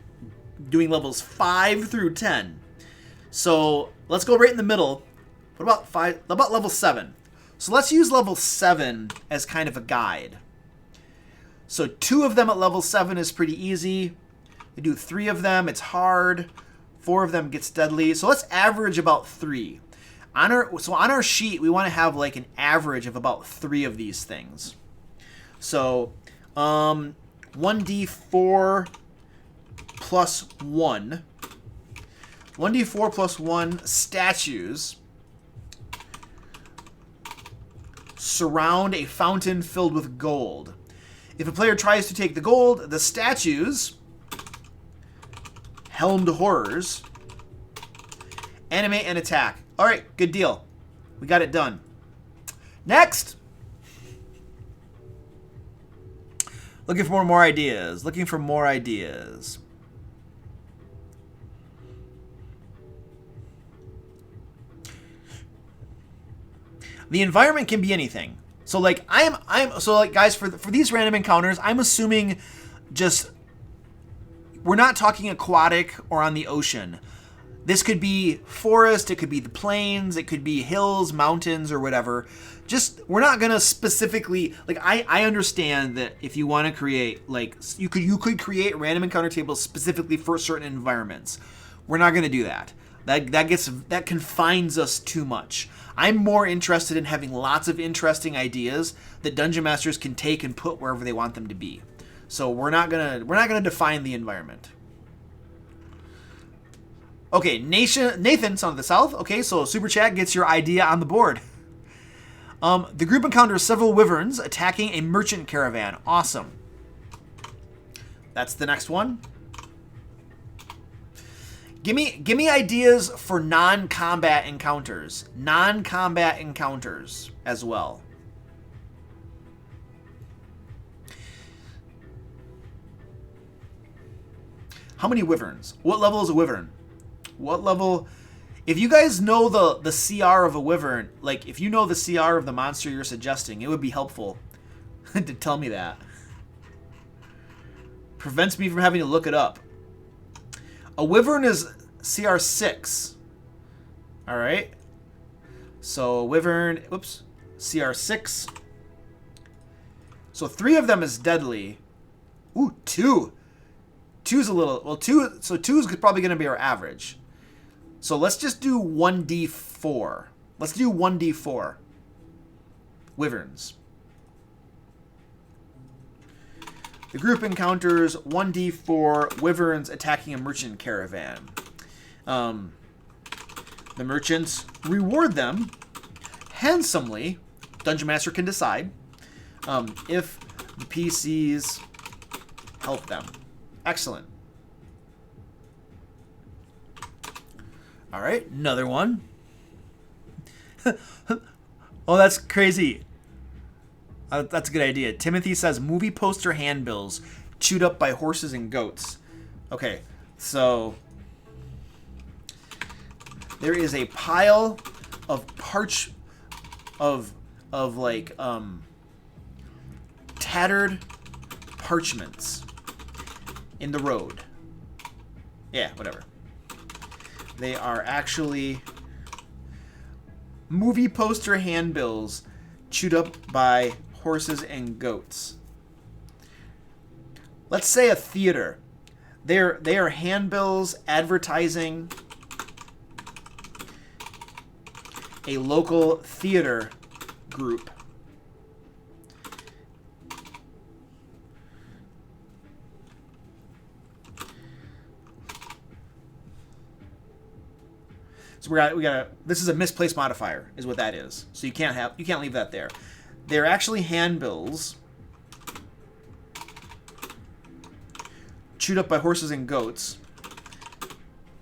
doing levels 5 through 10. So let's go right in the middle. What about 5? What about level 7? So let's use level 7 as kind of a guide. So 2 of them at level 7 is pretty easy. We do 3 of them, it's hard. 4 of them gets deadly. So let's average about 3. On our sheet, we want to have like an average of about 3 of these things. So 1d4 plus 1. 1d4 plus 1 statues surround a fountain filled with gold. If a player tries to take the gold, the statues, helmed horrors, animate and attack. All right, good deal. We got it done. Next. Looking for more ideas. Looking for more ideas. The environment can be anything. So like so like guys, for these random encounters, I'm assuming just we're not talking aquatic or on the ocean. This could be forest, it could be the plains, it could be hills, mountains, or whatever. Just, we're not gonna specifically, like, I understand that if you want to create, like, you could create random encounter tables specifically for certain environments. We're not gonna do that. That confines us too much. I'm more interested in having lots of interesting ideas that dungeon masters can take and put wherever they want them to be. So we're not gonna define the environment. Okay, Nathan, son of the South. Okay, so Super Chat gets your idea on the board. The group encounters several wyverns attacking a merchant caravan. Awesome. That's the next one. Give me ideas for non-combat encounters. Non-combat encounters as well. How many wyverns? What level is a wyvern? What level? If you guys know the CR of a wyvern, like if you know the CR of the monster you're suggesting, it would be helpful to tell me that. Prevents me from having to look it up. A wyvern is CR 6. All right. So wyvern, oops, CR 6. So 3 of them is deadly. Ooh, 2. 2's a little, well, 2, so 2 is probably going to be our average. So let's just do 1d4. Let's do 1d4. Wyverns. The group encounters 1d4 wyverns attacking a merchant caravan. The merchants reward them handsomely. Dungeon Master can decide if the PCs help them. Excellent. All right, another one. Oh, that's crazy. That's a good idea. Timothy says movie poster handbills chewed up by horses and goats. Okay, so there is a pile of tattered parchments in the road. Yeah, whatever. They are actually movie poster handbills chewed up by horses and goats. Let's say a theater. They are handbills advertising a local theater group. So we gotta. This is a misplaced modifier, is what that is. So you can't leave that there. They're actually handbills chewed up by horses and goats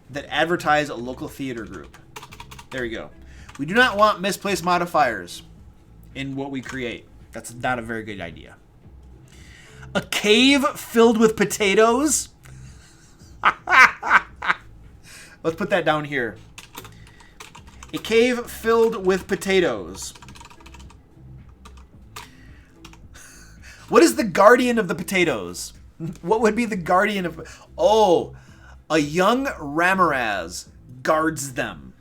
that advertise a local theater group. There you go. We do not want misplaced modifiers in what we create. That's not a very good idea. A cave filled with potatoes. Let's put that down here. A cave filled with potatoes. What is the guardian of the potatoes? What would be the guardian of... Oh, a young Ramaraz guards them.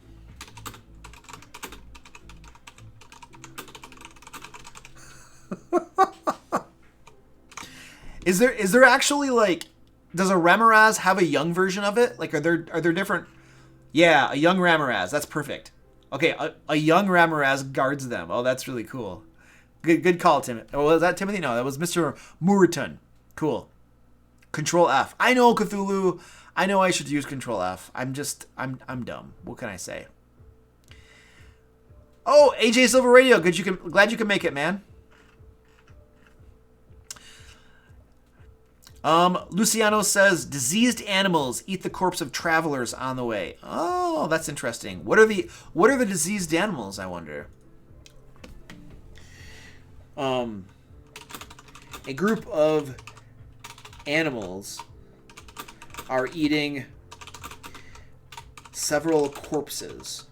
Is there actually, like... Does a Ramaraz have a young version of it? Like, are there different... Yeah, a young Ramaraz. That's perfect. Okay, a young Ramaraz guards them. Oh, that's really cool. Good call, Timothy. Oh, was that Timothy? No, that was Mr. Muriton. Cool. Control F. I know, Cthulhu. I know I should use Control F. I'm dumb. What can I say? Oh, AJ Silver Radio. Glad you can make it, man. Luciano says, diseased animals eat the corpse of travelers on the way. Oh, that's interesting. What are the diseased animals, I wonder? A group of animals are eating several corpses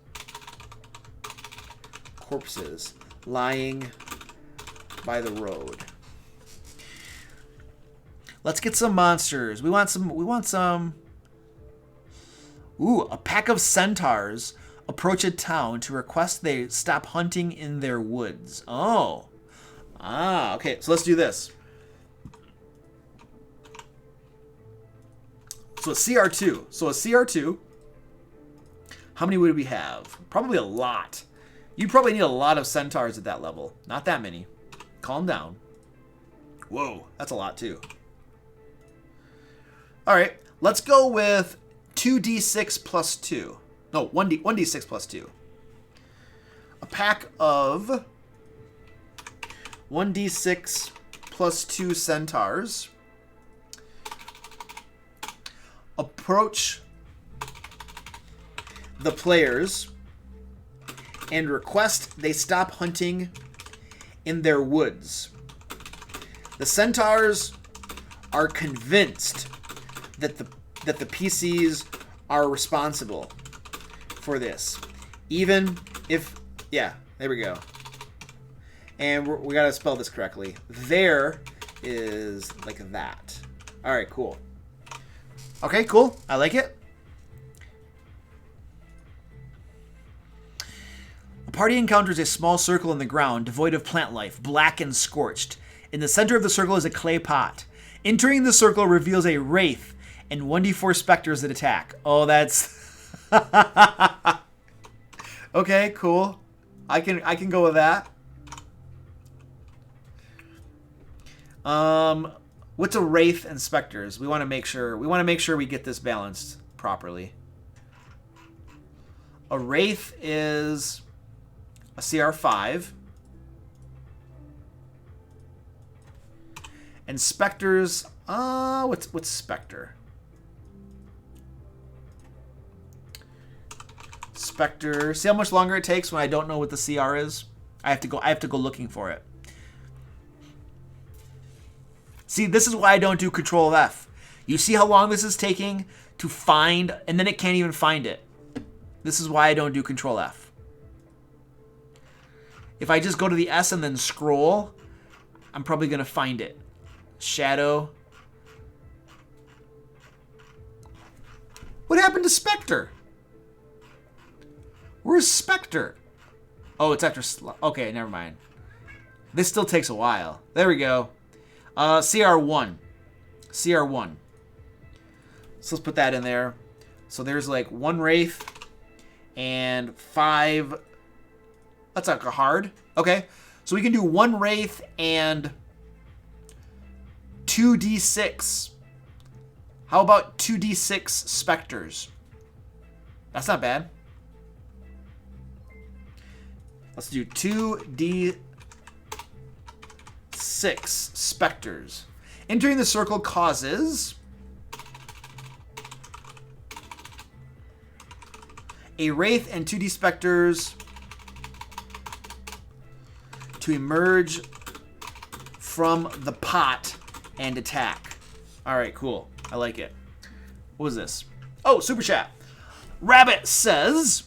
lying by the road. Let's get some monsters. We want some. Ooh, a pack of centaurs approach a town to request they stop hunting in their woods. Oh. Ah, okay. So let's do this. So a CR2. So a CR2. How many would we have? Probably a lot. You probably need a lot of centaurs at that level. Not that many. Calm down. Whoa, that's a lot too. All right, let's go with 2d6 plus 2. No, 1d6 plus 2. A pack of 1d6 plus 2 centaurs approach the players and request they stop hunting in their woods. The centaurs are convinced that the PCs are responsible for this, even if, yeah, there we go. And we gotta spell this correctly. There is like that. All right, cool. Okay, cool. I like it. A party encounters a small circle in the ground, devoid of plant life, black and scorched. In the center of the circle is a clay pot. Entering the circle reveals a wraith and 1d4 specters that attack. Oh, that's... Okay, cool. I can go with that. What's a wraith and specters? We want to make sure we get this balanced properly. A wraith is a CR5. And specters, what's specter? Specter. See how much longer it takes when I don't know what the CR is? I have to go looking for it. See, this is why I don't do Control F. You see how long this is taking to find, and then it can't even find it. This is why I don't do Control F. If I just go to the S and then scroll, I'm probably going to find it. Shadow. What happened to Spectre? Where's Spectre? Oh, it's after... Okay, never mind. This still takes a while. There we go. CR1. CR1. So let's put that in there. So there's like 1 Wraith and 5... That's like a hard. Okay. So we can do 1 Wraith and 2d6. How about 2d6 Specters? That's not bad. Let's do 2d6 Specters. Entering the circle causes a Wraith and 2d Specters to emerge from the pot and attack. All right, cool. I like it. What was this? Oh, super chat. Rabbit says,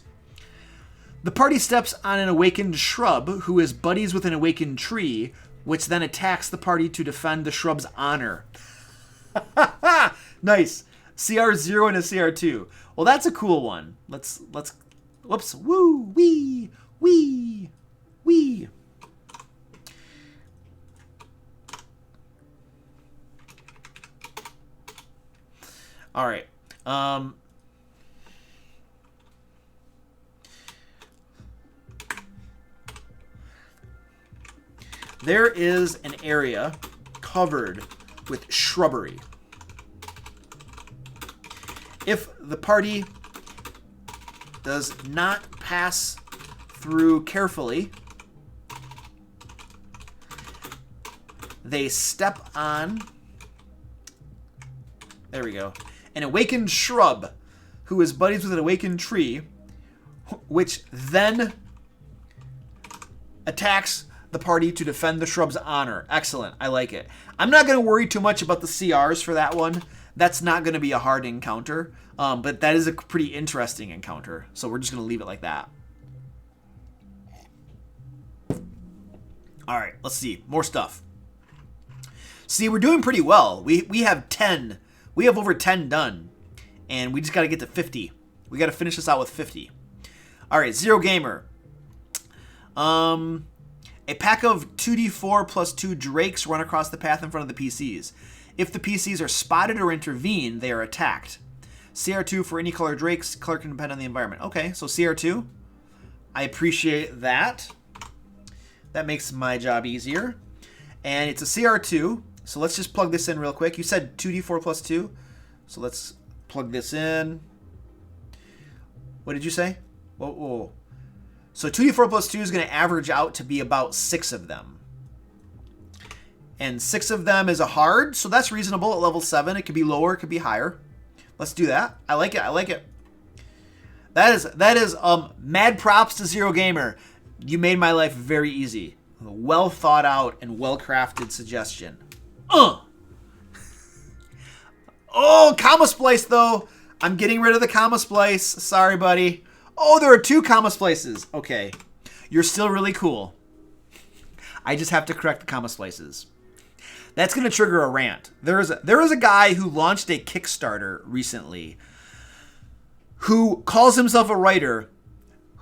the party steps on an awakened shrub who is buddies with an awakened tree, which then attacks the party to defend the shrub's honor. Nice. CR0 and a CR2. Well, that's a cool one. Let's, whoops, woo, wee, wee, wee. All right. There is an area covered with shrubbery. If the party does not pass through carefully, they step on, there we go, an awakened shrub who is buddies with an awakened tree, which then attacks the party to defend the shrub's honor. Excellent. I like it. I'm not going to worry too much about the CRs for that one. That's not going to be a hard encounter, but that is a pretty interesting encounter. So we're just going to leave it like that. All right, let's see. More stuff. See, we're doing pretty well. We have 10. We have over 10 done. And we just got to get to 50. We got to finish this out with 50. All right, Zero Gamer. A pack of 2d4 plus 2 drakes run across the path in front of the PCs. If the PCs are spotted or intervene, they are attacked. CR2 for any color drakes. Color can depend on the environment. Okay, so CR2. I appreciate that. That makes my job easier. And it's a CR2. So let's just plug this in real quick. You said 2d4 plus 2. So let's plug this in. What did you say? Whoa. So 2d4 plus 2 is going to average out to be about 6 of them. And 6 of them is a hard, so that's reasonable at level 7. It could be lower, it could be higher. Let's do that. I like it. That is mad props to Zero Gamer. You made my life very easy. A well thought out and well crafted suggestion. Oh, comma splice though. I'm getting rid of the comma splice. Sorry, buddy. Oh, there are 2 comma splices. Okay. You're still really cool. I just have to correct the comma splices. That's going to trigger a rant. There is a guy who launched a Kickstarter recently who calls himself a writer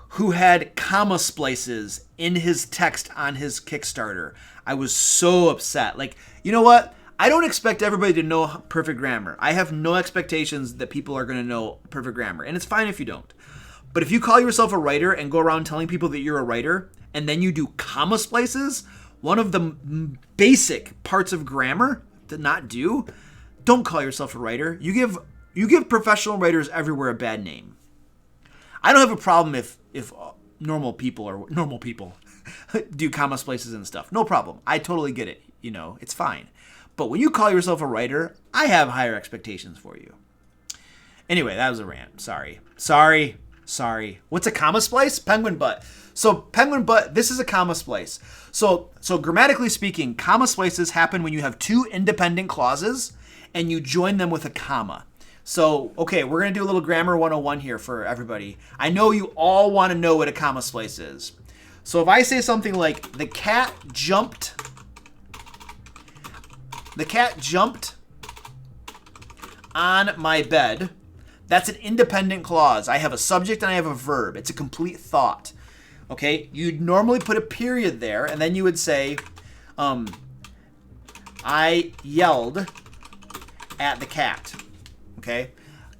who had comma splices in his text on his Kickstarter. I was so upset. Like, you know what? I don't expect everybody to know perfect grammar. I have no expectations that people are going to know perfect grammar. And it's fine if you don't. But if you call yourself a writer and go around telling people that you're a writer, and then you do comma splices, one of the basic parts of grammar to not do, don't call yourself a writer. You give professional writers everywhere a bad name. I don't have a problem if normal people do comma splices and stuff. No problem. I totally get it. You know, it's fine. But when you call yourself a writer, I have higher expectations for you. Anyway, that was a rant. Sorry. What's a comma splice? Penguin butt. So penguin butt, this is a comma splice. So grammatically speaking, comma splices happen when you have 2 independent clauses and you join them with a comma. So, okay, we're going to do a little grammar 101 here for everybody. I know you all want to know what a comma splice is. So if I say something like, the cat jumped on my bed, that's an independent clause. I have a subject and I have a verb. It's a complete thought. Okay, you'd normally put a period there, and then you would say, I yelled at the cat. Okay,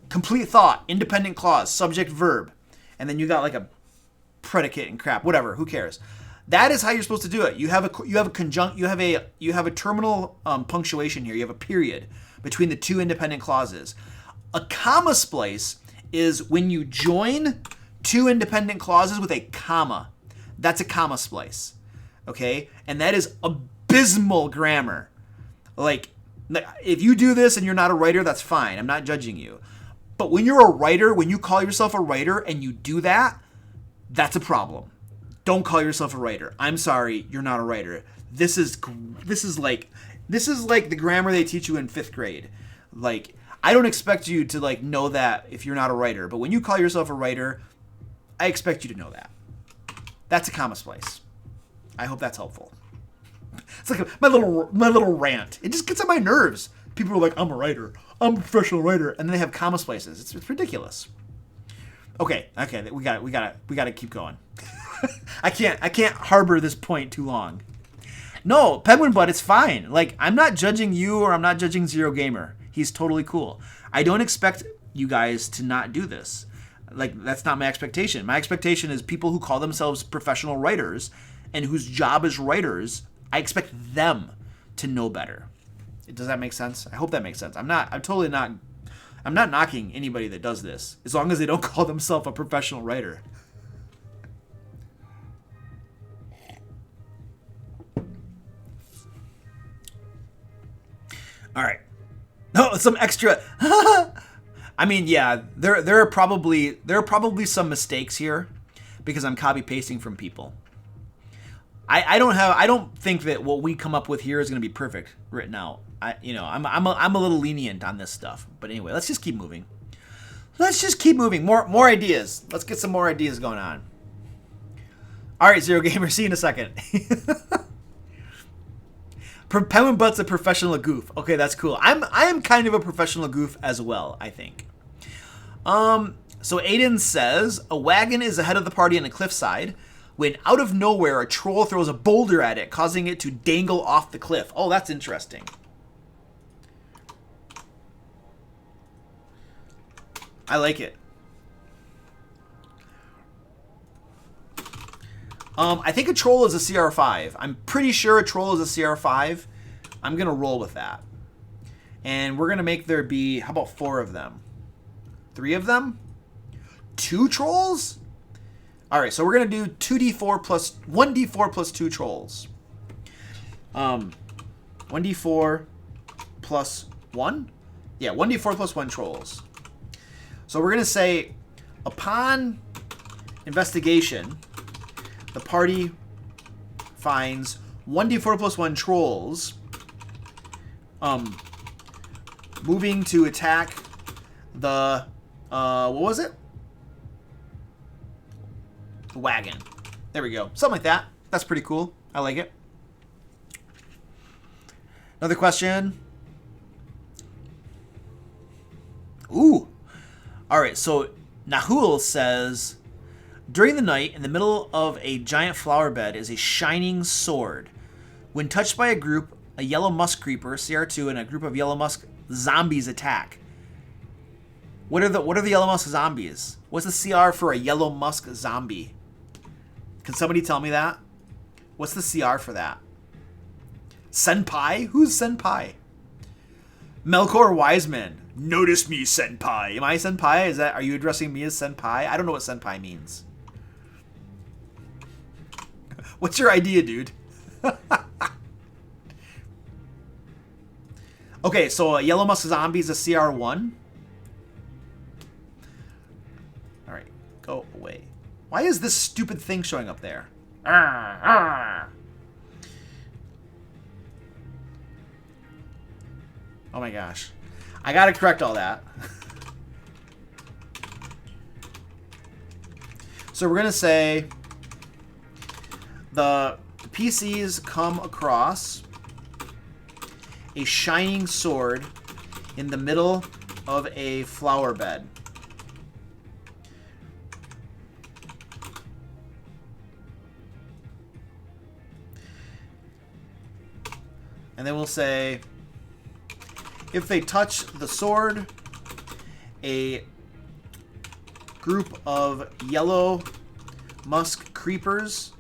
complete thought, independent clause, subject, verb, and then you got like a predicate and crap. Whatever, who cares? That is how you're supposed to do it. You have a terminal punctuation here. You have a period between the 2 independent clauses. A comma splice is when you join 2 independent clauses with a comma. That's a comma splice. Okay? And that is abysmal grammar. Like, if you do this and you're not a writer, that's fine. I'm not judging you. But when you're a writer, when you call yourself a writer and you do that, that's a problem. Don't call yourself a writer. I'm sorry, you're not a writer. This is like the grammar they teach you in 5th grade. Like, I don't expect you to like know that if you're not a writer, but when you call yourself a writer, I expect you to know that. That's a comma splice. I hope that's helpful. It's like my little rant. It just gets on my nerves. People are like, I'm a writer. I'm a professional writer, and then they have comma splices. It's ridiculous. Okay, we gotta keep going. I can't harbor this point too long. No, Penguin Butt, it's fine. Like, I'm not judging you or I'm not judging Zero Gamer. He's totally cool. I don't expect you guys to not do this. Like, that's not my expectation. My expectation is people who call themselves professional writers and whose job is writers, I expect them to know better. Does that make sense? I hope that makes sense. I'm not knocking anybody that does this, as long as they don't call themselves a professional writer. All right. No, some extra. I mean, yeah, there are probably some mistakes here because I'm copy pasting from people. I don't think that what we come up with here is going to be perfect written out. I'm a little lenient on this stuff. But anyway, let's just keep moving. More ideas. Let's get some more ideas going on. All right, Zero Gamer, see you in a second. Penguin Butt's a professional goof. Okay, that's cool. I am kind of a professional goof as well, I think. So Aiden says, a wagon is ahead of the party on a cliffside when out of nowhere a troll throws a boulder at it, causing it to dangle off the cliff. Oh, that's interesting. I like it. I think a troll is a CR5. I'm pretty sure a troll is a CR5. I'm going to roll with that. And we're going to make there be, how about 4 of them? 3 of them? 2 trolls? All right, so we're going to do 2d4 plus 1d4 plus 2 trolls. 1d4 plus 1? Yeah, 1d4 plus 1 trolls. So we're going to say, upon investigation, the party finds 1d4 plus 1 trolls moving to attack the, what was it? The wagon. There we go. Something like that. That's pretty cool. I like it. Another question. Ooh. All right, so Nahul says, during the night, in the middle of a giant flower bed is a shining sword. When touched by a group, a yellow musk creeper, CR2, and a group of yellow musk zombies attack. What are the yellow musk zombies? What's the CR for a yellow musk zombie? Can somebody tell me that? What's the CR for that? Senpai? Who's Senpai? Melkor Wiseman. Notice me, Senpai. Am I Senpai? Are you addressing me as Senpai? I don't know what Senpai means. What's your idea, dude? Okay, so Yellow Musk Zombie is a CR1. Alright, go away. Why is this stupid thing showing up there? Oh my gosh. I gotta correct all that. So we're gonna say the PCs come across a shining sword in the middle of a flower bed. And then we'll say, if they touch the sword, a group of yellow musk creepers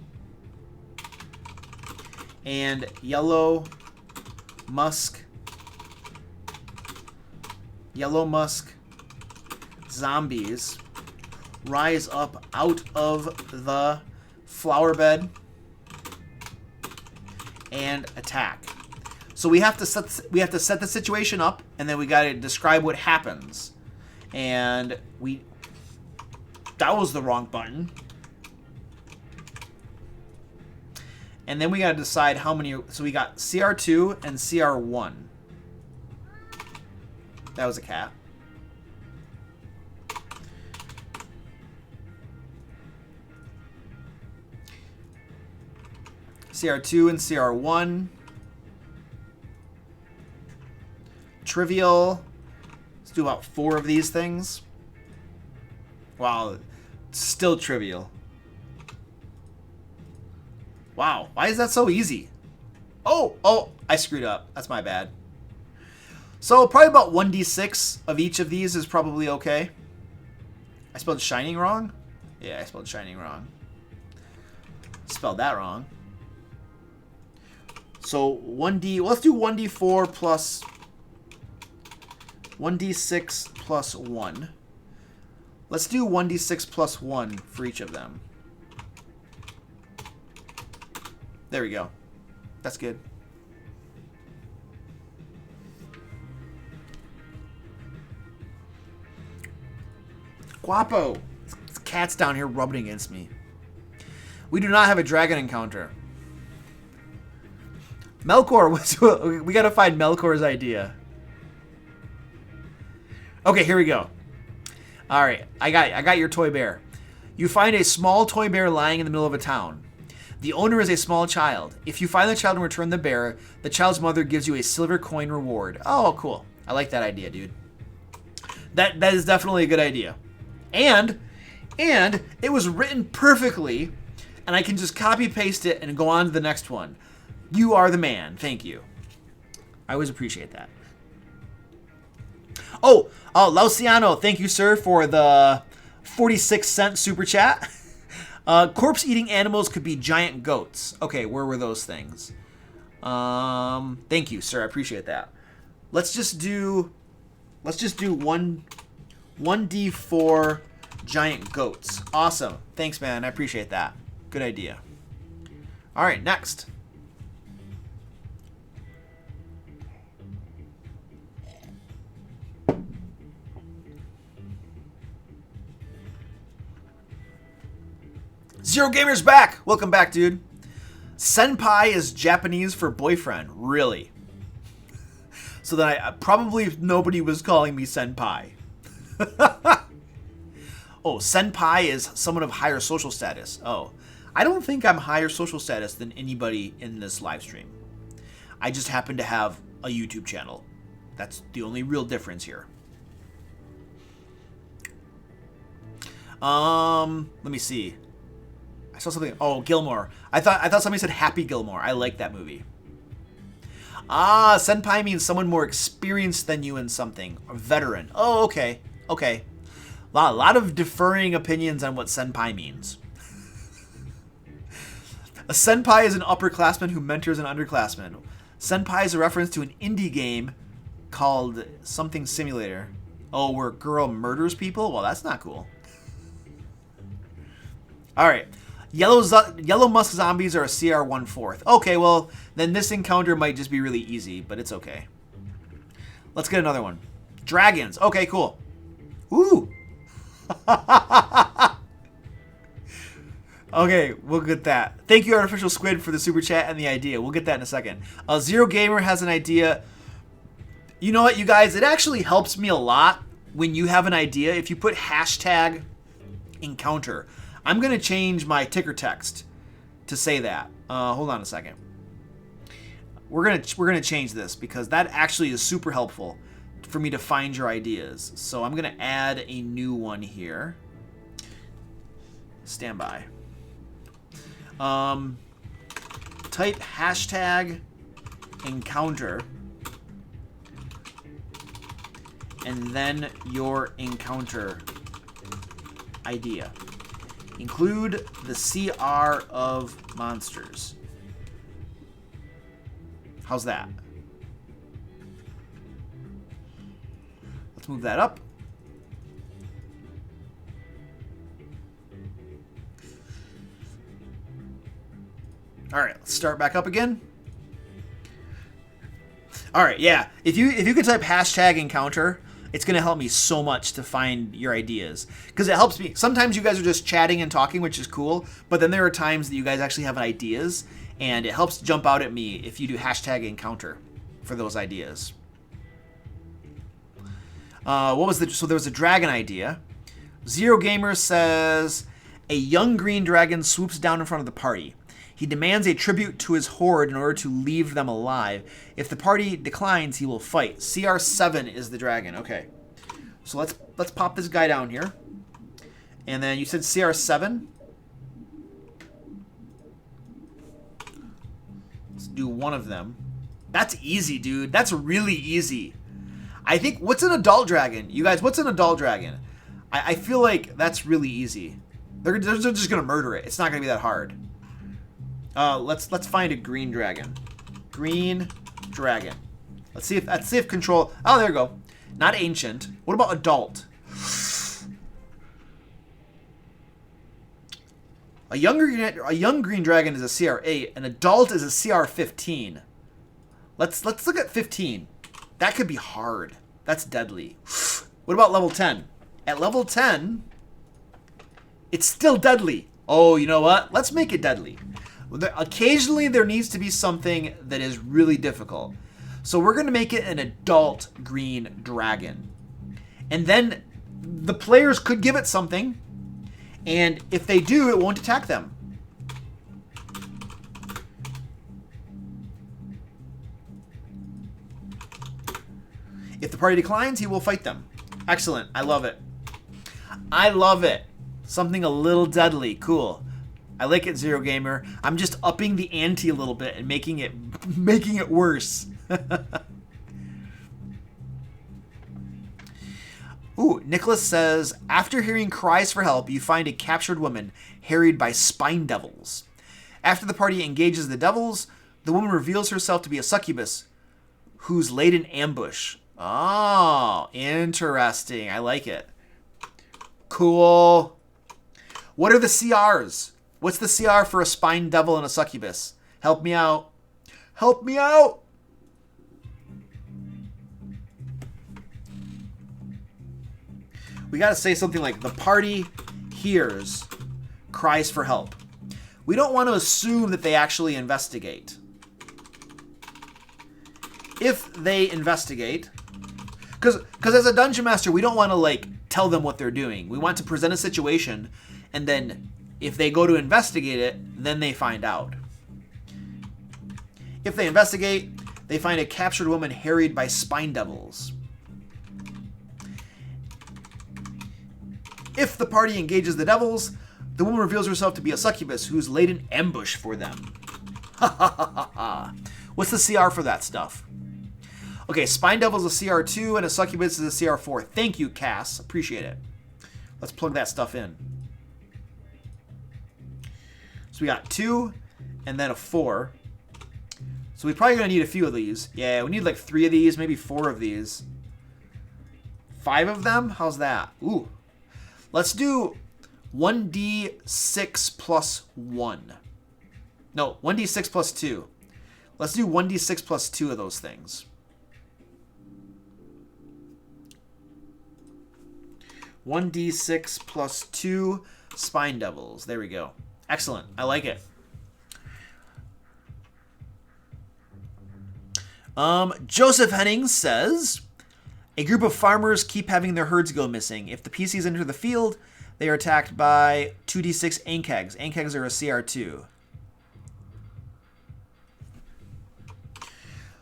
and yellow musk zombies rise up out of the flower bed and attack. So we have to set the situation up, and then we got to describe what happens. And that was the wrong button. And then we got to decide how many. So we got CR2 and CR1. That was a cat. CR2 and CR1. Trivial. Let's do about 4 of these things. Wow, still trivial. Wow, why is that so easy? Oh, I screwed up. That's my bad. So probably about 1d6 of each of these is probably okay. I spelled shining wrong? Yeah, I spelled shining wrong. Spelled that wrong. So let's do 1d4 plus 1d6 plus 1. Let's do 1d6 plus 1 for each of them. There we go. That's good. Guapo! This cat's down here rubbing against me. We do not have a dragon encounter. Melkor, we gotta find Melkor's idea. Okay, here we go. All right, I got your toy bear. You find a small toy bear lying in the middle of a town. The owner is a small child. If you find the child and return the bear, the child's mother gives you a silver coin reward. Oh, cool. I like that idea, dude. That is definitely a good idea. And it was written perfectly, and I can just copy paste it and go on to the next one. You are the man. Thank you. I always appreciate that. Oh, Lauciano, thank you, sir, for the 46-cent super chat. Corpse-eating animals could be giant goats. Okay, where were those things? Thank you, sir. I appreciate that. Let's just do 1d4 giant goats. Awesome. Thanks, man. I appreciate that. Good idea. All right, next. Zero Gamer's back! Welcome back, dude. Senpai is Japanese for boyfriend. Really? So then probably nobody was calling me senpai. Oh, senpai is someone of higher social status. Oh, I don't think I'm higher social status than anybody in this live stream. I just happen to have a YouTube channel. That's the only real difference here. Let me see. I saw something. Oh, Gilmore. I thought somebody said Happy Gilmore. I like that movie. Ah, senpai means someone more experienced than you in something. A veteran. Oh, okay. Okay. A lot of differing opinions on what senpai means. A senpai is an upperclassman who mentors an underclassman. Senpai is a reference to an indie game called something simulator. Oh, where a girl murders people? Well, that's not cool. All right. Yellow musk zombies are a CR 1/4. Okay, well, then this encounter might just be really easy, but it's okay. Let's get another one. Dragons. Okay, cool. Ooh. Okay, we'll get that. Thank you, Artificial Squid, for the super chat and the idea. We'll get that in a second. Zero Gamer has an idea. You know what, you guys? It actually helps me a lot when you have an idea. If you put hashtag encounter, I'm going to change my ticker text to say that. Hold on a second. We're gonna change this because that actually is super helpful for me to find your ideas. So I'm going to add a new one here. Stand by. Type hashtag encounter and then your encounter idea. Include the CR of monsters. How's that? Let's move that up. All right, let's start back up again. All right, yeah. If you could type hashtag encounter, it's going to help me so much to find your ideas. Because it helps me. Sometimes you guys are just chatting and talking, which is cool. But then there are times that you guys actually have ideas. And it helps jump out at me if you do hashtag encounter for those ideas. So there was a dragon idea. Zero Gamer says, a young green dragon swoops down in front of the party. He demands a tribute to his horde in order to leave them alive. If the party declines, he will fight. CR7 is the dragon. Okay. So let's pop this guy down here. And then you said CR7? Let's do one of them. That's easy, dude. That's really easy. I think, what's an adult dragon? You guys, what's an adult dragon? I feel like that's really easy. They're just going to murder it. It's not going to be that hard. Let's find a green dragon. Green dragon. Let's see if control. Oh, there we go. Not ancient. What about adult? A young green dragon is a CR8. An adult is a CR15. Let's look at 15. That could be hard. That's deadly. What about level 10? At level 10, it's still deadly. Oh, you know what? Let's make it deadly. Occasionally, there needs to be something that is really difficult. So we're going to make it an adult green dragon. And then the players could give it something. And if they do, it won't attack them. If the party declines, he will fight them. Excellent. I love it. I love it. Something a little deadly. Cool. I like it, Zero Gamer. I'm just upping the ante a little bit and making it worse. Ooh, Nicholas says, after hearing cries for help, you find a captured woman harried by spine devils. After the party engages the devils, the woman reveals herself to be a succubus who's laid in ambush. Oh, interesting. I like it. Cool. What are the CRs? What's the CR for a spine devil and a succubus? Help me out. Help me out. We got to say something like, the party hears cries for help. We don't want to assume that they actually investigate. If they investigate, because as a dungeon master, we don't want to like tell them what they're doing. We want to present a situation, and then if they go to investigate it, then they find out. If they investigate, they find a captured woman harried by spine devils. If the party engages the devils, the woman reveals herself to be a succubus who's laid in ambush for them. Ha ha ha ha ha. What's the CR for that stuff? Okay, spine devil is a CR2 and a succubus is a CR4. Thank you, Cass. Appreciate it. Let's plug that stuff in. So we got 2 and then a 4. So we're probably going to need a few of these. Yeah, we need like 3 of these, maybe 4 of these. 5 of them? How's that? Ooh. Let's do 1d6 plus 1. No, 1d6 plus 2. Let's do 1d6 plus 2 of those things. 1d6 plus 2 spine devils. There we go. Excellent. I like it. Joseph Henning says, a group of farmers keep having their herds go missing. If the PCs enter the field, they are attacked by 2d6 ankegs. Ankegs are a CR2.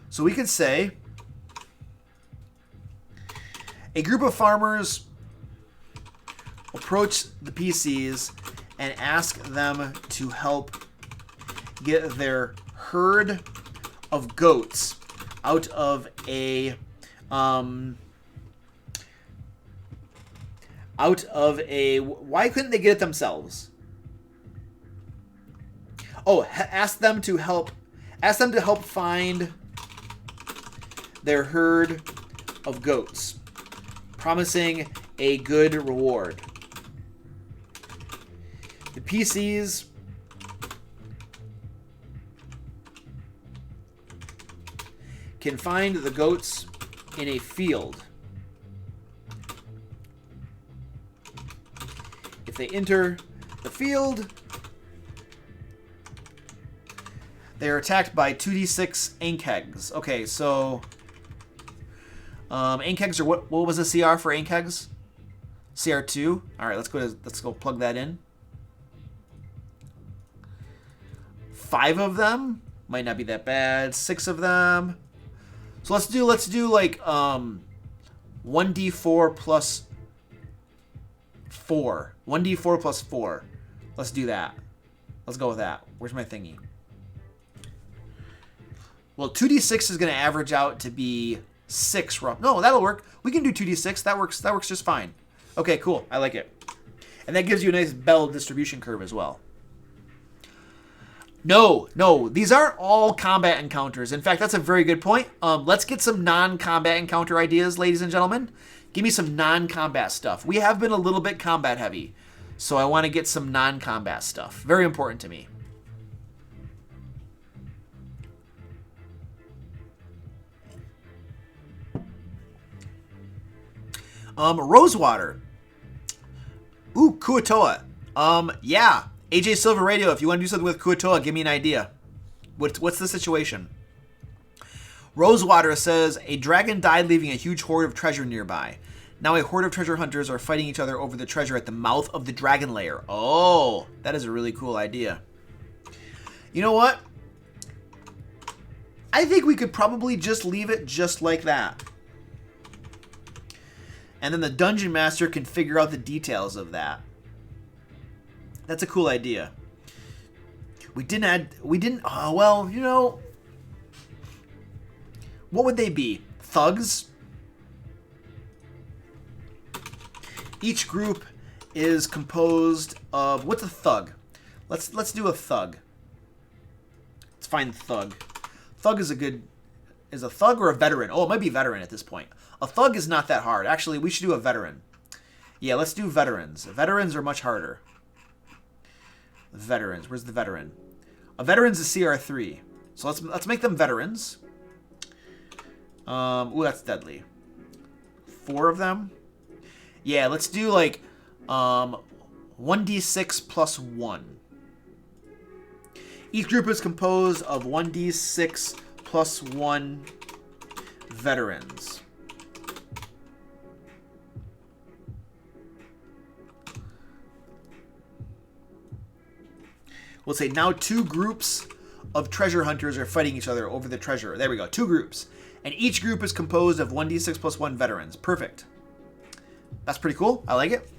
So we could say a group of farmers approach the PCs and ask them to help get their herd of goats out of a why couldn't they get it themselves? Oh, ask them to help find their herd of goats, promising a good reward. The PCs can find the goats in a field. If they enter the field, they are attacked by 2d6 ankegs. Okay, so ankegs are what was the CR for ankegs? CR2. All right, let's go plug that in. 5 of them might not be that bad. 6 of them. So let's do like 1d4 plus 4. 1d4 plus 4. Let's do that. Let's go with that. Where's my thingy? Well, 2d6 is going to average out to be 6 rough. No, that'll work. We can do 2d6. That works just fine. Okay, cool. I like it. And that gives you a nice bell distribution curve as well. No, these aren't all combat encounters. In fact, that's a very good point. Let's get some non-combat encounter ideas, ladies and gentlemen. Give me some non-combat stuff. We have been a little bit combat heavy, so I want to get some non-combat stuff. Very important to me. Rosewater. Ooh, Kuatoa. Yeah. AJ Silver Radio, if you want to do something with Kuatoa, give me an idea. What's the situation? Rosewater says, a dragon died leaving a huge hoard of treasure nearby. Now a horde of treasure hunters are fighting each other over the treasure at the mouth of the dragon lair. Oh, that is a really cool idea. You know what? I think we could probably just leave it just like that. and then the dungeon master can figure out the details of that. That's a cool idea. Oh, well, you know, what would they be? Thugs? Each group is composed of, what's a thug? Let's do a thug. Let's find thug. Thug is a thug or a veteran? Oh, it might be veteran at this point. A thug is not that hard. Actually, we should do a veteran. Yeah, let's do veterans. Veterans are much harder. Veterans. Where's the veteran? A veteran's a CR3. So let's make them veterans. Ooh, that's deadly. 4 of them. Yeah, let's do like 1d6 plus 1. Each group is composed of 1d6 plus 1 veterans. We'll say now 2 groups of treasure hunters are fighting each other over the treasure. There we go, 2 groups. And each group is composed of 1d6 plus 1 veterans. Perfect. That's pretty cool. I like it.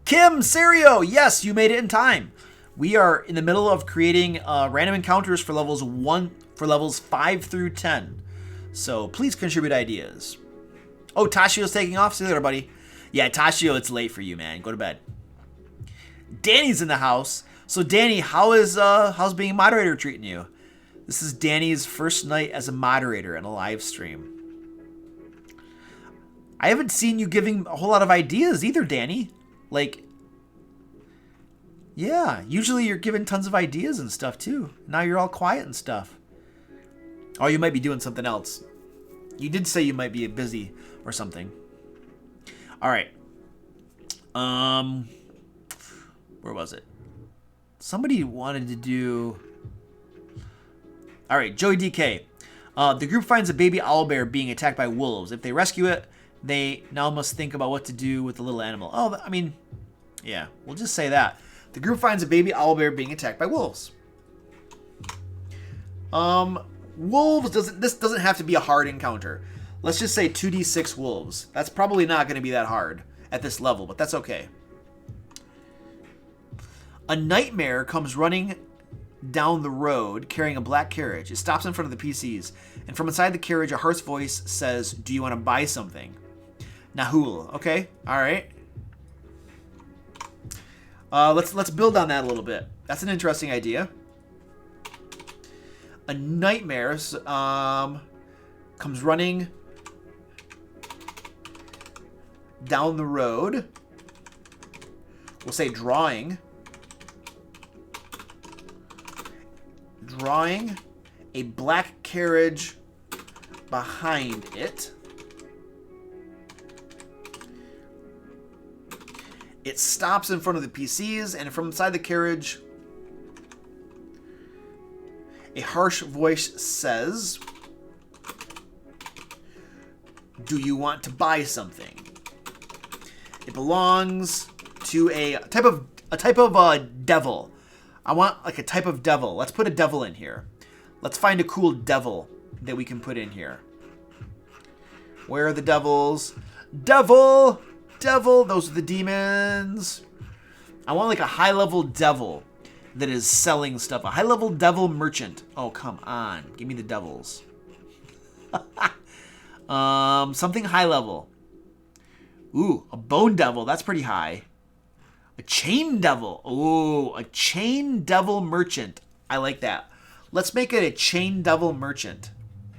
Kim Serio, yes, you made it in time. We are in the middle of creating random encounters for levels 5 through 10. So please contribute ideas. Oh, Tashio's taking off. See you later, buddy. Yeah, Tashio, it's late for you, man. Go to bed. Danny's in the house. So Danny, how's being a moderator treating you? This is Danny's first night as a moderator in a live stream. I haven't seen you giving a whole lot of ideas either, Danny. Like, yeah, usually you're giving tons of ideas and stuff too. Now you're all quiet and stuff. Oh, you might be doing something else. You did say you might be busy or something. All right. Where was it? Somebody wanted to do... All right, Joey DK. The group finds a baby owlbear being attacked by wolves. If they rescue it, they now must think about what to do with the little animal. Oh, I mean, yeah, we'll just say that. The group finds a baby owlbear being attacked by wolves. Wolves this doesn't have to be a hard encounter. Let's just say 2d6 wolves. That's probably not going to be that hard at this level, but that's okay. A nightmare comes running down the road carrying a black carriage. It stops in front of the PCs, and from inside the carriage, a harsh voice says, "Do you want to buy something?" Nahul. Okay, all right. Let's build on that a little bit. That's an interesting idea. A nightmare comes running down the road. We'll say drawing a black carriage behind it. It stops in front of the PCs, and from inside the carriage, a harsh voice says, "Do you want to buy something?" It belongs to a type of devil. I want like a type of devil. Let's put a devil in here. Let's find a cool devil that we can put in here. Where are the devils? Devil! Devil! Those are the demons. I want like a high-level devil that is selling stuff. A high-level devil merchant. Oh, come on. Give me the devils. Something high-level. Ooh, a bone devil. That's pretty high. A chain devil. Ooh, a chain devil merchant. I like that. Let's make it a chain devil merchant.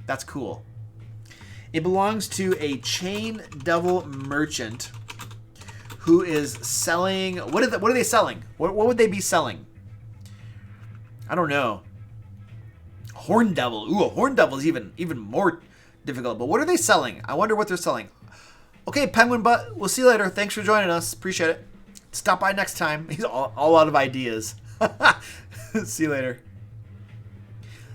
That's cool. It belongs to a chain devil merchant who is selling... What are they selling? What would they be selling? I don't know. Horn devil. Ooh, a horn devil is even more difficult. But what are they selling? I wonder what they're selling. Okay, Penguin Butt. We'll see you later. Thanks for joining us. Appreciate it. Stop by next time. He's all out of ideas. See you later.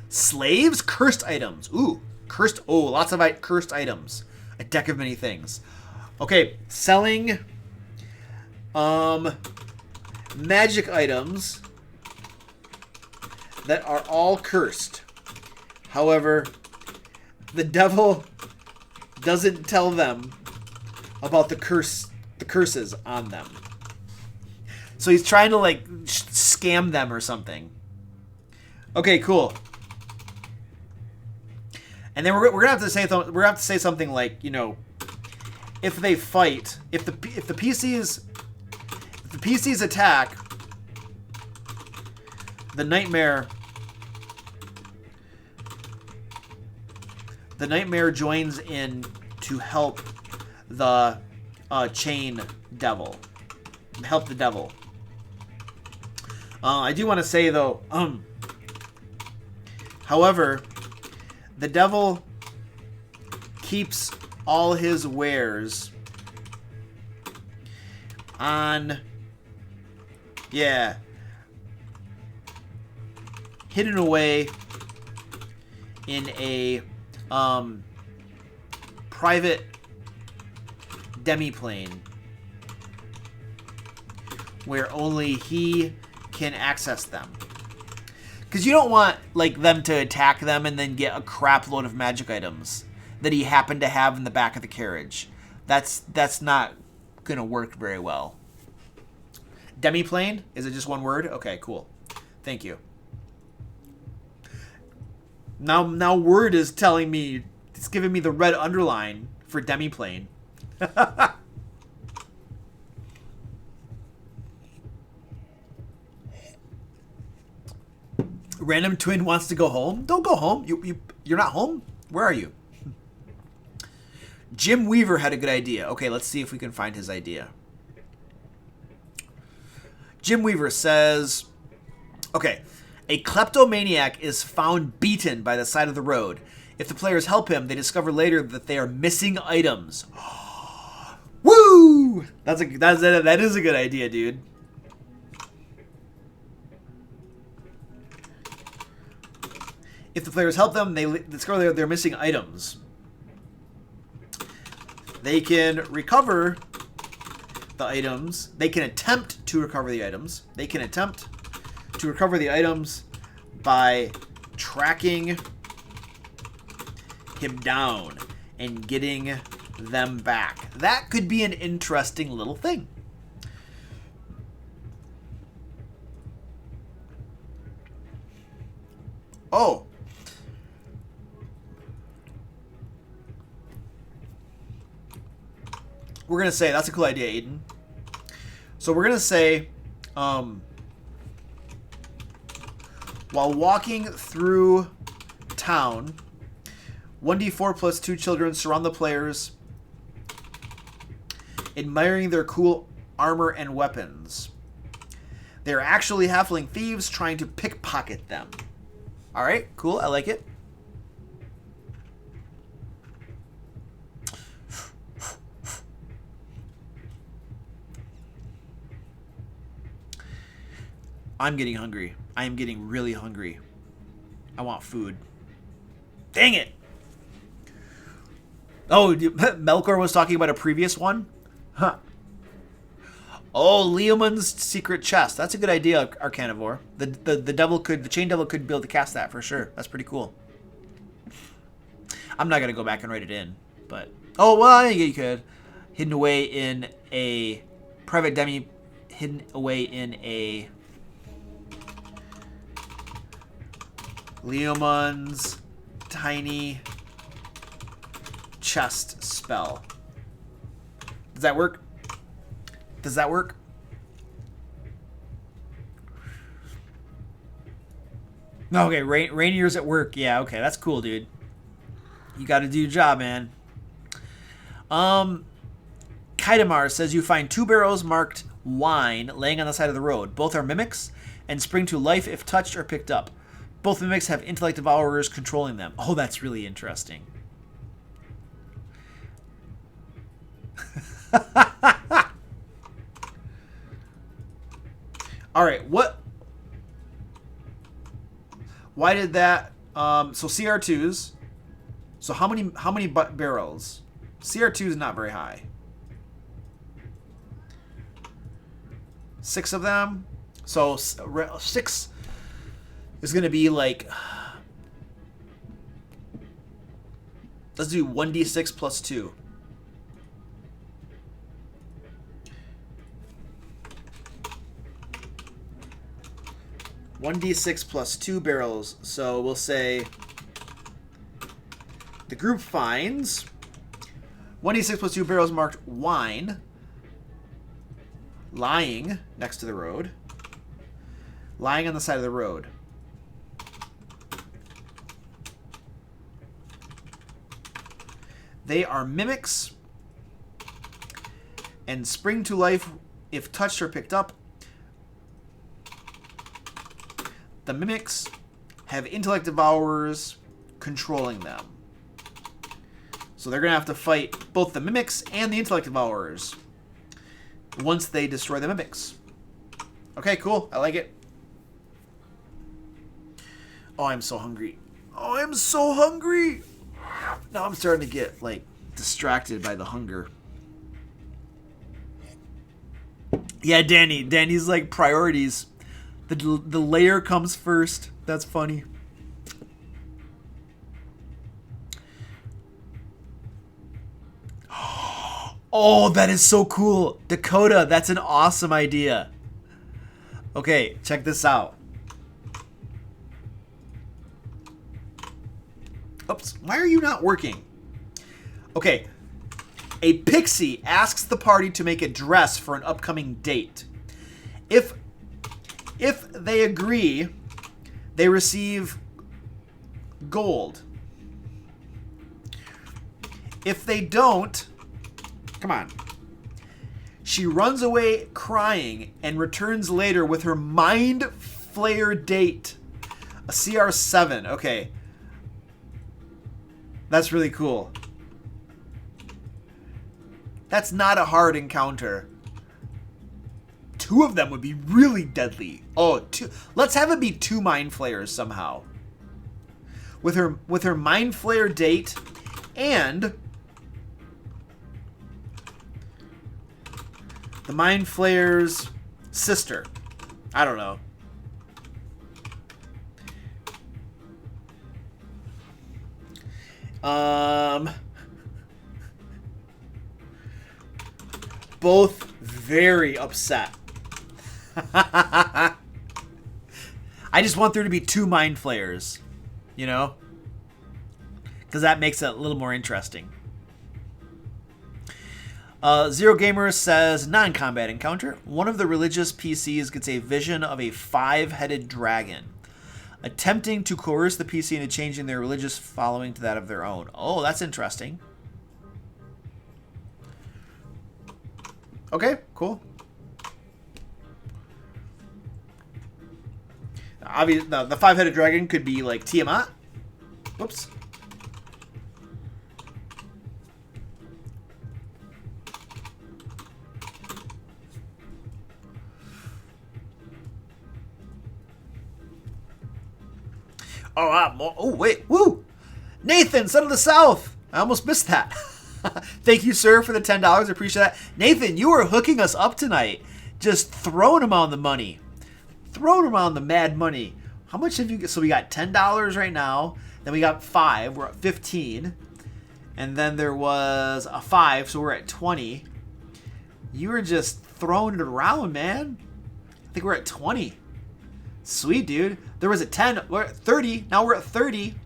Slaves? Cursed items. Ooh, cursed. Oh, lots of cursed items. A deck of many things. Okay, selling magic items that are all cursed. However, the devil doesn't tell them about the curses on them. So he's trying to like scam them or something. Okay, cool. And then we're gonna have to say something like, you know, if they fight, if the PCs attack, the nightmare joins in to help the chain devil, help the devil. I do want to say though, however, the devil keeps all his wares on, hidden away in a private demiplane where only he can access them. Because you don't want like them to attack them and then get a crap load of magic items that he happened to have in the back of the carriage. That's not gonna work very well. Demiplane? Is it just one word? Okay, cool. Thank you. Now Word is telling me, it's giving me the red underline for demiplane. Random twin wants to go home. Don't go home. You're not home. Where are you? Jim Weaver had a good idea. Okay, let's see if we can find his idea. Jim Weaver says, okay, a kleptomaniac is found beaten by the side of the road. If the players help him, they discover later that they are missing items. Woo! That is a good idea, dude. If the players help them, they discover they're missing items. They can recover the items. They can attempt to recover the items. They can attempt to recover the items by tracking him down and getting them back. That could be an interesting little thing. Oh. We're going to say, that's a cool idea, Aiden. So we're going to say, while walking through town, 1d4 plus 2 children surround the players, admiring their cool armor and weapons. They are actually halfling thieves trying to pickpocket them. All right, cool. I like it. I'm getting hungry. I am getting really hungry. I want food. Dang it. Oh, Melkor was talking about a previous one? Huh. Oh, Leomund's secret chest. That's a good idea, Arcanivore. The chain devil could be able to cast that for sure. That's pretty cool. I'm not gonna go back and write it in, but well, you could. Hidden away in a private demi. Hidden away in a Leomund's tiny chest spell. Does that work? Does that work? Okay, Rainier's at work. Yeah, okay, that's cool, dude. You got to do your job, man. Kaidamar says you find 2 barrels marked wine laying on the side of the road. Both are mimics and spring to life if touched or picked up. Both mimics have intellect devourers controlling them. Oh, that's really interesting. All right, what? Why did that? So CR2s. So how many barrels? CR2 is not very high. 6 of them. So 6 is going to be like Let's do 1d6 plus 2. One d6 plus 2 barrels. So we'll say the group finds 1d6 plus 2 barrels marked wine lying next to the road. Lying on the side of the road. They are mimics and spring to life if touched or picked up. The mimics have intellect devourers controlling them. So they're going to have to fight both the mimics and the intellect devourers once they destroy the mimics. Okay, cool. I like it. Oh, I'm so hungry. Oh, I'm so hungry. Now I'm starting to get, like, distracted by the hunger. Yeah, Danny's like priorities. The Lair comes first. That's funny. Oh, that is so cool. Dakota, that's an awesome idea. Okay, check this out. Oops, why are you not working? Okay. A pixie asks the party to make a dress for an upcoming date. If they agree, they receive gold. If they don't, come on. She runs away crying and returns later with her mind flayer date. A CR7. Okay. That's really cool. That's not a hard encounter. 2 of them would be really deadly. Oh, 2. Let's have it be 2 mind flayers somehow. With her mind flayer date and the mind flayer's sister. I don't know. Both very upset. I just want there to be 2 mind flayers, you know? Because that makes it a little more interesting. Zero Gamer says, non-combat encounter. One of the religious PCs gets a vision of a 5-headed dragon, attempting to coerce the PC into changing their religious following to that of their own. Oh, that's interesting. Okay, cool. Obviously, the 5-headed dragon could be like Tiamat. Whoops. Oh, wait. Woo! Nathan, Son of the South. I almost missed that. Thank you, sir, for the $10. I appreciate that. Nathan, you are hooking us up tonight. Just throwing them on the money. Throwing them on the mad money. How much have you got? So we got $10 right now. Then we got 5. We're at 15. And then there was a 5, so we're at 20. You were just throwing it around, man. I think we're at 20. Sweet, dude. There was a 10. We're at 30. Now we're at 30.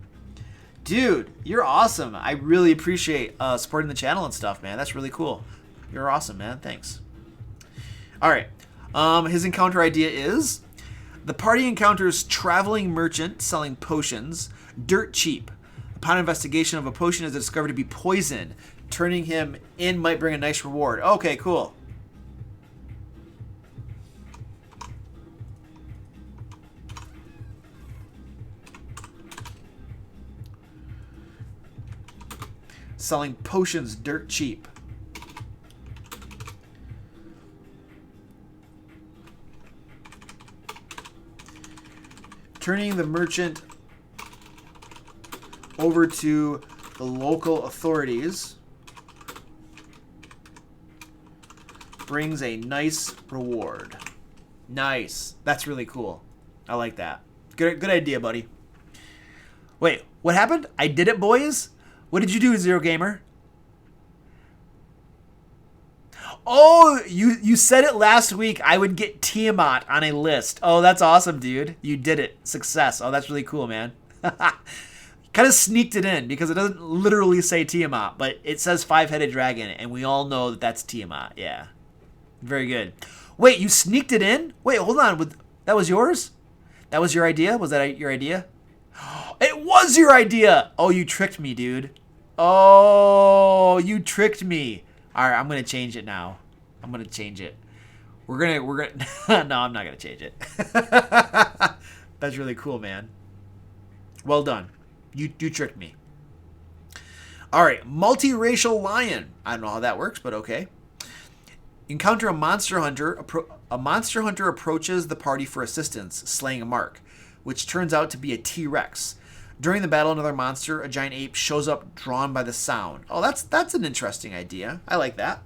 Dude, you're awesome. I really appreciate supporting the channel and stuff, man. That's really cool. You're awesome, man. Thanks. All right. His encounter idea is the party encounters traveling merchant selling potions dirt cheap. Upon investigation of a potion is discovered to be poison. Turning him in might bring a nice reward. Okay, cool. Selling potions dirt cheap. Turning the merchant over to the local authorities brings a nice reward. Nice. That's really cool. I like that. Good idea, buddy. Wait, what happened? I did it, boys? What did you do, Zero Gamer? Oh, you said it last week. I would get Tiamat on a list. Oh, that's awesome, dude. You did it. Success. Oh, that's really cool, man. Kind of sneaked it in because it doesn't literally say Tiamat, but it says five-headed dragon, and we all know that that's Tiamat. Yeah. Very good. Wait, you sneaked it in? Wait, hold on. That was yours? That was your idea? Was that your idea? It was your idea! Oh, you tricked me, dude. Oh, you tricked me. All right, I'm going to change it now. I'm going to change it. We're going to no, I'm not going to change it. That's really cool, man. Well done. You tricked me. All right, multiracial lion. I don't know how that works, but okay. Encounter a monster hunter. A monster hunter approaches the party for assistance, slaying a mark, which turns out to be a T-Rex. During the battle, another monster, a giant ape, shows up drawn by the sound. Oh, that's an interesting idea. I like that.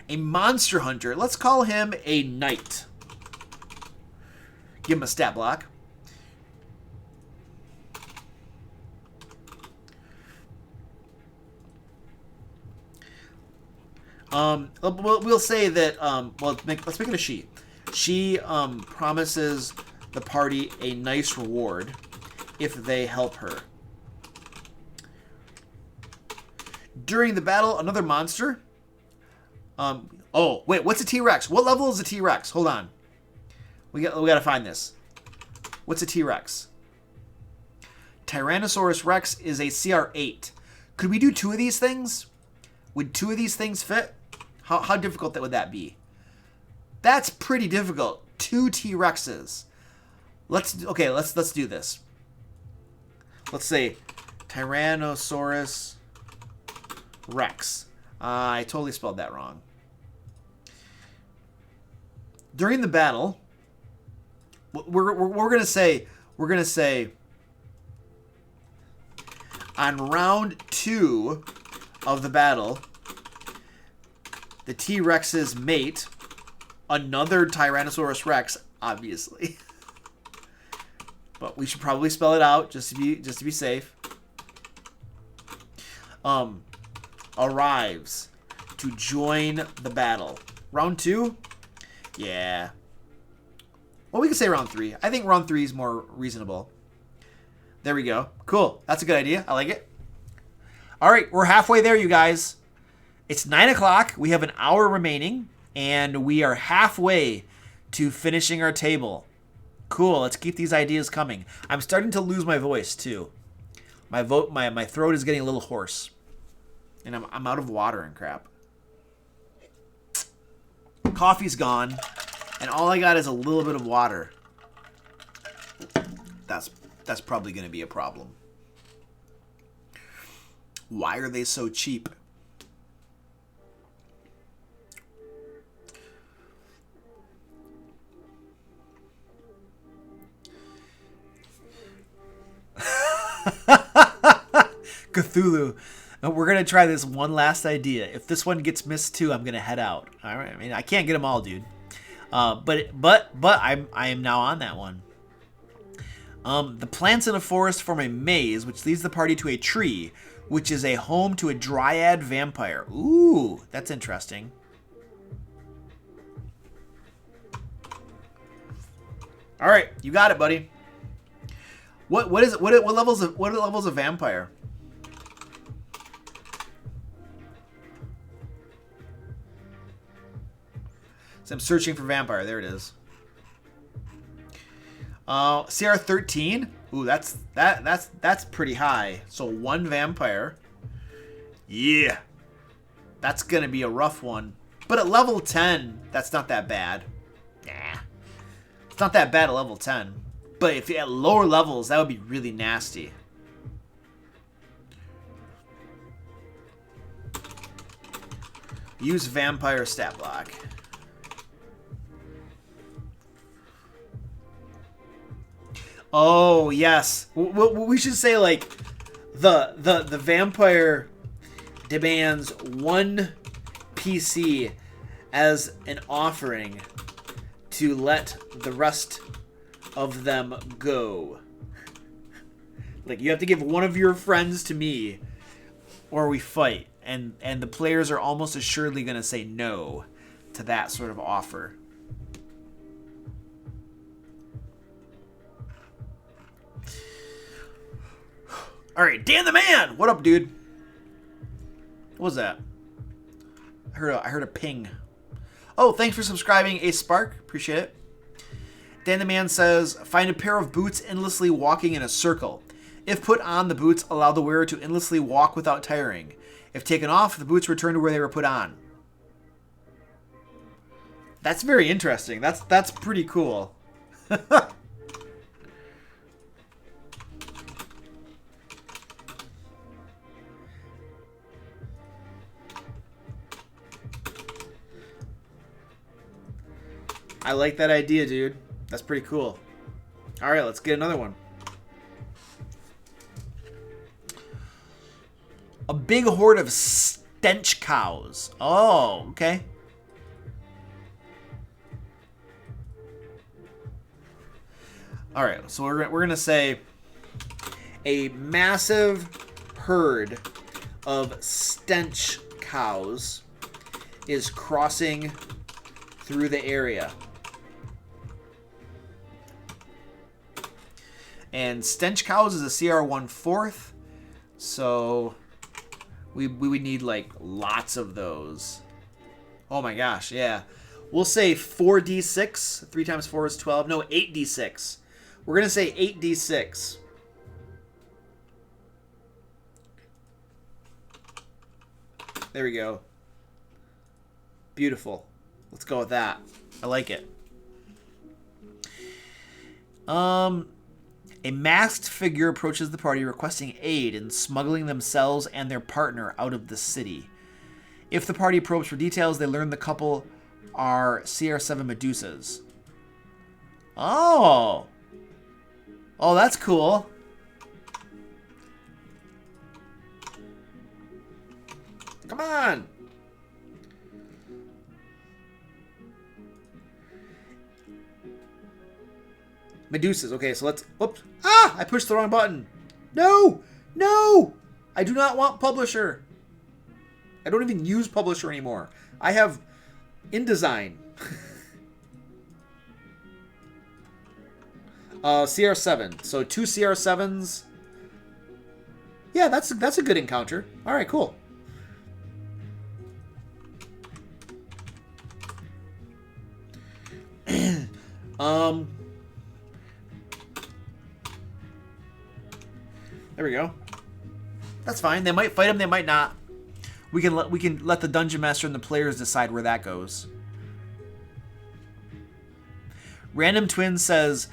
A monster hunter. Let's call him a knight. Give him a stat block. We'll say that, well, let's make it a she. She promises the party a nice reward if they help her. During the battle, another monster. Oh, wait, what's a T-Rex? What level is a T-Rex? Hold on. We got to find this. What's a T-Rex? Tyrannosaurus Rex is a CR8. Could we do two of these things? Would two of these things fit? How difficult would that be? That's pretty difficult. Two T-Rexes. Let's do this. Let's say Tyrannosaurus Rex. I totally spelled that wrong. During the battle, we're gonna say on round 2 of the battle, the T-Rex's mate, another Tyrannosaurus Rex, obviously. But we should probably spell it out just to be safe. Arrives to join the battle. Round 2? Yeah. Well, we can say round 3. I think round 3 is more reasonable. There we go. Cool. That's a good idea. I like it. All right, we're halfway there, you guys. It's 9 o'clock. We have an hour remaining, and we are halfway to finishing our table. Cool. Let's keep these ideas coming. I'm starting to lose my voice too. My throat is getting a little hoarse, and I'm out of water and crap. Coffee's gone, and all I got is a little bit of water. That's probably going to be a problem. Why are they so cheap? Cthulhu. We're going to try this one last idea. If this one gets missed too, I'm going to head out. All right. I mean, I can't get them all, dude. But I am now on that one. The plants in a forest form a maze, which leads the party to a tree, which is a home to a dryad vampire. Ooh, that's interesting. All right, you got it, buddy. What is it? What levels of vampire? So I'm searching for vampire. There it is. CR 13. Ooh, that's pretty high. So 1 vampire. Yeah, that's gonna be a rough one. But at level 10, that's not that bad. Nah, it's not that bad at level 10. But if at lower levels, that would be really nasty. Use vampire stat block. Oh, yes. We should say, like, the vampire demands 1 PC as an offering to let the rest of them go. Like, you have to give one of your friends to me, or we fight. And the players are almost assuredly going to say no to that sort of offer. All right, Dan the Man! What up, dude? What was that? I heard a ping. Oh, thanks for subscribing, Ace Spark. Appreciate it. Dan the Man says, find a pair of boots endlessly walking in a circle. If put on, the boots allow the wearer to endlessly walk without tiring. If taken off, the boots return to where they were put on. That's very interesting. That's pretty cool. I like that idea, dude. That's pretty cool. All right, let's get another one. A big horde of stench cows. Oh, okay. All right, so we're gonna say a massive herd of stench cows is crossing through the area. And stench cows is a CR 1/4, so we would need like lots of those. Oh my gosh, yeah. We'll say 4d6. 3 times 4 is 12. No, 8d6. We're gonna say 8d6. There we go. Beautiful. Let's go with that. I like it. A masked figure approaches the party requesting aid in smuggling themselves and their partner out of the city. If the party probes for details, they learn the couple are CR7 Medusas. Oh! Oh, that's cool. Come on! Medusas. Okay, so let's... Whoops. Ah! I pushed the wrong button. No! No! I do not want Publisher. I don't even use Publisher anymore. I have InDesign. CR7. So 2 CR7s. Yeah, that's a good encounter. All right, cool. There we go. That's fine. They might fight him. They might not. We can let the dungeon master and the players decide where that goes. Random Twin says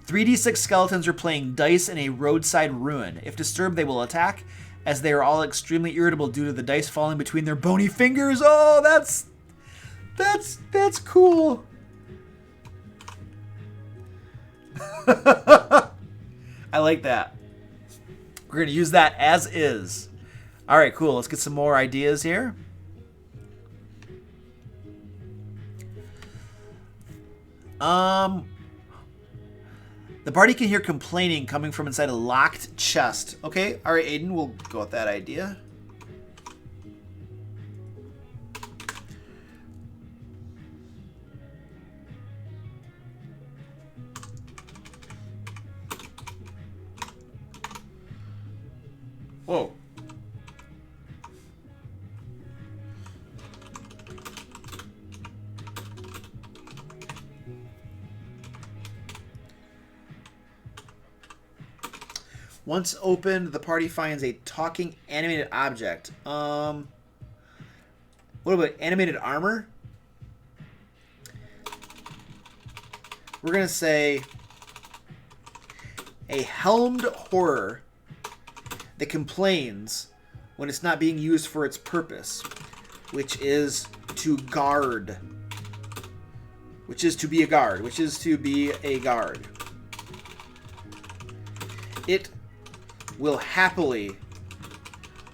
3d6 skeletons are playing dice in a roadside ruin. If disturbed, they will attack, as they are all extremely irritable due to the dice falling between their bony fingers. Oh, that's cool. I like that. We're going to use that as is. All right, cool. Let's get some more ideas here. The party can hear complaining coming from inside a locked chest. Okay, all right, Aiden, we'll go with that idea. Whoa. Once opened, the party finds a talking animated object. What about animated armor? We're going to say a helmed horror that complains when it's not being used for its purpose, which is to guard. Which is to be a guard. Which is to be a guard. It will happily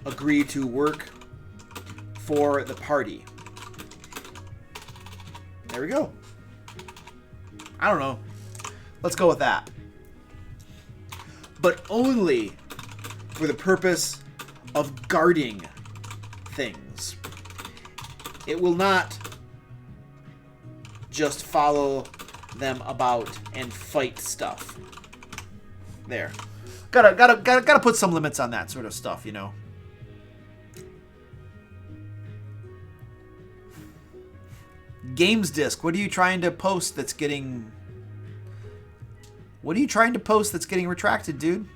agree to work for the party. There we go. I don't know. Let's go with that. But only for the purpose of guarding things. It will not just follow them about and fight stuff. There. Gotta put some limits on that sort of stuff, you know. Games disc. What are you trying to post that's getting... What are you trying to post that's getting retracted, dude?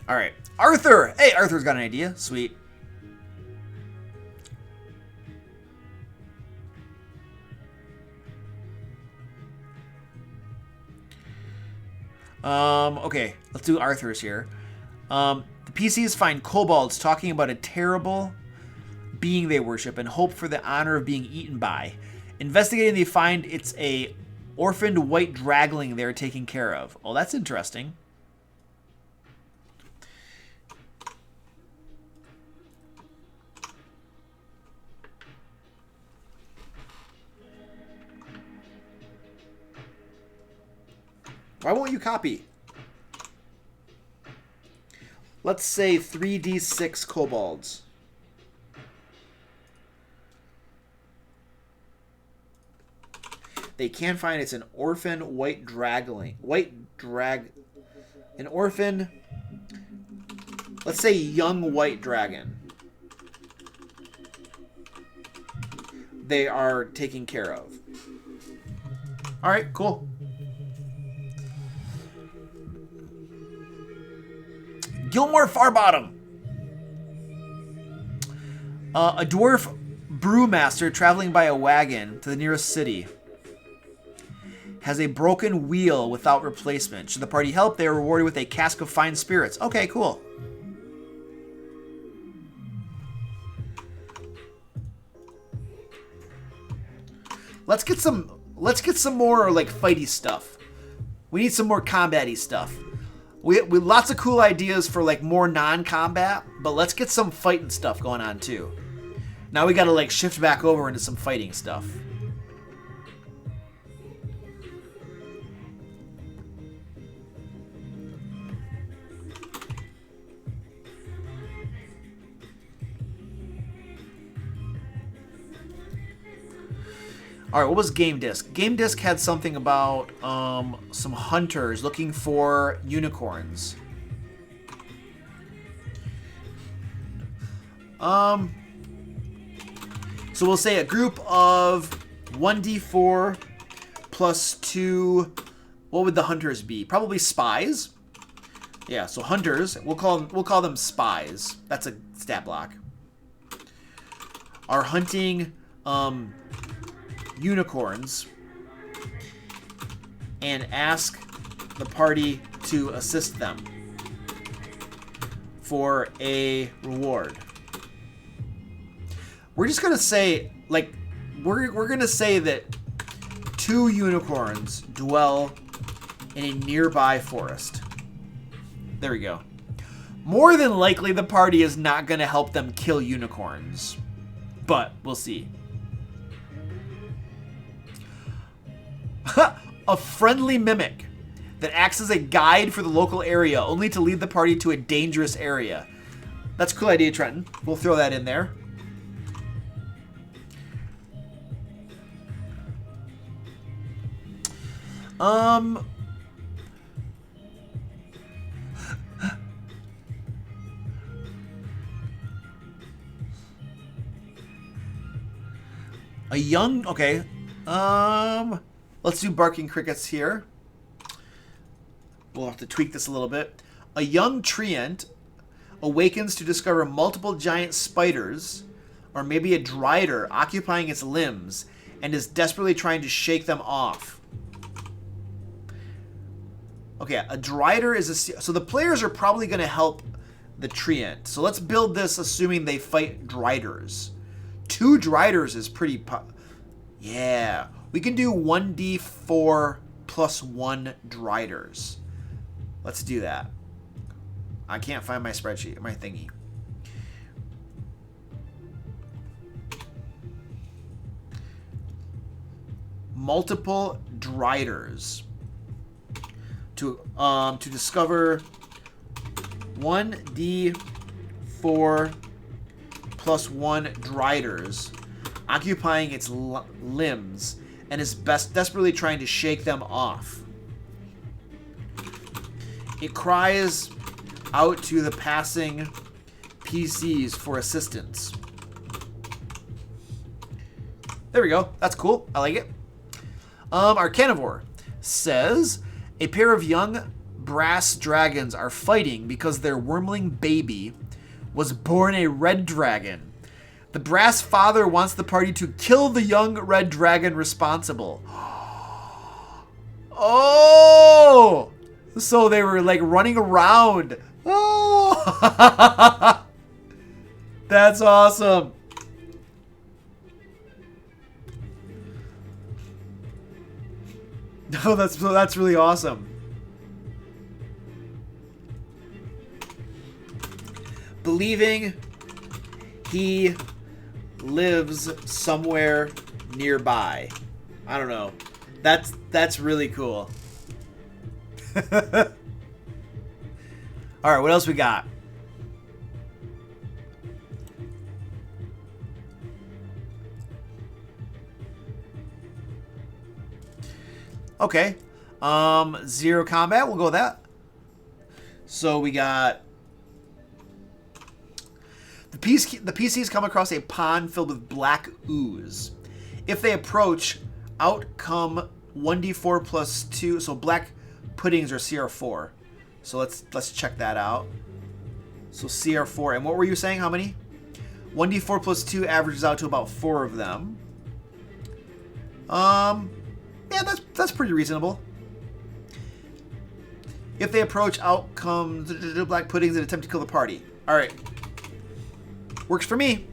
Alright. Arthur! Hey, Arthur's got an idea. Sweet. Okay. Let's do Arthur's here. The PCs find kobolds talking about a terrible being they worship and hope for the honor of being eaten by. Investigating, they find it's a orphaned white dragling they're taking care of. Oh, that's interesting. Why won't you copy? Let's say 3d6 kobolds. They can find it's an orphan white dragling. An orphan, let's say young white dragon. They are taking care of. Alright, cool. Gilmore Farbottom. A dwarf brewmaster traveling by a wagon to the nearest city has a broken wheel without replacement. Should the party help, they are rewarded with a cask of fine spirits. Okay, cool. Let's get some more like fighty stuff. We need some more combat-y stuff. We lots of cool ideas for like more non-combat, but let's get some fighting stuff going on too. Now we gotta like shift back over into some fighting stuff. Alright, what was Game Disc? Game Disc had something about some hunters looking for unicorns. So we'll say a group of 1d4 plus 2. What would the hunters be? Probably spies. Yeah, so hunters. We'll call them spies. That's a stat block. Are hunting unicorns and ask the party to assist them for a reward. We're just gonna say, like, we're gonna say that 2 unicorns dwell in a nearby forest. There we go. More than likely, the party is not gonna help them kill unicorns, but we'll see. A friendly mimic that acts as a guide for the local area, only to lead the party to a dangerous area. That's a cool idea, Trenton. We'll throw that in there. A young, okay. Let's do barking crickets here. We'll have to tweak this a little bit. A young treant awakens to discover multiple giant spiders, or maybe a drider, occupying its limbs, and is desperately trying to shake them off. Okay, a drider is a... So the players are probably going to help the treant. So let's build this assuming they fight driders. 2 driders is pretty... Yeah. We can do 1d4 plus 1 driders. Let's do that. I can't find my spreadsheet, my thingy. multiple driders to discover 1d4 plus 1 driders occupying its limbs and is desperately trying to shake them off. It cries out to the passing PCs for assistance. There we go. That's cool. I like it. Our carnivore says a pair of young brass dragons are fighting because their wormling baby was born a red dragon. The brass father wants the party to kill the young red dragon responsible. Oh! So they were like running around. Oh! That's awesome. No, that's really awesome. Believing he lives somewhere nearby. I don't know. That's really cool. All right, what else we got? Okay. Zero combat. We'll go with that. So we got the PCs come across a pond filled with black ooze. If they approach, out come 1d4 plus 2. So black puddings are CR4. So let's check that out. So CR4. And what were you saying? How many? 1d4 plus 2 averages out to about 4 of them. Yeah, that's pretty reasonable. If they approach, out come the black puddings and attempt to kill the party. All right. Works for me.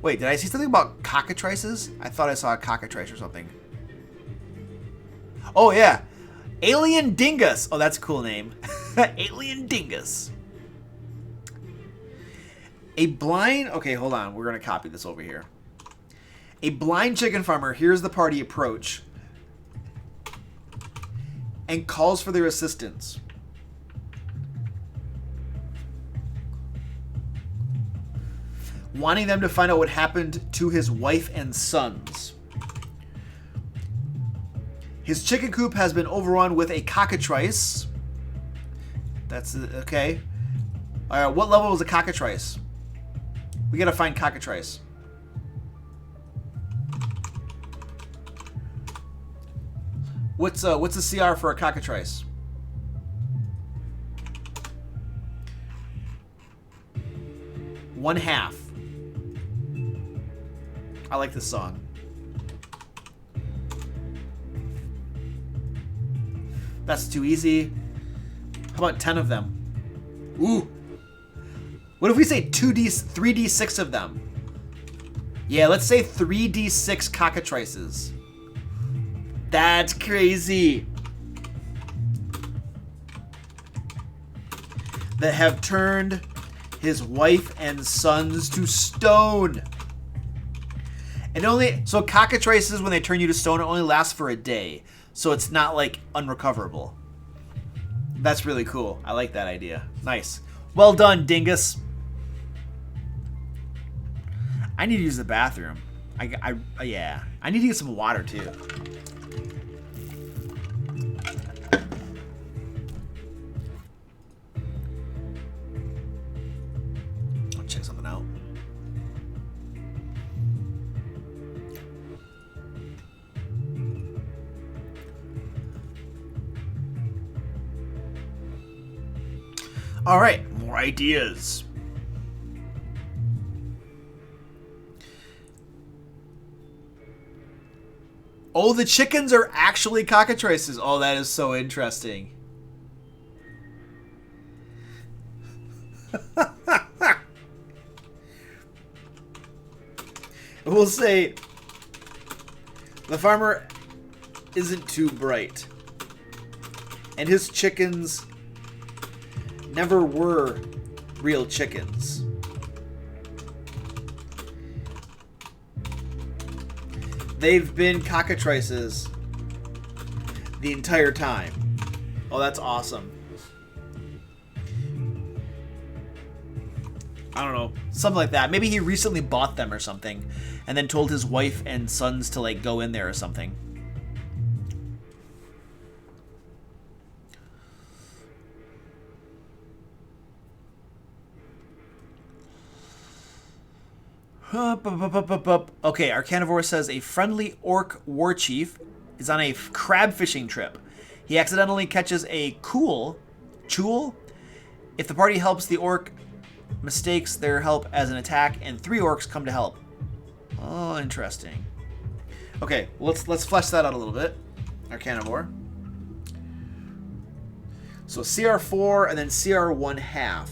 Wait, did I see something about cockatrices? I thought I saw a cockatrice or something. Oh, yeah. Alien Dingus. Oh, that's a cool name. Alien Dingus. A blind... Okay, hold on. We're going to copy this over here. A blind chicken farmer hears the party approach and calls for their assistance. Wanting them to find out what happened to his wife and sons. His chicken coop has been overrun with a cockatrice. That's okay. All right, what level was a cockatrice? We gotta find cockatrice. What's the CR for a cockatrice? One half. I like this song. That's too easy. How about 10 of them? Ooh. What if we say 3d6 of them? Yeah, let's say 3d6 cockatrices. That's crazy. That have turned his wife and sons to stone. And so cockatrices, when they turn you to stone, it only lasts for a day. So it's not like unrecoverable. That's really cool. I like that idea. Nice. Well done, Dingus. I need to use the bathroom. Yeah. I need to get some water too. I'll check something out. All right, more ideas. Oh, the chickens are actually cockatrices. Oh, that is so interesting. We'll say the farmer isn't too bright, and his chickens never were real chickens. they've been cockatrices the entire time. Oh, that's awesome. I don't know, something like that. Maybe he recently bought them or something, and then told his wife and sons to like go in there or something. Okay, our carnivore says a friendly orc war chief is on a crab fishing trip. He accidentally catches a chul. If the party helps, the orc mistakes their help as an attack, and 3 orcs come to help. Oh, interesting. Okay, let's flesh that out a little bit. Our carnivore. So CR4 and then CR1 half.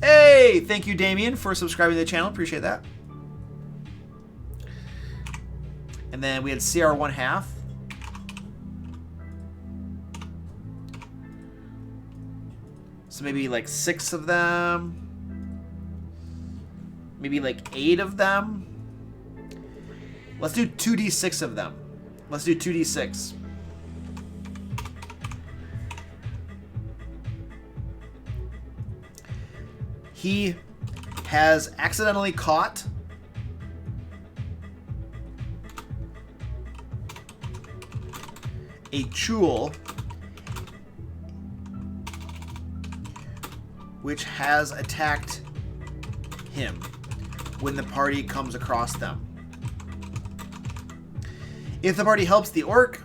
Hey, thank you, Damien, for subscribing to the channel. Appreciate that. And then we had CR1 half. So maybe like 6 of them. Maybe like 8 of them. Let's do 2d6 of them. Let's do 2d6. He has accidentally caught a chul which has attacked him when the party comes across them. If the party helps the orc,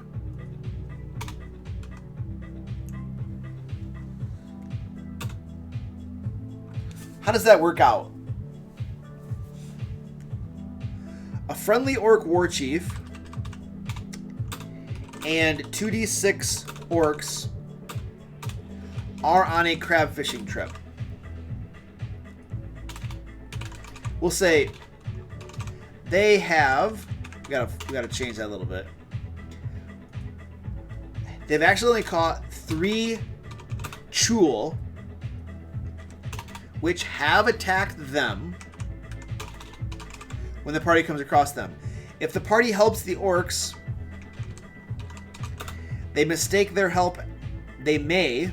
how does that work out? A friendly orc war chief and 2d6 orcs are on a crab fishing trip. We'll say they have, we gotta change that a little bit. They've accidentally caught 3 chul which have attacked them when the party comes across them. If the party helps the orcs, they mistake their help. They may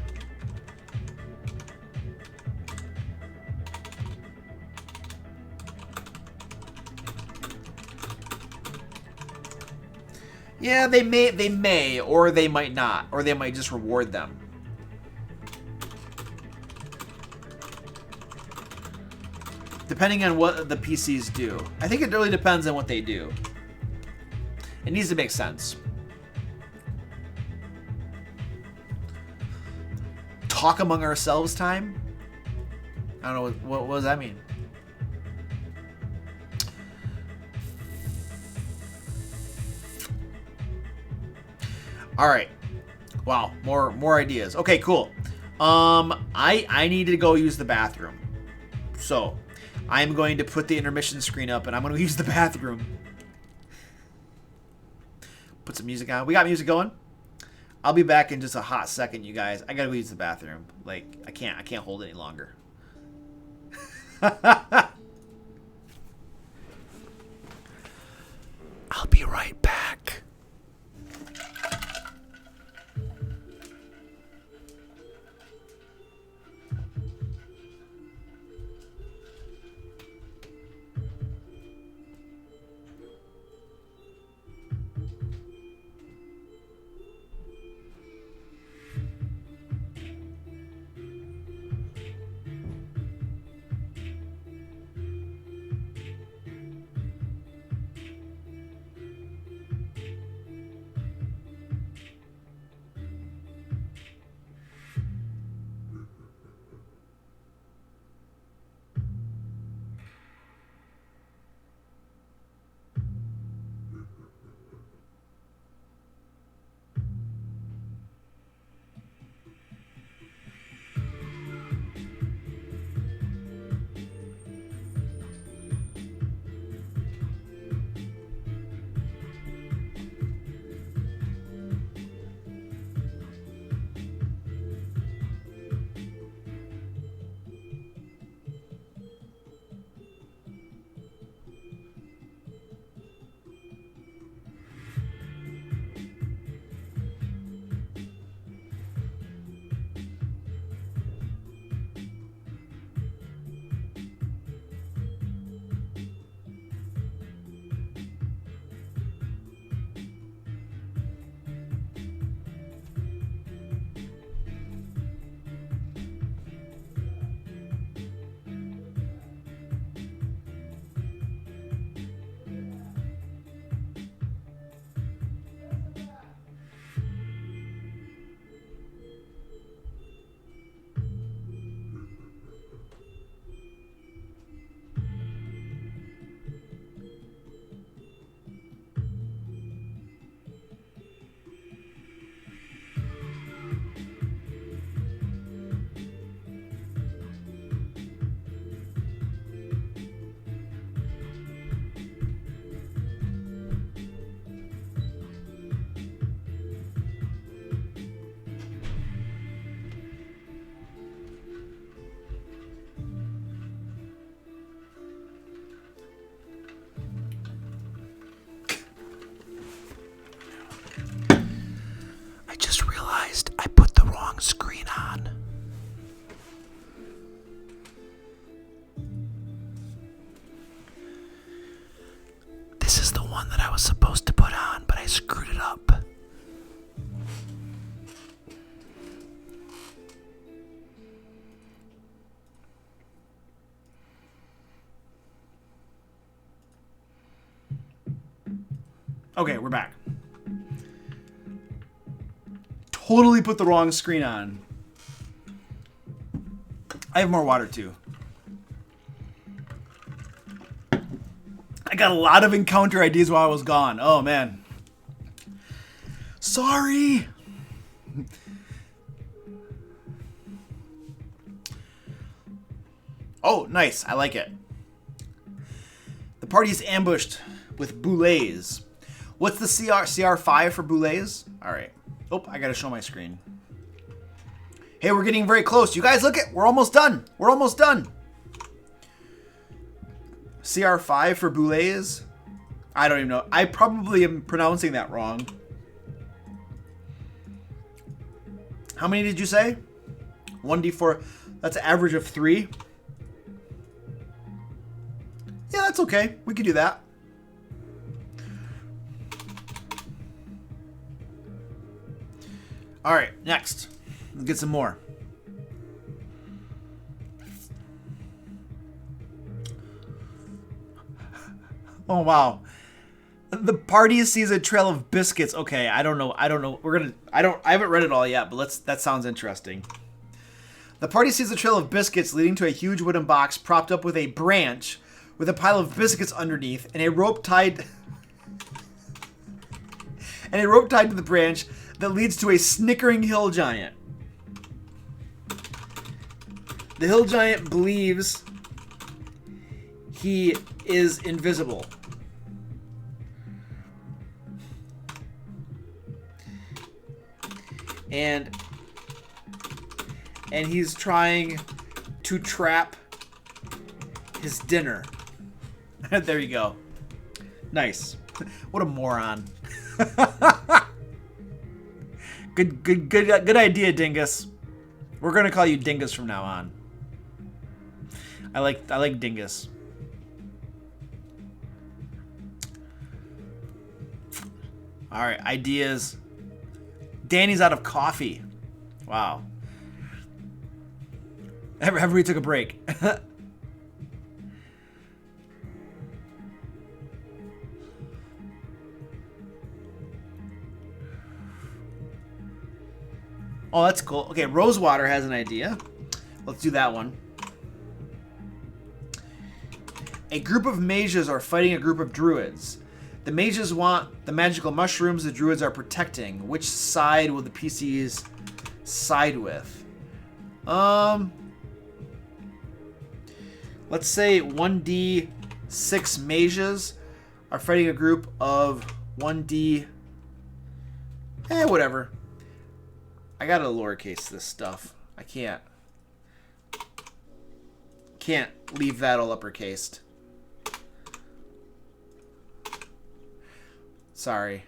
yeah, they may, or they might not, or they might just reward them. Depending on what the PCs do. I think it really depends on what they do. It needs to make sense. Talk among ourselves time? I don't know, what does that mean? Alright. Wow, more ideas. Okay, cool. I need to go use the bathroom. So I'm going to put the intermission screen up and I'm going to use the bathroom. Put some music on. We got music going. I'll be back in just a hot second, you guys. I got to go use the bathroom. Like, I can't hold it any longer. I'll be right back. Okay, we're back. Totally put the wrong screen on. I have more water too. I got a lot of encounter ideas while I was gone. Oh man. Sorry. Oh, nice. I like it. The party is ambushed with boulets. What's the CR5 for boulets? All right. Oh, I gotta show my screen. Hey, we're getting very close. You guys, look it. We're almost done. We're almost done. CR5 for boulets? I don't even know. I probably am pronouncing that wrong. How many did you say? 1d4. That's an average of 3. Yeah, that's okay. We could do that. All right, next. Let's get some more. Oh, wow. The party sees a trail of biscuits. Okay, I don't know. I haven't read it all yet, but that sounds interesting. The party sees a trail of biscuits leading to a huge wooden box propped up with a branch with a pile of biscuits underneath and a rope tied to the branch that leads to a snickering hill giant. The hill giant believes he is invisible. And he's trying to trap his dinner. There you go. Nice. What a moron. Good idea, Dingus. We're gonna call you Dingus from now on. I like Dingus. All right, ideas. Danny's out of coffee. Wow. Everybody took a break. Oh, that's cool. Okay, Rosewater has an idea. Let's do that one. A group of mages are fighting a group of druids. The mages want the magical mushrooms the druids are protecting. Which side will the PCs side with? Let's say 1d6 mages are fighting a group of 1d... whatever. I gotta lowercase this stuff. I can't leave that all uppercased. Sorry.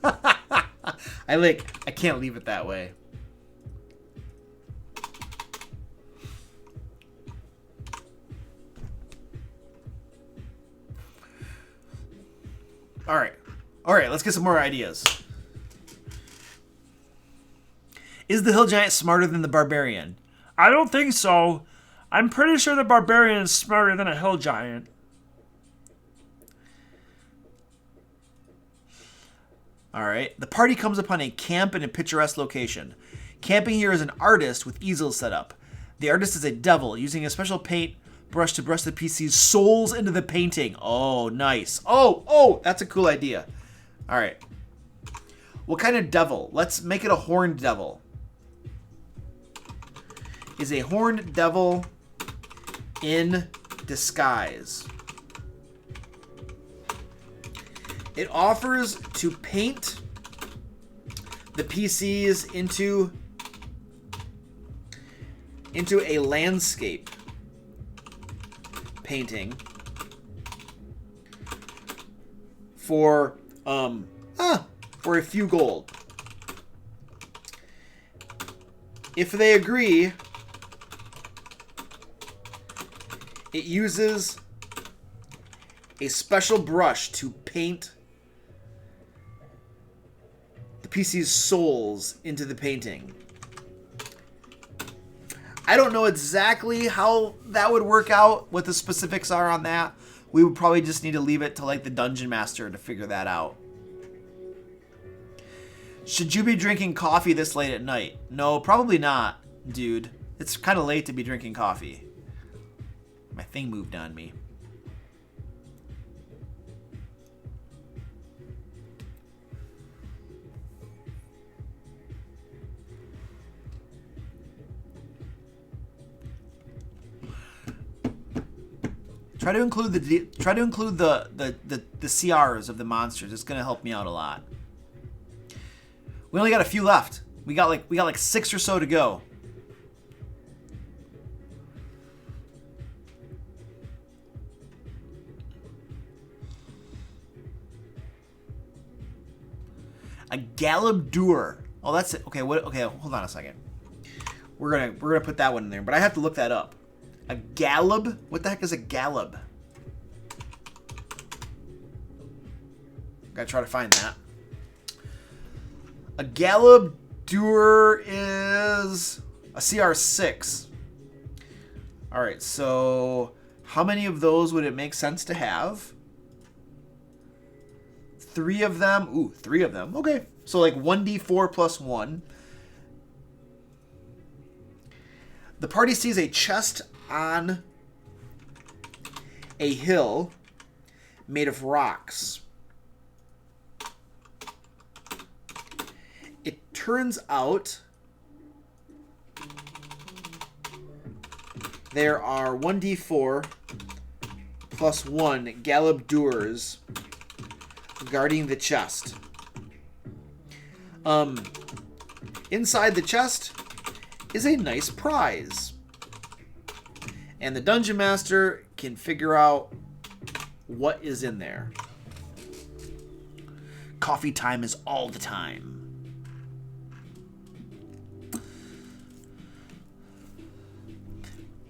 I can't leave it that way. All right, let's get some more ideas. Is the hill giant smarter than the barbarian? I don't think so. I'm pretty sure the barbarian is smarter than a hill giant. All right. The party comes upon a camp in a picturesque location. Camping here is an artist with easels set up. The artist is a devil using a special paint brush to brush the PC's souls into the painting. Oh, nice. Oh, that's a cool idea. All right. What kind of devil? Let's make it a horned devil. Is a horned devil in disguise. It offers to paint the PCs into a landscape painting for a few gold. If they agree, it uses a special brush to paint the PC's souls into the painting. I don't know exactly how that would work out, what the specifics are on that, we would probably just need to leave it to like the dungeon master to figure that out. Should you be drinking coffee this late at night? No, probably not, dude. It's kind of late to be drinking coffee. My thing moved on me. Try to include the CRs of the monsters. It's gonna help me out a lot. We only got a few left. We got like 6 or so to go. A Galabdur. Oh, that's it. Okay, what? Okay, hold on a second. We're gonna put that one in there, but I have to look that up. A Galab? What the heck is a Galab? Gotta try to find that. A Galabdur is a CR6. Alright, so how many of those would it make sense to have? 3 of them. Ooh, 3 of them. Okay. So like 1d4 plus 1. The party sees a chest on a hill made of rocks. It turns out there are 1d4 plus 1 Galabdurs guarding the chest. Inside the chest is a nice prize. And the dungeon master can figure out what is in there. Coffee time is all the time.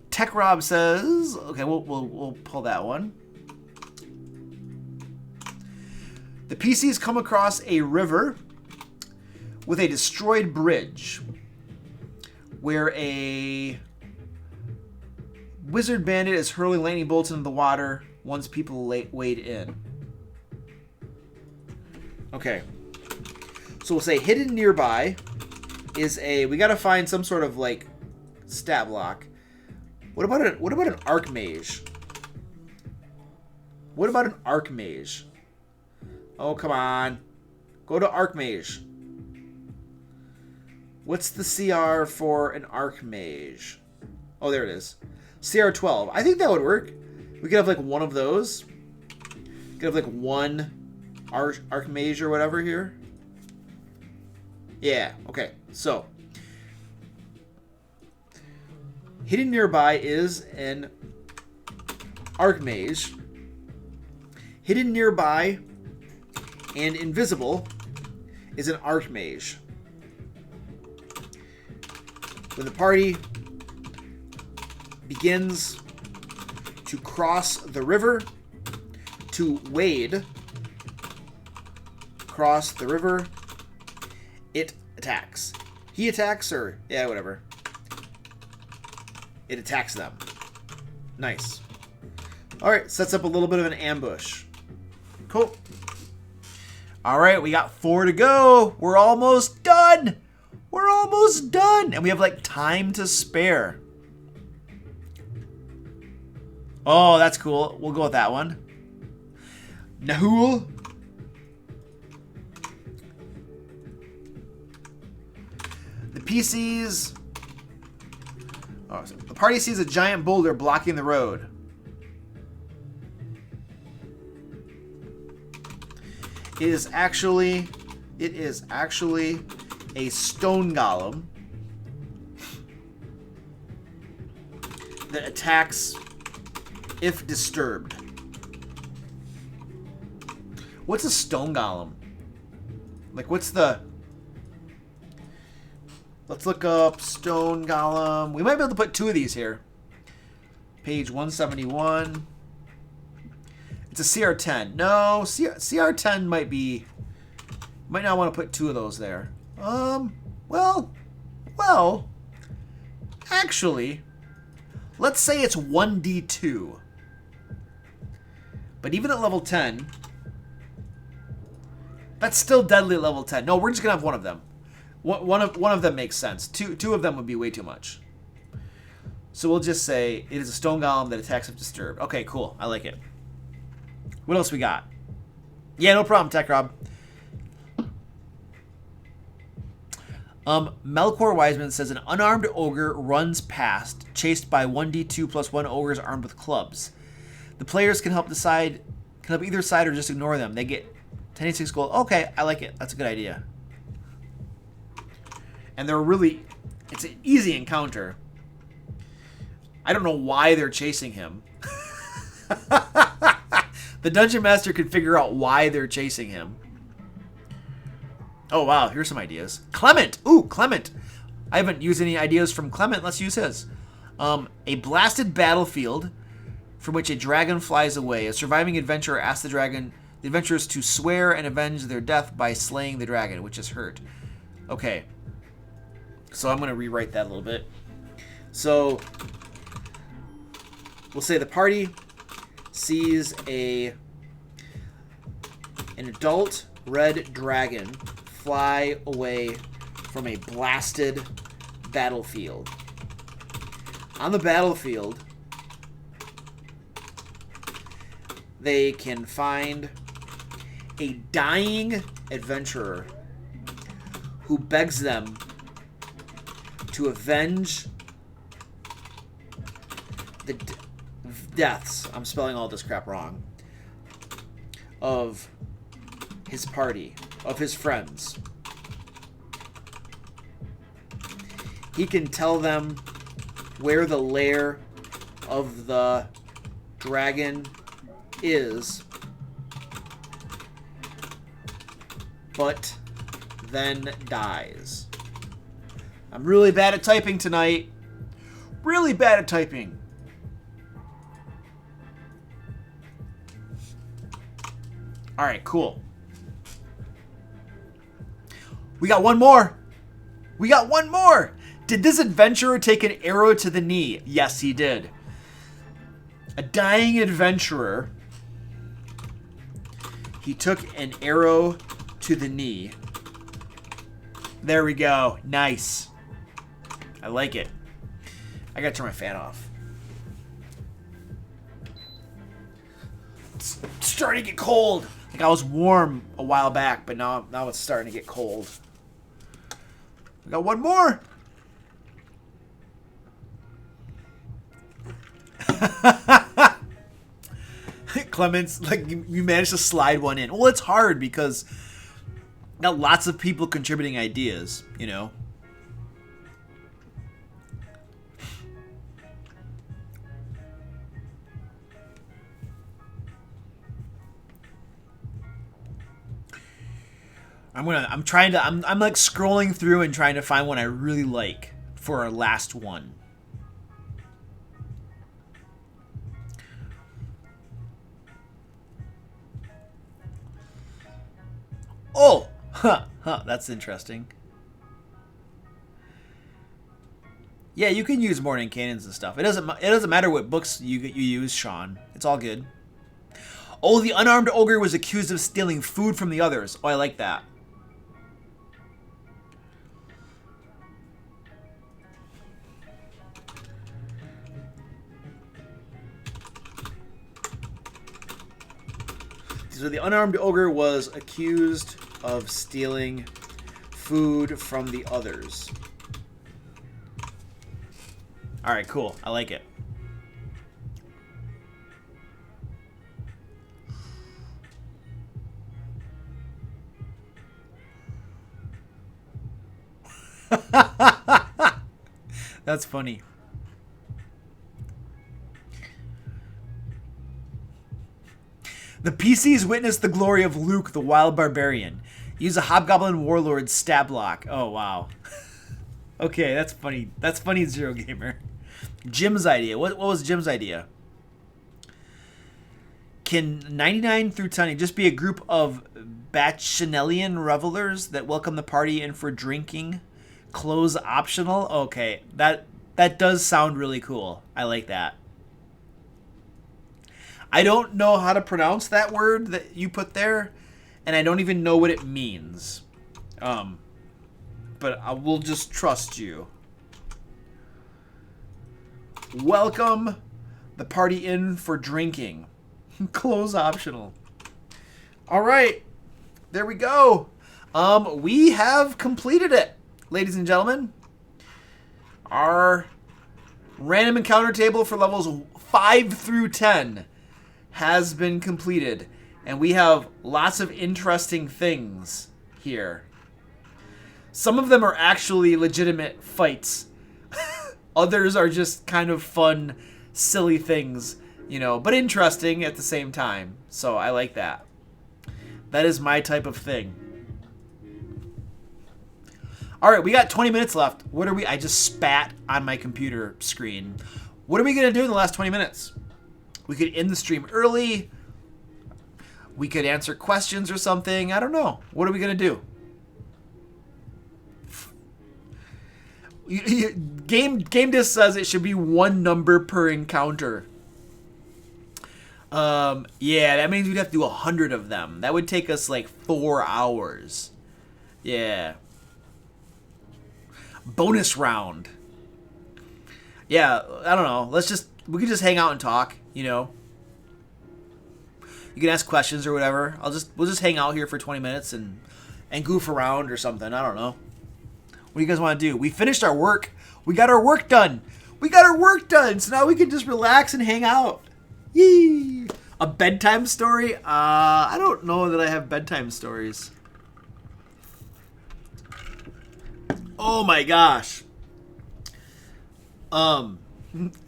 Tech Rob says, okay, we'll pull that one. The PCs come across a river with a destroyed bridge where a wizard bandit is hurling lightning bolts into the water once people wade in. Okay. So we'll say hidden nearby is a... We gotta find some sort of, like, stat block. What about an archmage? What about an archmage? Oh, come on. Go to archmage. What's the CR for an archmage? Oh, there it is. CR 12. I think that would work. We could have like one of those. We could have like one archmage or whatever here. Yeah, okay. So, hidden nearby is an archmage. Hidden nearby and invisible is an archmage. When the party begins to cross the river, to wade across the river, it attacks. He attacks, or yeah, whatever. It attacks them. Nice. Alright, sets up a little bit of an ambush. Cool. Alright, we got 4 to go. We're almost done. We're almost done. And we have like time to spare. Oh, that's cool. We'll go with that one. Nahul. The PCs... Oh, so the party sees a giant boulder blocking the road. It is actually a stone golem that attacks if disturbed. What's a stone golem? Like, what's the... Let's look up stone golem. We might be able to put 2 of these here. Page 171. It's a CR10. No, CR10 might be... Might not want to put 2 of those there. Well, actually, let's say it's 1d2. But even at level 10, that's still deadly at level 10. No, we're just going to have one of them. One of them makes sense. Two of them would be way too much. So we'll just say it is a stone golem that attacks if disturbed. Okay, cool. I like it. What else we got? Yeah, no problem, Tech Rob. Melkor Wiseman says an unarmed ogre runs past, chased by 1d2 plus 1 ogres armed with clubs. The players can help either side or just ignore them. They get 10d6 gold. Okay, I like it. That's a good idea. And it's an easy encounter. I don't know why they're chasing him. The Dungeon Master could figure out why they're chasing him. Oh, wow. Here's some ideas. Clement. Ooh, Clement. I haven't used any ideas from Clement. Let's use his. A blasted battlefield from which a dragon flies away. A surviving adventurer asks the adventurers to swear and avenge their death by slaying the dragon, which is hurt. Okay. So I'm going to rewrite that a little bit. So we'll say the party sees an adult red dragon fly away from a blasted battlefield. On the battlefield, they can find a dying adventurer who begs them to avenge the deaths, I'm spelling all this crap wrong, of his party, of his friends. He can tell them where the lair of the dragon is, but then dies. I'm really bad at typing tonight. Really bad at typing. Alright, cool. We got one more. We got one more. Did this adventurer take an arrow to the knee? Yes, he did. A dying adventurer. He took an arrow to the knee. There we go. Nice. I like it. I gotta turn my fan off. It's starting to get cold. Like I was warm a while back, but now it's starting to get cold. We got one more. Clements, like you managed to slide one in. Well, it's hard because got lots of people contributing ideas, you know. I'm like scrolling through and trying to find one I really like for our last one. Oh, that's interesting. Yeah, you can use morning cannons and stuff. It doesn't matter what books you use, Sean. It's all good. Oh, the unarmed ogre was accused of stealing food from the others. Oh, I like that. So the unarmed ogre was accused of stealing food from the others. All right, cool. I like it. That's funny. The PCs witnessed the glory of Luke, the wild barbarian. Use a hobgoblin warlord stab block. Oh, wow. Okay, that's funny. That's funny, Zero Gamer. Jim's idea. What was Jim's idea? Can 99 through 20 just be a group of Bacchanalian revelers that welcome the party in for drinking? Clothes optional? Okay, that does sound really cool. I like that. I don't know how to pronounce that word that you put there, and I don't even know what it means. But I will just trust you. Welcome the party in for drinking. Close optional. All right. There we go. We have completed it, ladies and gentlemen. Our random encounter table for levels 5 through 10 has been completed. And we have lots of interesting things here. Some of them are actually legitimate fights. Others are just kind of fun, silly things, you know, but interesting at the same time. So I like that. That is my type of thing. All right, we got 20 minutes left. What are we? I just spat on my computer screen. What are we going to do in the last 20 minutes? We could end the stream early. We could answer questions or something. I don't know. What are we going to do? Game Disc says it should be 1 number per encounter. Yeah, that means we'd have to do 100 of them. That would take us like 4 hours. Yeah. Bonus round. Yeah, I don't know. We can just hang out and talk, you know. You can ask questions or whatever. We'll just hang out here for 20 minutes and goof around or something. I don't know. What do you guys want to do? We finished our work. We got our work done. So now we can just relax and hang out. Yee! A bedtime story? I don't know that I have bedtime stories. Oh my gosh.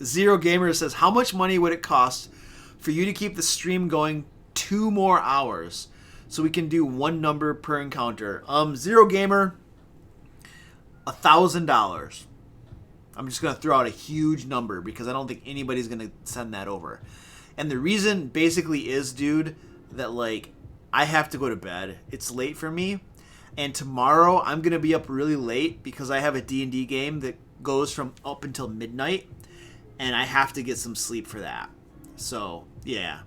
Zero Gamer says, how much money would it cost for you to keep the stream going 2 more hours so we can do 1 number per encounter? Zero Gamer, $1,000. I'm just going to throw out a huge number because I don't think anybody's going to send that over. And the reason basically is, dude, that like I have to go to bed. It's late for me. And tomorrow I'm going to be up really late because I have a D&D game that goes from up until midnight. And I have to get some sleep for that. So, yeah.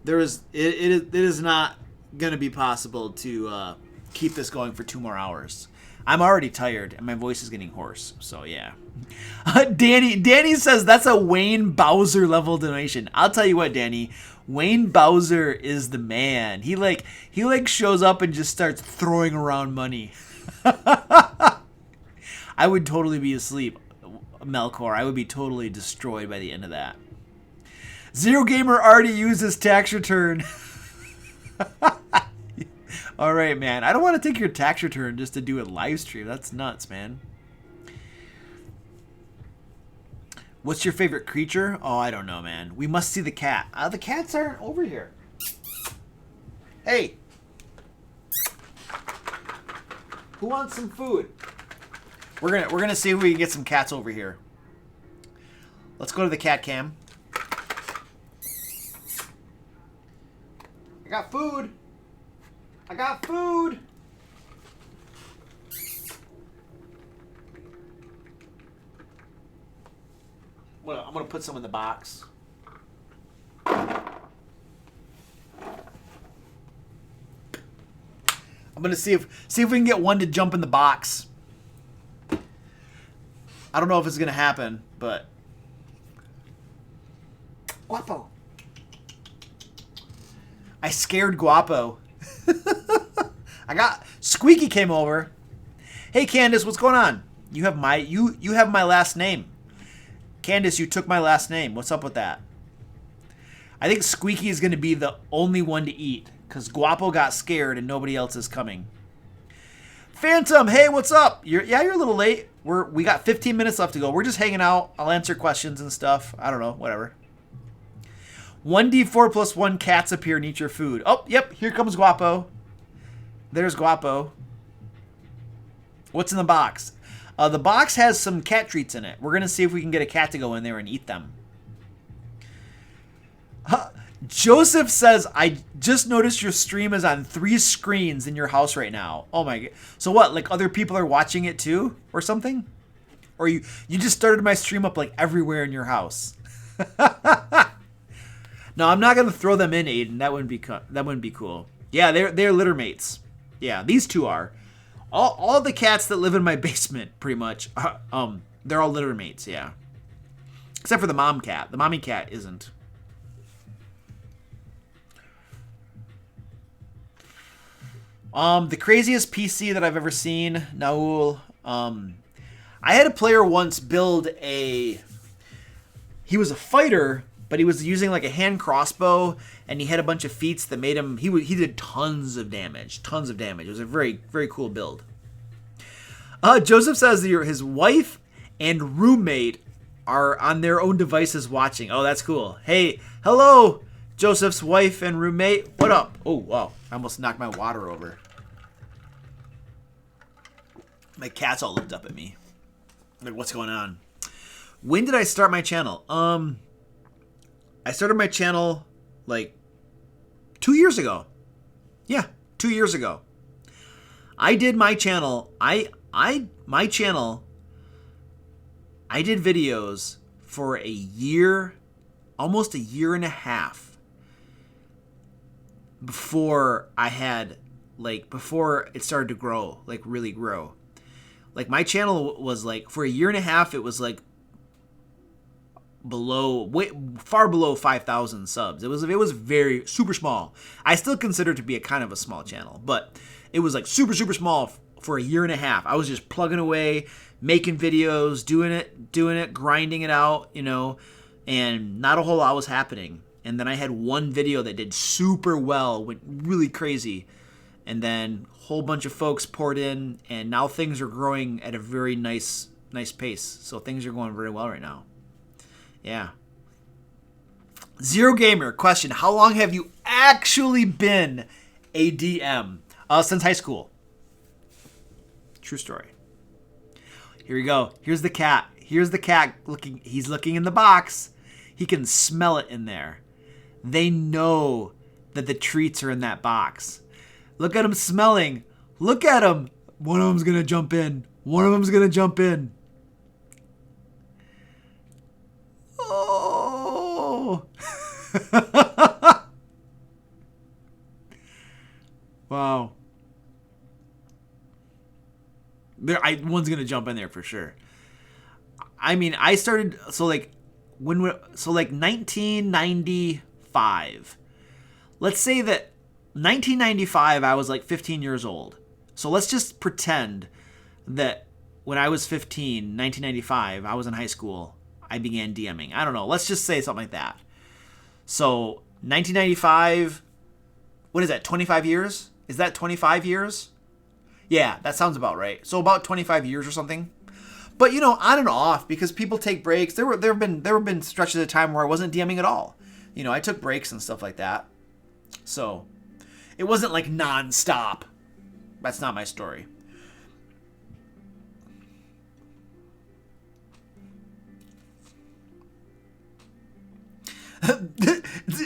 It is not going to be possible to keep this going for 2 more hours. I'm already tired and my voice is getting hoarse. So, yeah. Danny says that's a Wayne Bowser level donation. I'll tell you what, Danny. Wayne Bowser is the man. He shows up and just starts throwing around money. I would totally be asleep, Melkor. I would be totally destroyed by the end of that. Zero Gamer already used his tax return. All right, man. I don't want to take your tax return just to do a live stream. That's nuts, man. What's your favorite creature? Oh, I don't know, man. We must see the cat. The cats aren't over here. Hey. Who wants some food? We're gonna see if we can get some cats over here. Let's go to the cat cam. I got food. I got food. Well, I'm gonna put some in the box. I'm gonna see if we can get one to jump in the box. I don't know if it's gonna happen, but Guapo. I scared Guapo. Squeaky came over. Hey Candace, what's going on? You have my last name. Candace, you took my last name. What's up with that? I think Squeaky is going to be the only one to eat because Guapo got scared and nobody else is coming. Phantom, hey, what's up? You're a little late. We got 15 minutes left to go. We're just hanging out. I'll answer questions and stuff. I don't know, whatever. 1d4 plus 1 cats appear and eat your food. Oh, yep, here comes Guapo. There's Guapo. What's in the box? The box has some cat treats in it. We're going to see if we can get a cat to go in there and eat them. Joseph says, I just noticed your stream is on 3 screens in your house right now. Oh my God. So what, like other people are watching it too or something? Or you just started my stream up like everywhere in your house? No, I'm not gonna throw them in, Aiden. That wouldn't be cool. Yeah, they're litter mates. Yeah, these two are. All the cats that live in my basement, pretty much. They're all litter mates. Yeah, except for the mom cat. The mommy cat isn't. The craziest PC that I've ever seen, Naul. I had a player once build he was a fighter, but he was using like a hand crossbow, and he had a bunch of feats that made him, he did tons of damage. It was a very, very cool build. Joseph says that his wife and roommate are on their own devices watching. Oh, that's cool. Hey, hello, Joseph's wife and roommate. What up? Oh, wow. I almost knocked my water over. My cat's all looked up at me. Like, what's going on? When did I start my channel? I started my channel like 2 years ago. Yeah, 2 years ago. I did my channel. I did videos for a year, almost a year and a half before before it started to grow, like really grow. Like my channel was like, for a year and a half, it was like far below 5,000 subs. It was very super small. I still consider it to be a kind of a small channel, but it was like super, super small for a year and a half. I was just plugging away, making videos, doing it, grinding it out, and not a whole lot was happening. And then I had one video that did super well, went really crazy. And then a whole bunch of folks poured in, and now things are growing at a very nice pace. So things are going very well right now. Yeah. Zero Gamer, question. How long have you actually been a DM? Since high school. True story. Here we go. Here's the cat. Here's the cat looking. He's looking in the box. He can smell it in there. They know that the treats are in that box. Look at him smelling. Look at him. One of them's going to jump in. Oh. Wow. One's going to jump in there for sure. I mean, I started, 1995. Let's say that 1995, I was like 15 years old. So let's just pretend that when I was 15, 1995, I was in high school, I began DMing. I don't know. Let's just say something like that. So 1995, what is that, 25 years? Is that 25 years? Yeah, that sounds about right. So about 25 years or something. But, on and off, because people take breaks. There have been stretches of time where I wasn't DMing at all. I took breaks and stuff like that. So it wasn't like nonstop. That's not my story.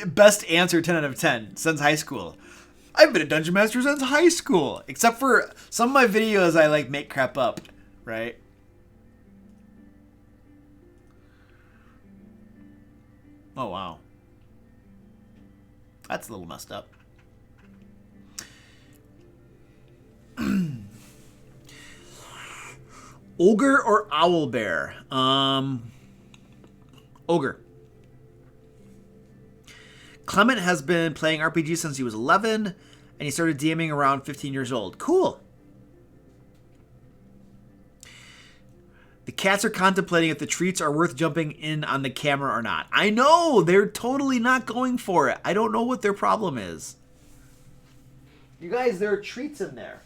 Best answer, 10 out of 10, since high school. I've been a Dungeon Master since high school. Except for some of my videos I make crap up, right? Oh, wow. That's a little messed up. Ogre or Owlbear? Ogre. Clement has been playing RPG since he was 11, and he started DMing around 15 years old. Cool. The cats are contemplating if the treats are worth jumping in on the camera or not. I know! They're totally not going for it. I don't know what their problem is. You guys, there are treats in there.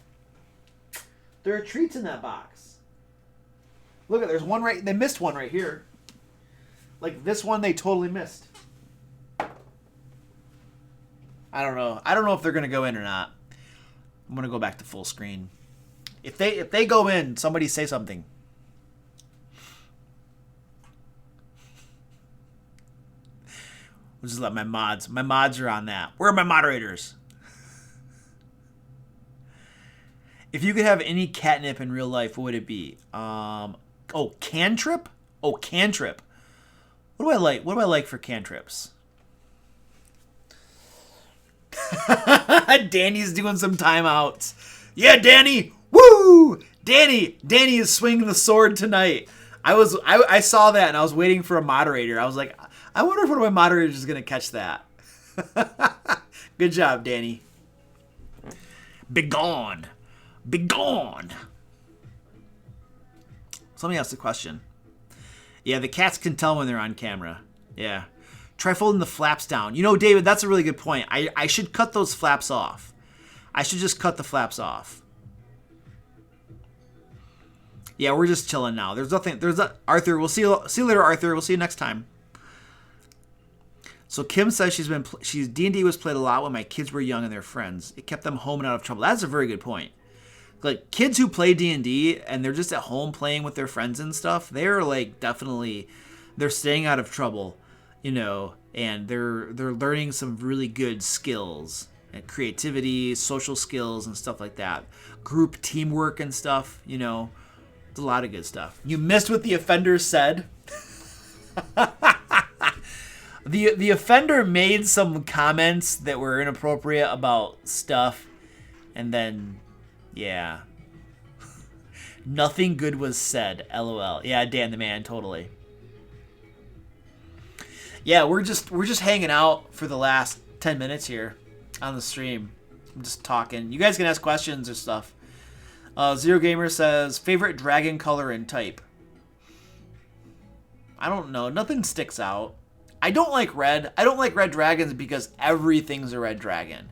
There are treats in that box. Look, there's one right... They missed one right here. Like, this one they totally missed. I don't know. I don't know if they're going to go in or not. I'm going to go back to full screen. If they go in, somebody say something. We'll just let my mods are on that. Where are my moderators? If you could have any catnip in real life, what would it be? Cantrip? Oh, cantrip. What do I like? What do I like for cantrips? Danny's doing some timeouts. Yeah, Danny. Woo! Danny is swinging the sword tonight. I saw that and I was waiting for a moderator. I was like, I wonder if one of my moderators is gonna catch that. Good job, Danny. Begone. Begone. Somebody asked the question. Yeah, the cats can tell when they're on camera. Yeah. Try folding the flaps down. You know, David, that's a really good point. I should cut those flaps off. I should just cut the flaps off. Yeah, we're just chilling now. There's nothing. Arthur, we'll see you later, Arthur. We'll see you next time. So Kim says D&D was played a lot when my kids were young and their friends. It kept them home and out of trouble. That's a very good point. Like, kids who play D&D and they're just at home playing with their friends and stuff, they're like they're staying out of trouble, you know, and they're learning some really good skills and creativity, social skills and stuff like that. Group teamwork and stuff, you know. It's a lot of good stuff. You missed what the offender said. The offender made some comments that were inappropriate about stuff, and then, yeah. Nothing good was said, LOL. Yeah, Dan the man, totally. Yeah, we're just hanging out for the last 10 minutes here on the stream. I'm just talking. You guys can ask questions or stuff. Zero Gamer says, favorite dragon color and type. I don't know. Nothing sticks out. I don't like red. I don't like red dragons because everything's a red dragon.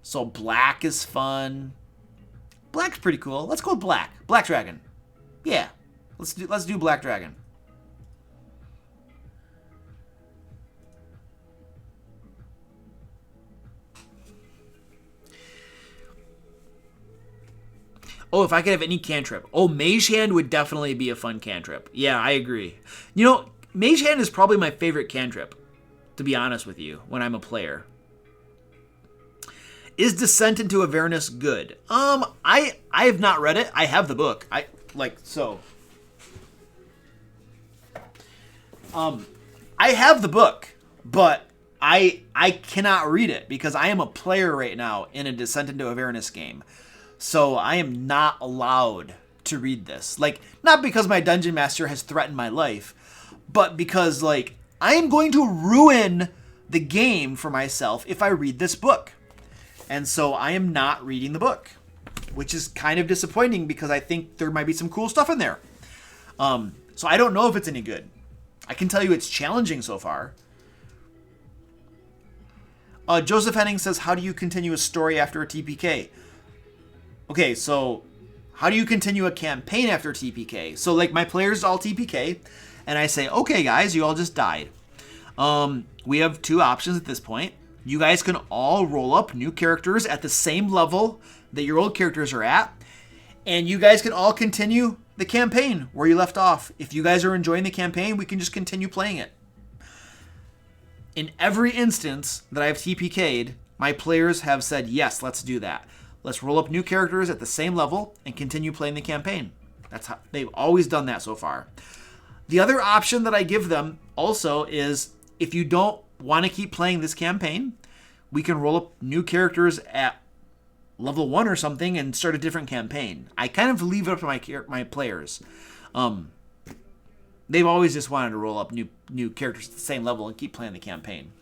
So black is fun. Black's pretty cool. Let's go with black. Black dragon. Yeah. Let's do black dragon. Oh, if I could have any cantrip. Oh, Mage Hand would definitely be a fun cantrip. Yeah, I agree. You know, Mage Hand is probably my favorite cantrip, to be honest with you, when I'm a player. Is Descent into Avernus good? I have not read it. I have the book. I have the book, but I cannot read it because I am a player right now in a Descent into Avernus game. So I am not allowed to read this. Like, not because my dungeon master has threatened my life, but because, like, I am going to ruin the game for myself if I read this book. And so I am not reading the book, which is kind of disappointing because I think there might be some cool stuff in there. So I don't know if it's any good. I can tell you it's challenging so far. Joseph Henning says, how do you continue a story after a TPK? Okay, so how do you continue a campaign after TPK? So, like, my players all TPK, and I say, okay, guys, you all just died. We have two options at this point. You guys can all roll up new characters at the same level that your old characters are at, and you guys can all continue the campaign where you left off. If you guys are enjoying the campaign, we can just continue playing it. In every instance that I've TPK'd, my players have said, yes, let's do that. Let's roll up new characters at the same level and continue playing the campaign. That's how they've always done that so far. The other option that I give them also is if you don't want to keep playing this campaign, we can roll up new characters at level 1 or something and start a different campaign. I kind of leave it up to my players. They've always just wanted to roll up new characters at the same level and keep playing the campaign.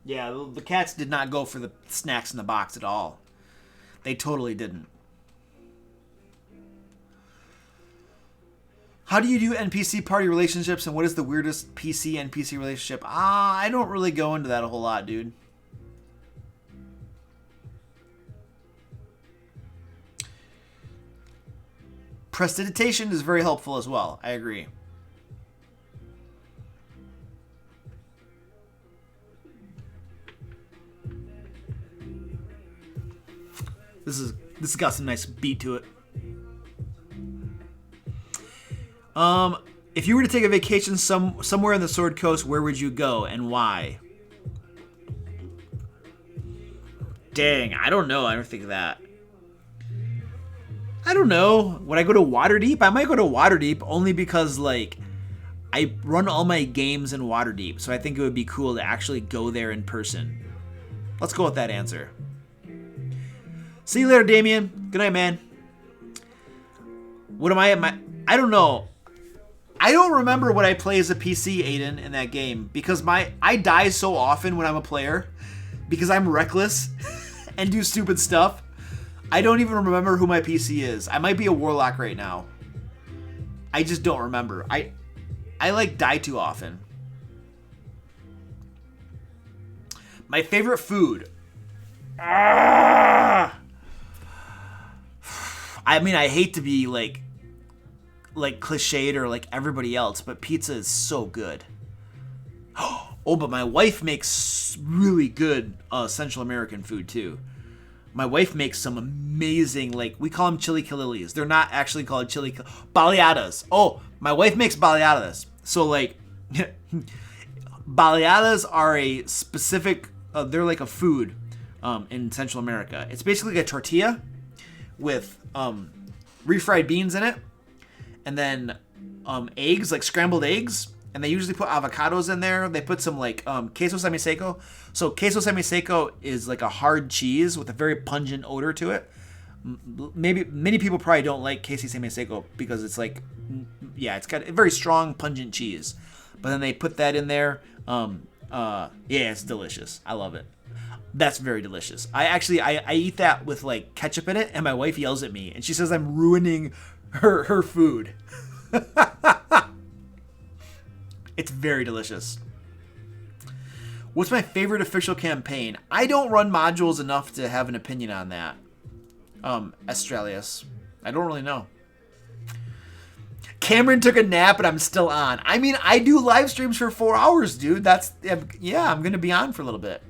Yeah, the cats did not go for the snacks in the box at all. They totally didn't. How do you do NPC party relationships, and what is the weirdest PC-NPC relationship? I don't really go into that a whole lot, dude. Prestidigitation is very helpful as well. I agree. This has got some nice beat to it. If you were to take a vacation somewhere in the Sword Coast, where would you go and why? Dang, I don't know. I don't think of that. I don't know. Would I go to Waterdeep? I might go to Waterdeep only because, like, I run all my games in Waterdeep, so I think it would be cool to actually go there in person. Let's go with that answer. See you later, Damien. Good night, man. What am I? I don't know. I don't remember what I play as a PC, Aiden, in that game, because I die so often when I'm a player because I'm reckless and do stupid stuff. I don't even remember who my PC is. I might be a warlock right now. I just don't remember. I like die too often. My favorite food. I mean, I hate to be like cliched or like everybody else, but pizza is so good. Oh, but my wife makes really good Central American food too. My wife makes some amazing, like, we call them chili kililis. They're not actually called baleadas. Oh, my wife makes baleadas. So, like, baleadas are a specific, they're like a food in Central America. It's basically a tortilla with refried beans in it, and then eggs, like scrambled eggs. And they usually put avocados in there. They put some like queso semiseco. So queso semiseco is like a hard cheese with a very pungent odor to it. Maybe many people probably don't like queso semiseco because it's like, yeah, it's got a very strong pungent cheese. But then they put that in there. Yeah, it's delicious. I love it. That's very delicious. I eat that with like ketchup in it, and my wife yells at me and she says I'm ruining her food. It's very delicious. What's my favorite official campaign? I don't run modules enough to have an opinion on that. Australius. I don't really know. Cameron took a nap and I'm still on. I mean, I do live streams for 4 hours, dude. Yeah, I'm going to be on for a little bit.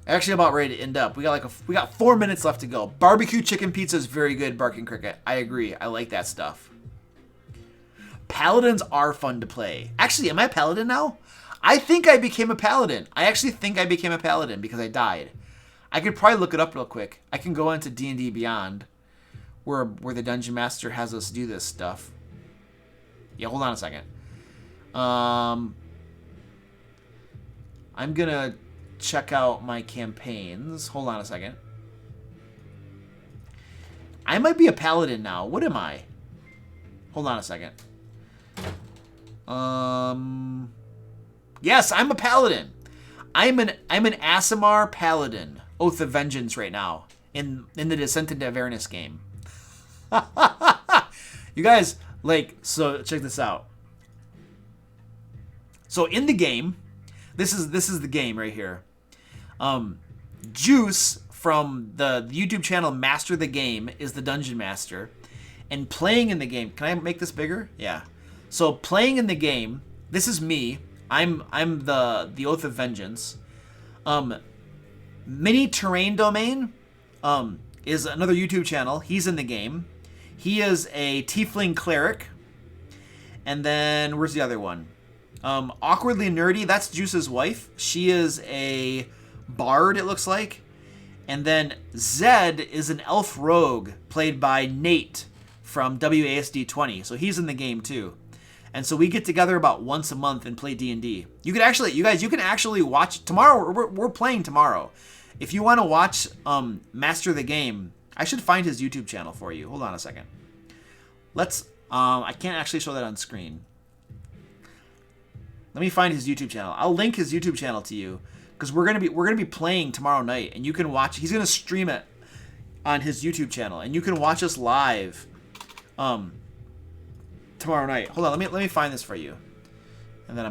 Actually, about ready to end up. We got 4 minutes left to go. Barbecue chicken pizza is very good, Barking Cricket. I agree. I like that stuff. Paladins are fun to play. Actually, am I a paladin now? I think I became a paladin. I actually think I became a paladin because I died. I could probably look it up real quick. I can go into D&D Beyond, where the Dungeon Master has us do this stuff. Yeah, hold on a second. I'm gonna check out my campaigns. Hold on a second. I might be a paladin now. What am I? Hold on a second. Yes, I'm a paladin. I'm an Aasimar paladin. Oath of Vengeance right now in the Descent into Avernus game. You guys, like, so check this out. So in the game, this is the game right here. Juice from the YouTube channel Master the Game is the Dungeon Master, and playing in the game. Can I make this bigger? Yeah. So playing in the game, this is me. I'm the Oath of Vengeance. Mini Terrain Domain is another YouTube channel. He's in the game. He is a Tiefling Cleric. And then where's the other one? Awkwardly Nerdy, that's Juice's wife. She is a bard, it looks like. And then Zed is an elf rogue played by Nate from WASD 20. So he's in the game too. And so we get together about once a month and play D&D. You can actually watch tomorrow. We're playing tomorrow. If you want to watch Master the Game, I should find his YouTube channel for you. Hold on a second. I can't actually show that on screen. Let me find his YouTube channel. I'll link his YouTube channel to you because we're gonna be playing tomorrow night, and you can watch. He's gonna stream it on his YouTube channel, and you can watch us live. Tomorrow night. Hold on, let me find this for you, and then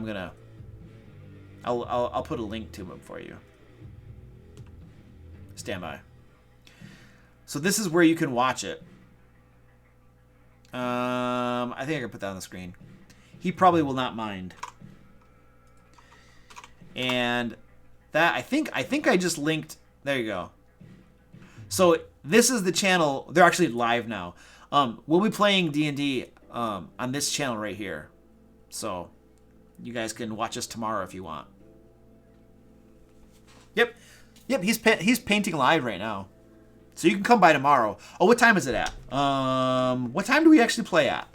I'll put a link to it for you. Stand by. So this is where you can watch it. I think I can put that on the screen. He probably will not mind. And that I think I just linked. There you go. So this is the channel. They're actually live now. We'll be playing D&D on this channel right here. So you guys can watch us tomorrow if you want. Yep. He's painting live right now. So you can come by tomorrow. Oh, what time is it at? What time do we actually play at?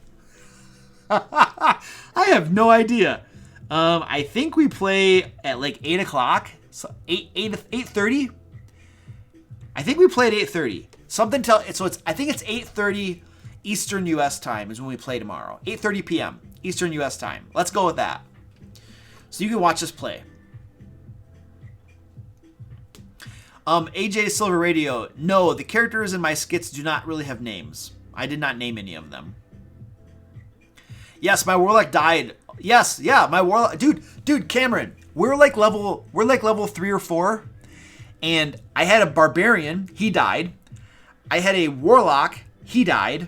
I have no idea. I think we play at like 8 o'clock. So 8:30. I think we play at 8:30. Something tell so it's I think it's 8:30 Eastern US time is when we play tomorrow. 8:30 p.m. Eastern US time. Let's go with that. So you can watch us play. AJ Silver Radio. No, the characters in my skits do not really have names. I did not name any of them. Yes, my warlock died. Yes, yeah, my warlock. Dude, Cameron, we're like level 3 or 4, and I had a barbarian. He died. I had a warlock. He died.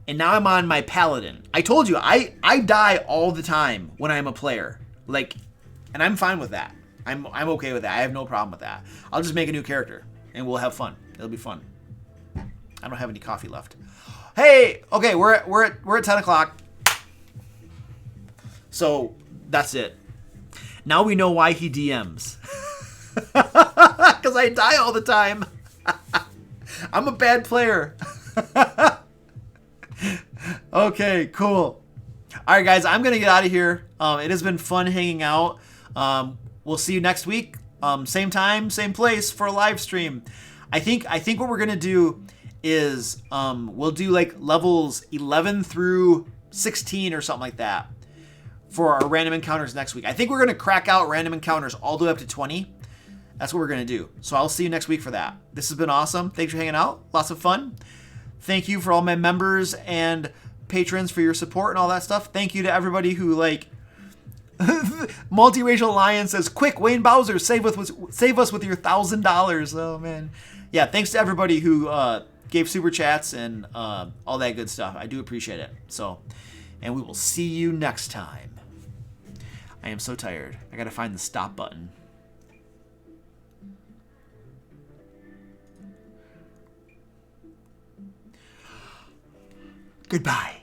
And now I'm on my paladin. I told you, I die all the time when I'm a player. Like, and I'm fine with that. I'm okay with that. I have no problem with that. I'll just make a new character, and we'll have fun. It'll be fun. I don't have any coffee left. Hey, okay, we're at 10 o'clock. So that's it. Now we know why he DMs. Because I die all the time. I'm a bad player. Okay, cool. All right, guys, I'm going to get out of here. It has been fun hanging out. We'll see you next week. Same time, same place for a live stream. I think what we're going to do is we'll do like levels 11 through 16 or something like that for our random encounters next week. I think we're going to crack out random encounters all the way up to 20. That's what we're going to do. So I'll see you next week for that. This has been awesome. Thanks for hanging out. Lots of fun. Thank you for all my members and patrons for your support and all that stuff. Thank you to everybody who like Multiracial Alliance says, quick, Wayne Bowser, save us with your $1,000. Oh man. Yeah, thanks to everybody who gave super chats and all that good stuff. I do appreciate it. So, and we will see you next time. I am so tired. I gotta find the stop button. Goodbye.